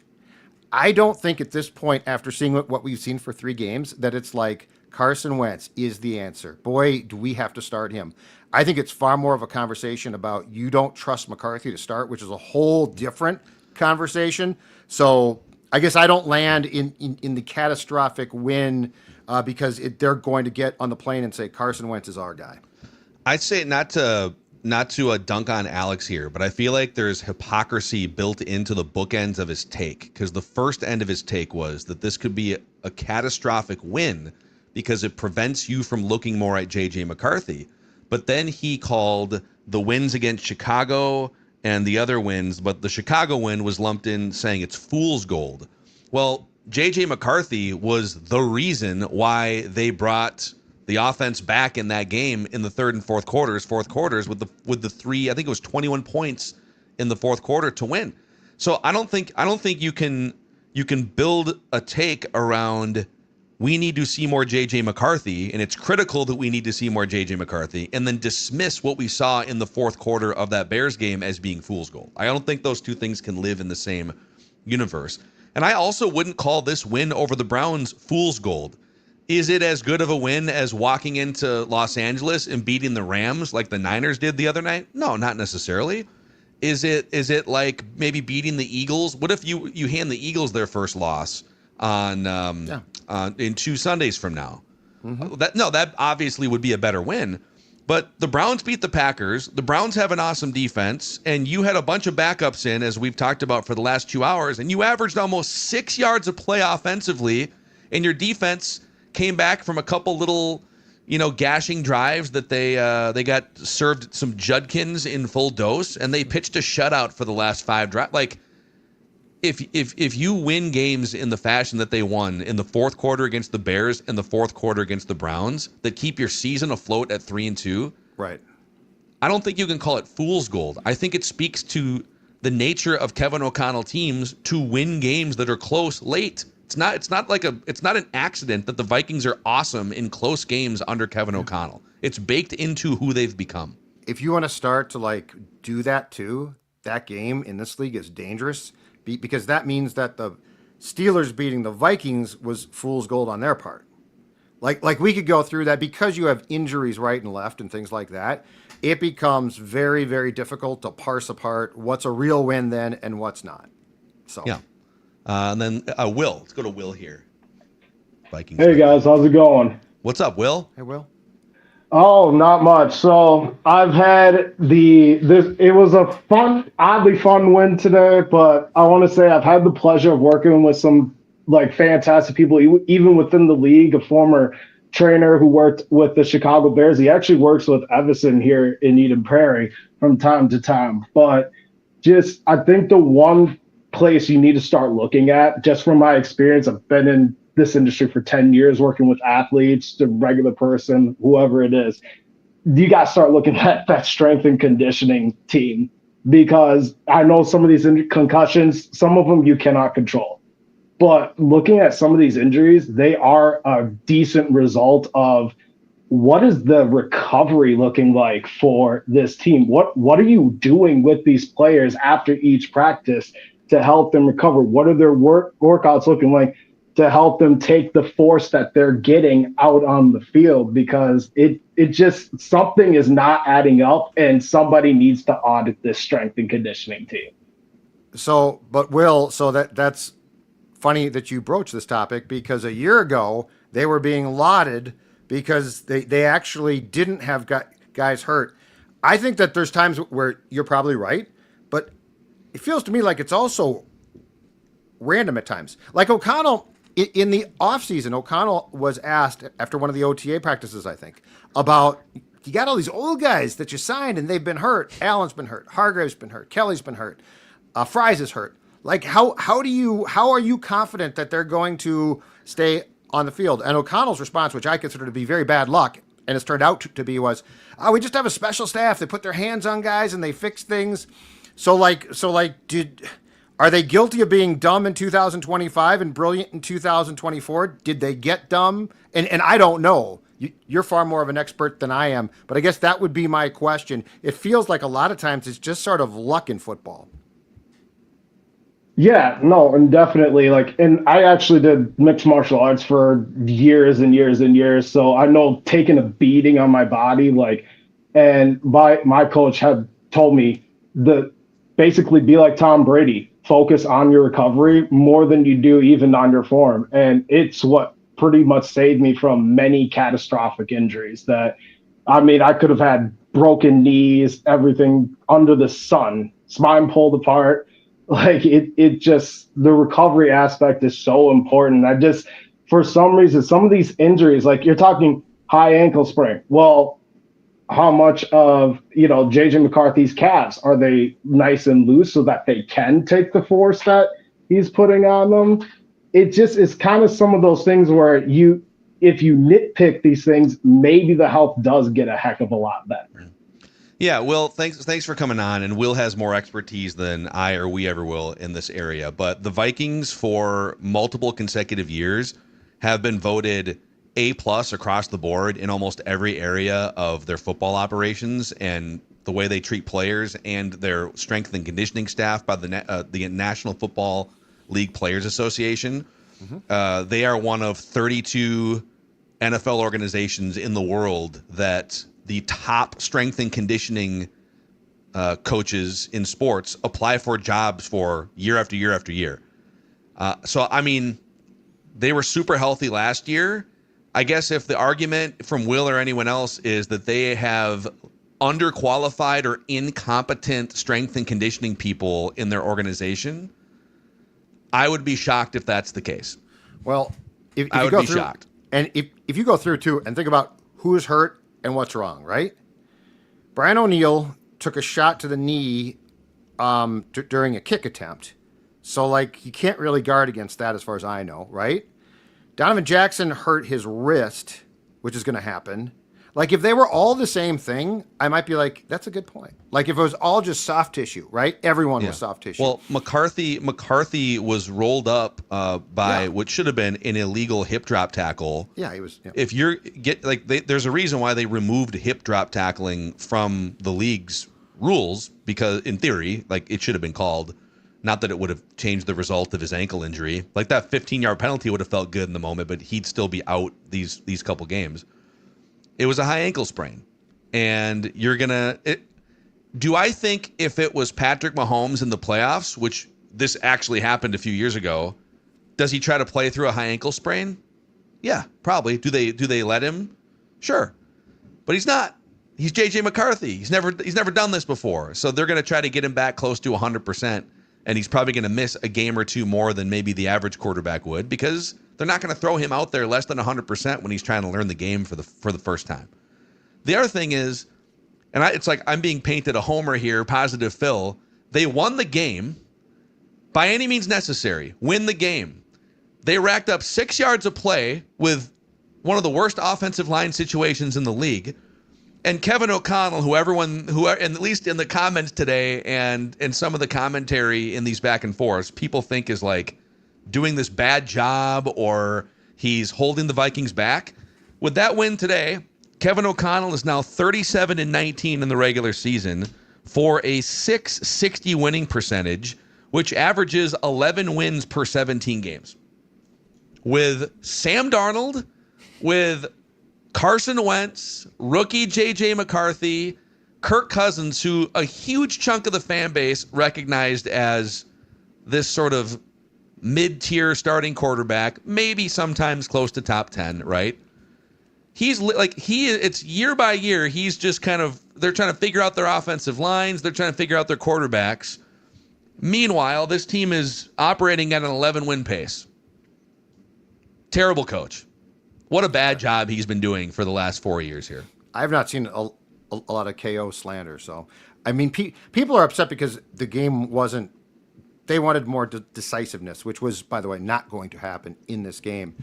I don't think at this point, after seeing what we've seen for 3 games, that it's like Carson Wentz is the answer. Boy, do we have to start him. I think it's far more of a conversation about you don't trust McCarthy to start, which is a whole different conversation. So I guess I don't land in the catastrophic win because they're going to get on the plane and say Carson Wentz is our guy. I'd say not to dunk on Alex here, but I feel like there's hypocrisy built into the bookends of his take, because the first end of his take was that this could be a catastrophic win because it prevents you from looking more at JJ McCarthy. But then he called the wins against Chicago and the other wins, but the Chicago win was lumped in saying it's fool's gold. Well, JJ McCarthy was the reason why they brought the offense back in that game in the third and fourth quarters with the 3, I think it was 21 points in the fourth quarter to win. So I don't think you can build a take around we need to see more JJ McCarthy and it's critical that we need to see more JJ McCarthy and then dismiss what we saw in the fourth quarter of that Bears game as being fool's gold. I don't think those two things can live in the same universe. And I also wouldn't call this win over the Browns fool's gold. Is it as good of a win as walking into Los Angeles and beating the Rams like the Niners did the other night? No, not necessarily. Is it like maybe beating the Eagles? What if you hand the Eagles their first loss on in 2 Sundays from now? Mm-hmm. That obviously would be a better win. But the Browns beat the Packers. The Browns have an awesome defense, and you had a bunch of backups in, as we've talked about for the last 2 hours, and you averaged almost 6 yards of play offensively, and your defense came back from a couple little, gashing drives that they got served some Judkins in full dose, and they pitched a shutout for the last 5 drives. Like, if you win games in the fashion that they won in the fourth quarter against the Bears and the fourth quarter against the Browns that keep your season afloat at 3-2, right? I don't think you can call it fool's gold. I think it speaks to the nature of Kevin O'Connell teams to win games that are close late. It's not an accident that the Vikings are awesome in close games under Kevin O'Connell. It's baked into who they've become. If you want to start to like do that too, that game in this league is dangerous because that means that the Steelers beating the Vikings was fool's gold on their part. Like we could go through that because you have injuries right and left and things like that. It becomes very, very difficult to parse apart what's a real win then and what's not. So yeah, and then Will. Let's go to Will here. Vikings. Hey guys, how's it going? What's up, Will? Hey, Will. Oh, not much. So I've had it was a oddly fun win today, but I want to say I've had the pleasure of working with some like fantastic people, even within the league. A former trainer who worked with the Chicago Bears. He actually works with Everson here in Eden Prairie from time to time. But just, I think the one place you need to start looking at, just from my experience, I've been in this industry for 10 years working with athletes, the regular person, whoever it is, you got to start looking at that strength and conditioning team, because I know some of these concussions, some of them you cannot control. But looking at some of these injuries, they are a decent result of what is the recovery looking like for this team? What are you doing with these players after each practice to help them recover? What are their workouts looking like to help them take the force that they're getting out on the field? Because it just, something is not adding up and somebody needs to audit this strength and conditioning team. So, but Will, so that's funny that you broach this topic, because a year ago they were being lauded because they actually didn't have guys hurt. I think that there's times where you're probably right, but it feels to me like it's also random at times. Like O'Connell, in the offseason, O'Connell was asked after one of the OTA practices, I think, about, you got all these old guys that you signed and they've been hurt. Allen's been hurt. Hargrave's been hurt. Kelly's been hurt. Fries is hurt. Like, how are you confident that they're going to stay on the field? And O'Connell's response, which I consider to be very bad luck, and it's turned out to be, was, we just have a special staff. They put their hands on guys and they fix things. Are they guilty of being dumb in 2025 and brilliant in 2024? Did they get dumb? And I don't know. You're far more of an expert than I am, but I guess that would be my question. It feels like a lot of times it's just sort of luck in football. Yeah, no, and definitely, and I actually did mixed martial arts for years and years and years, so I know taking a beating on my body, and my coach had told me basically be like Tom Brady, focus on your recovery more than you do even on your form, and it's what pretty much saved me from many catastrophic injuries that, I mean, I could have had broken knees, everything under the sun, spine pulled apart. It just, the recovery aspect is so important. For some reason, some of these injuries, like you're talking high ankle sprain. Well, how much of, JJ McCarthy's calves, are they nice and loose so that they can take the force that he's putting on them? It just is kind of some of those things where if you nitpick these things, maybe the health does get a heck of a lot better. Yeah, Will, thanks for coming on. And Will has more expertise than I or we ever will in this area. But the Vikings, for multiple consecutive years, have been voted A+ across the board in almost every area of their football operations and the way they treat players and their strength and conditioning staff by the National Football League Players Association. Mm-hmm. They are one of 32 NFL organizations in the world that the top strength and conditioning coaches in sports apply for jobs for year after year after year. So, I mean, they were super healthy last year. I guess if the argument from Will or anyone else is that they have underqualified or incompetent strength and conditioning people in their organization, I would be shocked if that's the case. Well, if I you would go be through, shocked. And if you go through too and think about who's hurt and what's wrong, right? Brian O'Neill took a shot to the knee during a kick attempt. So, like, you can't really guard against that as far as I know, right? Donovan Jackson hurt his wrist, which is going to happen. Like, if they were all the same thing, I might be like, that's a good point. Like, if it was all just soft tissue, right? Everyone was soft tissue. Well, McCarthy was rolled up by what should have been an illegal hip drop tackle. Yeah, he was. Yeah. If you're there's a reason why they removed hip drop tackling from the league's rules, because in theory, like, it should have been called. Not that it would have changed the result of his ankle injury. Like, that 15-yard penalty would have felt good in the moment, but he'd still be out these couple games. It was a high ankle sprain, and you're gonna. Do I think if it was Patrick Mahomes in the playoffs, which this actually happened a few years ago, does he try to play through a high ankle sprain? Yeah, probably. Do they let him? Sure, but he's not. He's JJ McCarthy. He's never done this before, so they're gonna try to get him back close to 100%. And he's probably going to miss a game or two more than maybe the average quarterback would, because they're not going to throw him out there less than 100% when he's trying to learn the game for the first time. The other thing is, and it's like I'm being painted a homer here, positive Phil. They won the game by any means necessary. Win the game. They racked up 6 yards of play with one of the worst offensive line situations in the league. And Kevin O'Connell, who at least in the comments today and in some of the commentary in these back and forths, people think is like doing this bad job or he's holding the Vikings back. With that win today, Kevin O'Connell is now 37-19 in the regular season for a .660 winning percentage, which averages 11 wins per 17 games. With Sam Darnold, with Carson Wentz, rookie JJ McCarthy, Kirk Cousins, who a huge chunk of the fan base recognized as this sort of mid-tier starting quarterback, maybe sometimes close to top 10, right? It's year by year, he's just kind of, they're trying to figure out their offensive lines, they're trying to figure out their quarterbacks. Meanwhile, this team is operating at an 11-win pace. Terrible coach. What a bad job he's been doing for the last 4 years here. I have not seen a lot of KO slander. So, I mean, people are upset because the game wasn't, they wanted more decisiveness, which was, by the way, not going to happen in this game.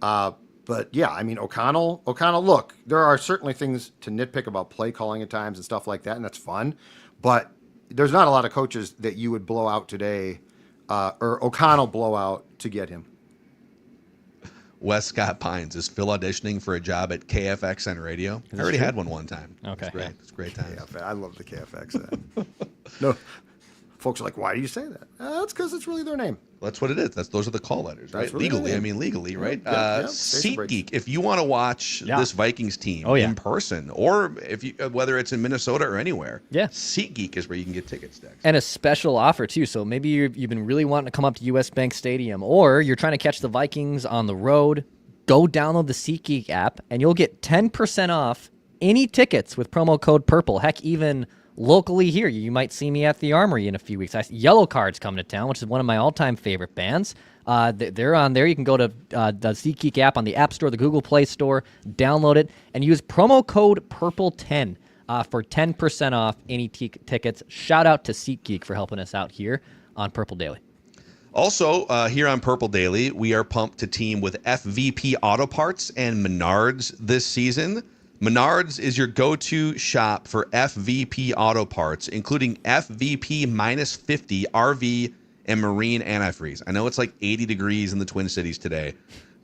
But yeah, I mean, O'Connell, look, there are certainly things to nitpick about play calling at times and stuff like that, and that's fun. But there's not a lot of coaches that you would blow out today, or O'Connell blow out to get him. Wes Scott Pines, is Phil auditioning for a job at KFXN Radio? I already had one time. Okay. It's great. It's a great time. I love the KFXN. No, folks are like, why do you say that? That's because it's really their name. That's what it is. Those are the call letters, right? Really legally, right? Yeah, SeatGeek, if you want to watch this Vikings team in person, or if you, whether it's in Minnesota or anywhere, SeatGeek is where you can get tickets. And a special offer too. So maybe you've been really wanting to come up to US Bank Stadium, or you're trying to catch the Vikings on the road. Go download the SeatGeek app, and you'll get 10% off any tickets with promo code PURPLE. Heck, even locally here, you might see me at the Armory in a few weeks. Yellow Card's coming to town, which is one of my all-time favorite bands. They're on there. You can go to the SeatGeek app on the App Store, the Google Play Store, download it, and use promo code PURPLE10 for 10% off any tickets. Shout out to SeatGeek for helping us out here on Purple Daily. Also, here on Purple Daily, we are pumped to team with FVP Auto Parts and Menards this season. Menards is your go-to shop for FVP auto parts, including FVP -50 RV and marine antifreeze. I know it's like 80 degrees in the Twin Cities today,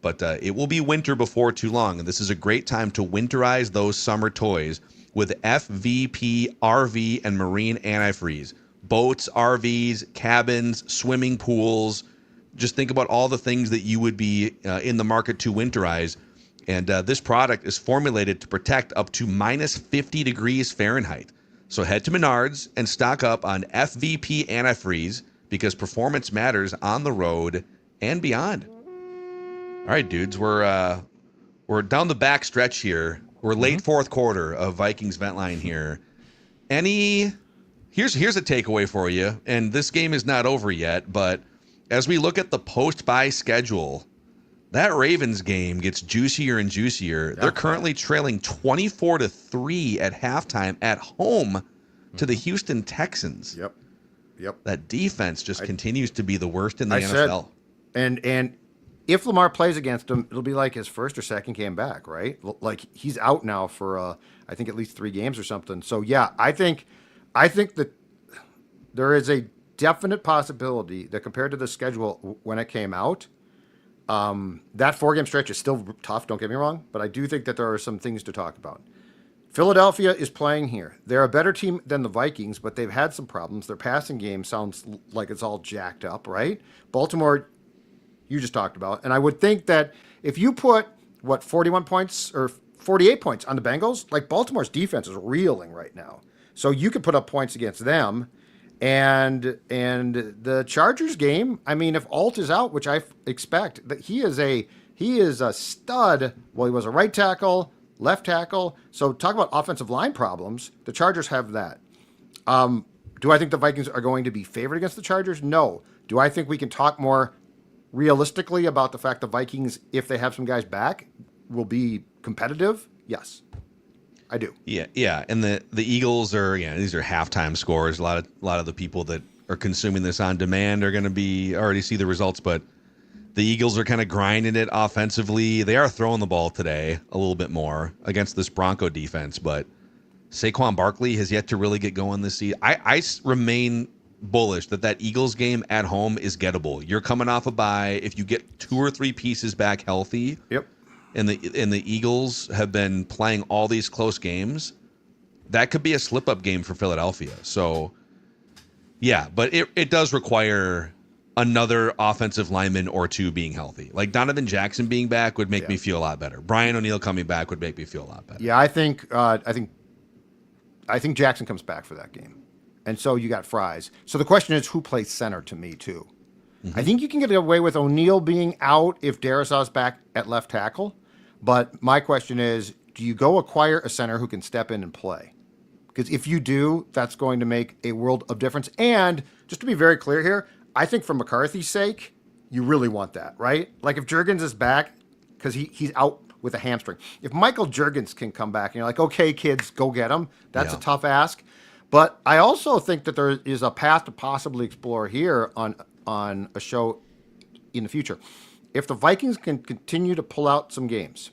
but it will be winter before too long, and this is a great time to winterize those summer toys with FVP RV and marine antifreeze. Boats, RVs, cabins, swimming pools. Just think about all the things that you would be in the market to winterize. And this product is formulated to protect up to -50 degrees Fahrenheit. So head to Menards and stock up on FVP antifreeze, because performance matters on the road and beyond. All right, dudes, we're down the back stretch here. We're late fourth quarter of Vikings Vent Line here. Here's a takeaway for you, and this game is not over yet, but as we look at the post-bye schedule, that Ravens game gets juicier and juicier. They're currently trailing 24-3 at halftime at home to the Houston Texans. Yep. That defense just continues to be the worst in the NFL. And if Lamar plays against him, it'll be like his first or second game back, right? Like he's out now for I think at least 3 games or something. So yeah, I think that there is a definite possibility that compared to the schedule when it came out, that 4-game stretch is still tough. Don't get me wrong, but I do think that there are some things to talk about. Philadelphia is playing here. They're a better team than the Vikings, but they've had some problems. Their passing game sounds like it's all jacked up, right? Baltimore, you just talked about. And I would think that if you put, 41 points or 48 points on the Bengals, like Baltimore's defense is reeling right now. So you could put up points against them. And the Chargers game, I mean, if Alt is out, which I expect, that he is a stud. Well, he was a right tackle, left tackle. So talk about offensive line problems. The Chargers have that. Do I think the Vikings are going to be favored against the Chargers? No. Do I think we can talk more realistically about the fact the Vikings, if they have some guys back, will be competitive? Yes, I do. Yeah. And the Eagles are, these are halftime scores. A lot of the people that are consuming this on demand are going to be already see the results, but the Eagles are kind of grinding it offensively. They are throwing the ball today a little bit more against this Bronco defense, but Saquon Barkley has yet to really get going this season. I remain bullish that Eagles game at home is gettable. You're coming off a bye. If you get 2 or 3 pieces back healthy, yep. And the Eagles have been playing all these close games, that could be a slip-up game for Philadelphia. So, yeah, but it does require another offensive lineman or 2 being healthy. Like Donovan Jackson being back would make me feel a lot better. Brian O'Neill coming back would make me feel a lot better. Yeah, I think Jackson comes back for that game. And so you got Fries. So the question is, who plays center to me, too? Mm-hmm. I think you can get away with O'Neill being out if Darrisaw's back at left tackle. But my question is, do you go acquire a center who can step in and play? Because if you do, that's going to make a world of difference. And just to be very clear here, I think for McCarthy's sake, you really want that, right? Like if Juergens is back, because he's out with a hamstring. If Michael Juergens can come back and you're like, okay, kids, go get him. That's a tough ask. But I also think that there is a path to possibly explore here on a show in the future. If the Vikings can continue to pull out some games,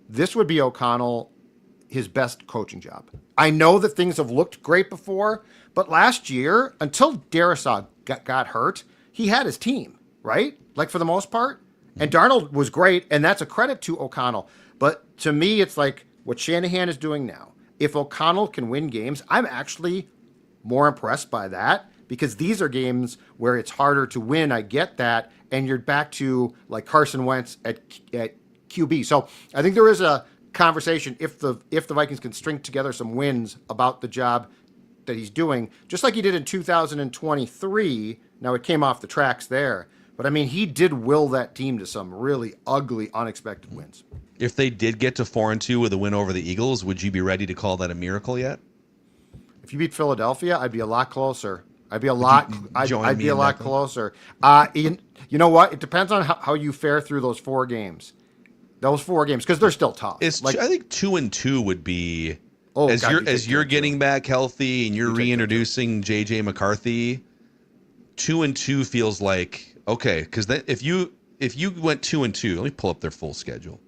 this would be O'Connell, his best coaching job. I know that things have looked great before, but last year, until Darrisaw got hurt, he had his team, right? Like for the most part. And Darnold was great, and that's a credit to O'Connell. But to me, it's like what Shanahan is doing now. If O'Connell can win games, I'm actually more impressed by that because these are games where it's harder to win. I get that. And you're back to like Carson Wentz at QB. So I think there is a conversation if the Vikings can string together some wins about the job that he's doing, just like he did in 2023. Now it came off the tracks there. But I mean, he did will that team to some really ugly, unexpected wins. If they did get to 4-2 with a win over the Eagles, would you be ready to call that a miracle yet? If you beat Philadelphia, I'd be a lot closer. I'd be a lot closer. You know what? It depends on how you fare through those 4 games. Because they're still tough. I think 2-2 would be as you're getting back healthy and you're reintroducing JJ McCarthy. 2-2 feels like okay, because if you went 2-2, let me pull up their full schedule.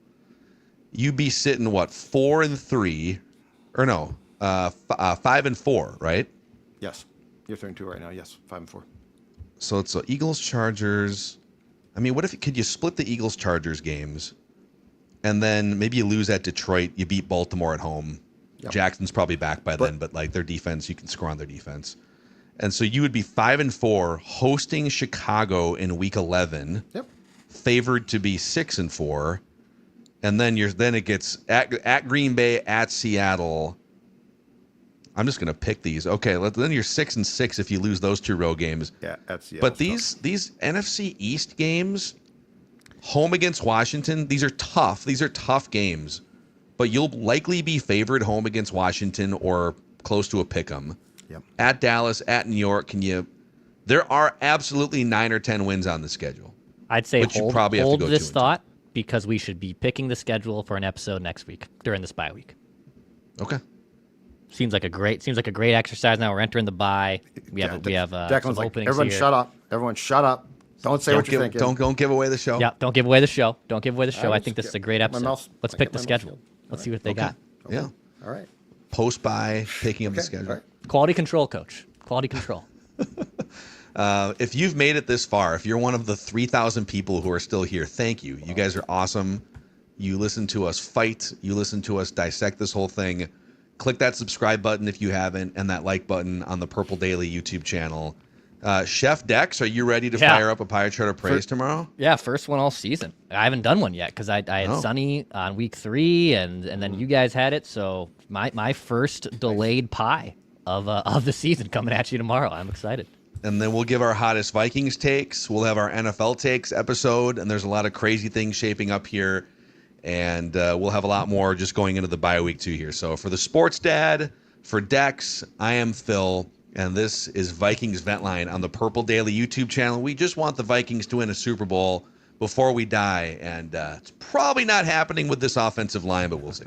You'd be sitting 4-3, or no, 5-4, right? Yes, you're 3-2 right now. Yes, 5-4. So it's Eagles Chargers. I mean, could you split the Eagles Chargers games, and then maybe you lose at Detroit, you beat Baltimore at home. Yep. Jackson's probably back by then, but like their defense, you can score on their defense. And so you would be 5-4 hosting Chicago in week 11. Yep. Favored to be 6-4. And then it gets at Green Bay, at Seattle. I'm just gonna pick these. Okay, then you're 6-6 if you lose those 2 road games. Yeah, at Seattle. But these NFC East games, home against Washington, these are tough. These are tough games. But you'll likely be favored home against Washington or close to a pick'em. Yep. At Dallas, at New York, there are absolutely 9 or 10 wins on the schedule. I'd say hold this 2-2. thought because we should be picking the schedule for an episode next week during this bye week. Okay. seems like a great exercise. Now we're entering the bye. We have Declan's some like, openings everyone here. shut up. Everyone shut up. Don't say what you're thinking. Don't give away the show. Yeah, don't give away the show. I think this is a great episode. Let's pick the schedule. Let's see what they got. Okay. Yeah. All right. Post-bye picking of the schedule. Quality control, coach. Quality control. If you've made it this far, if you're one of the 3,000 people who are still here, thank you. You guys are awesome. You listen to us fight. You listen to us dissect this whole thing. Click that subscribe button if you haven't, and that like button on the Purple Daily YouTube channel. Chef Dex, are you ready to fire up a Pie Chart of Praise tomorrow? Yeah, first one all season. I haven't done one yet because I had Sunny on week 3, and then you guys had it. So my first delayed pie of the season coming at you tomorrow. I'm excited. And then we'll give our hottest Vikings takes. We'll have our NFL takes episode, and there's a lot of crazy things shaping up here. And we'll have a lot more just going into the bye week too here. So for the Sports Dad, for Dex, I am Phil. And this is Vikings Ventline on the Purple Daily YouTube channel. We just want the Vikings to win a Super Bowl before we die. And it's probably not happening with this offensive line, but we'll see.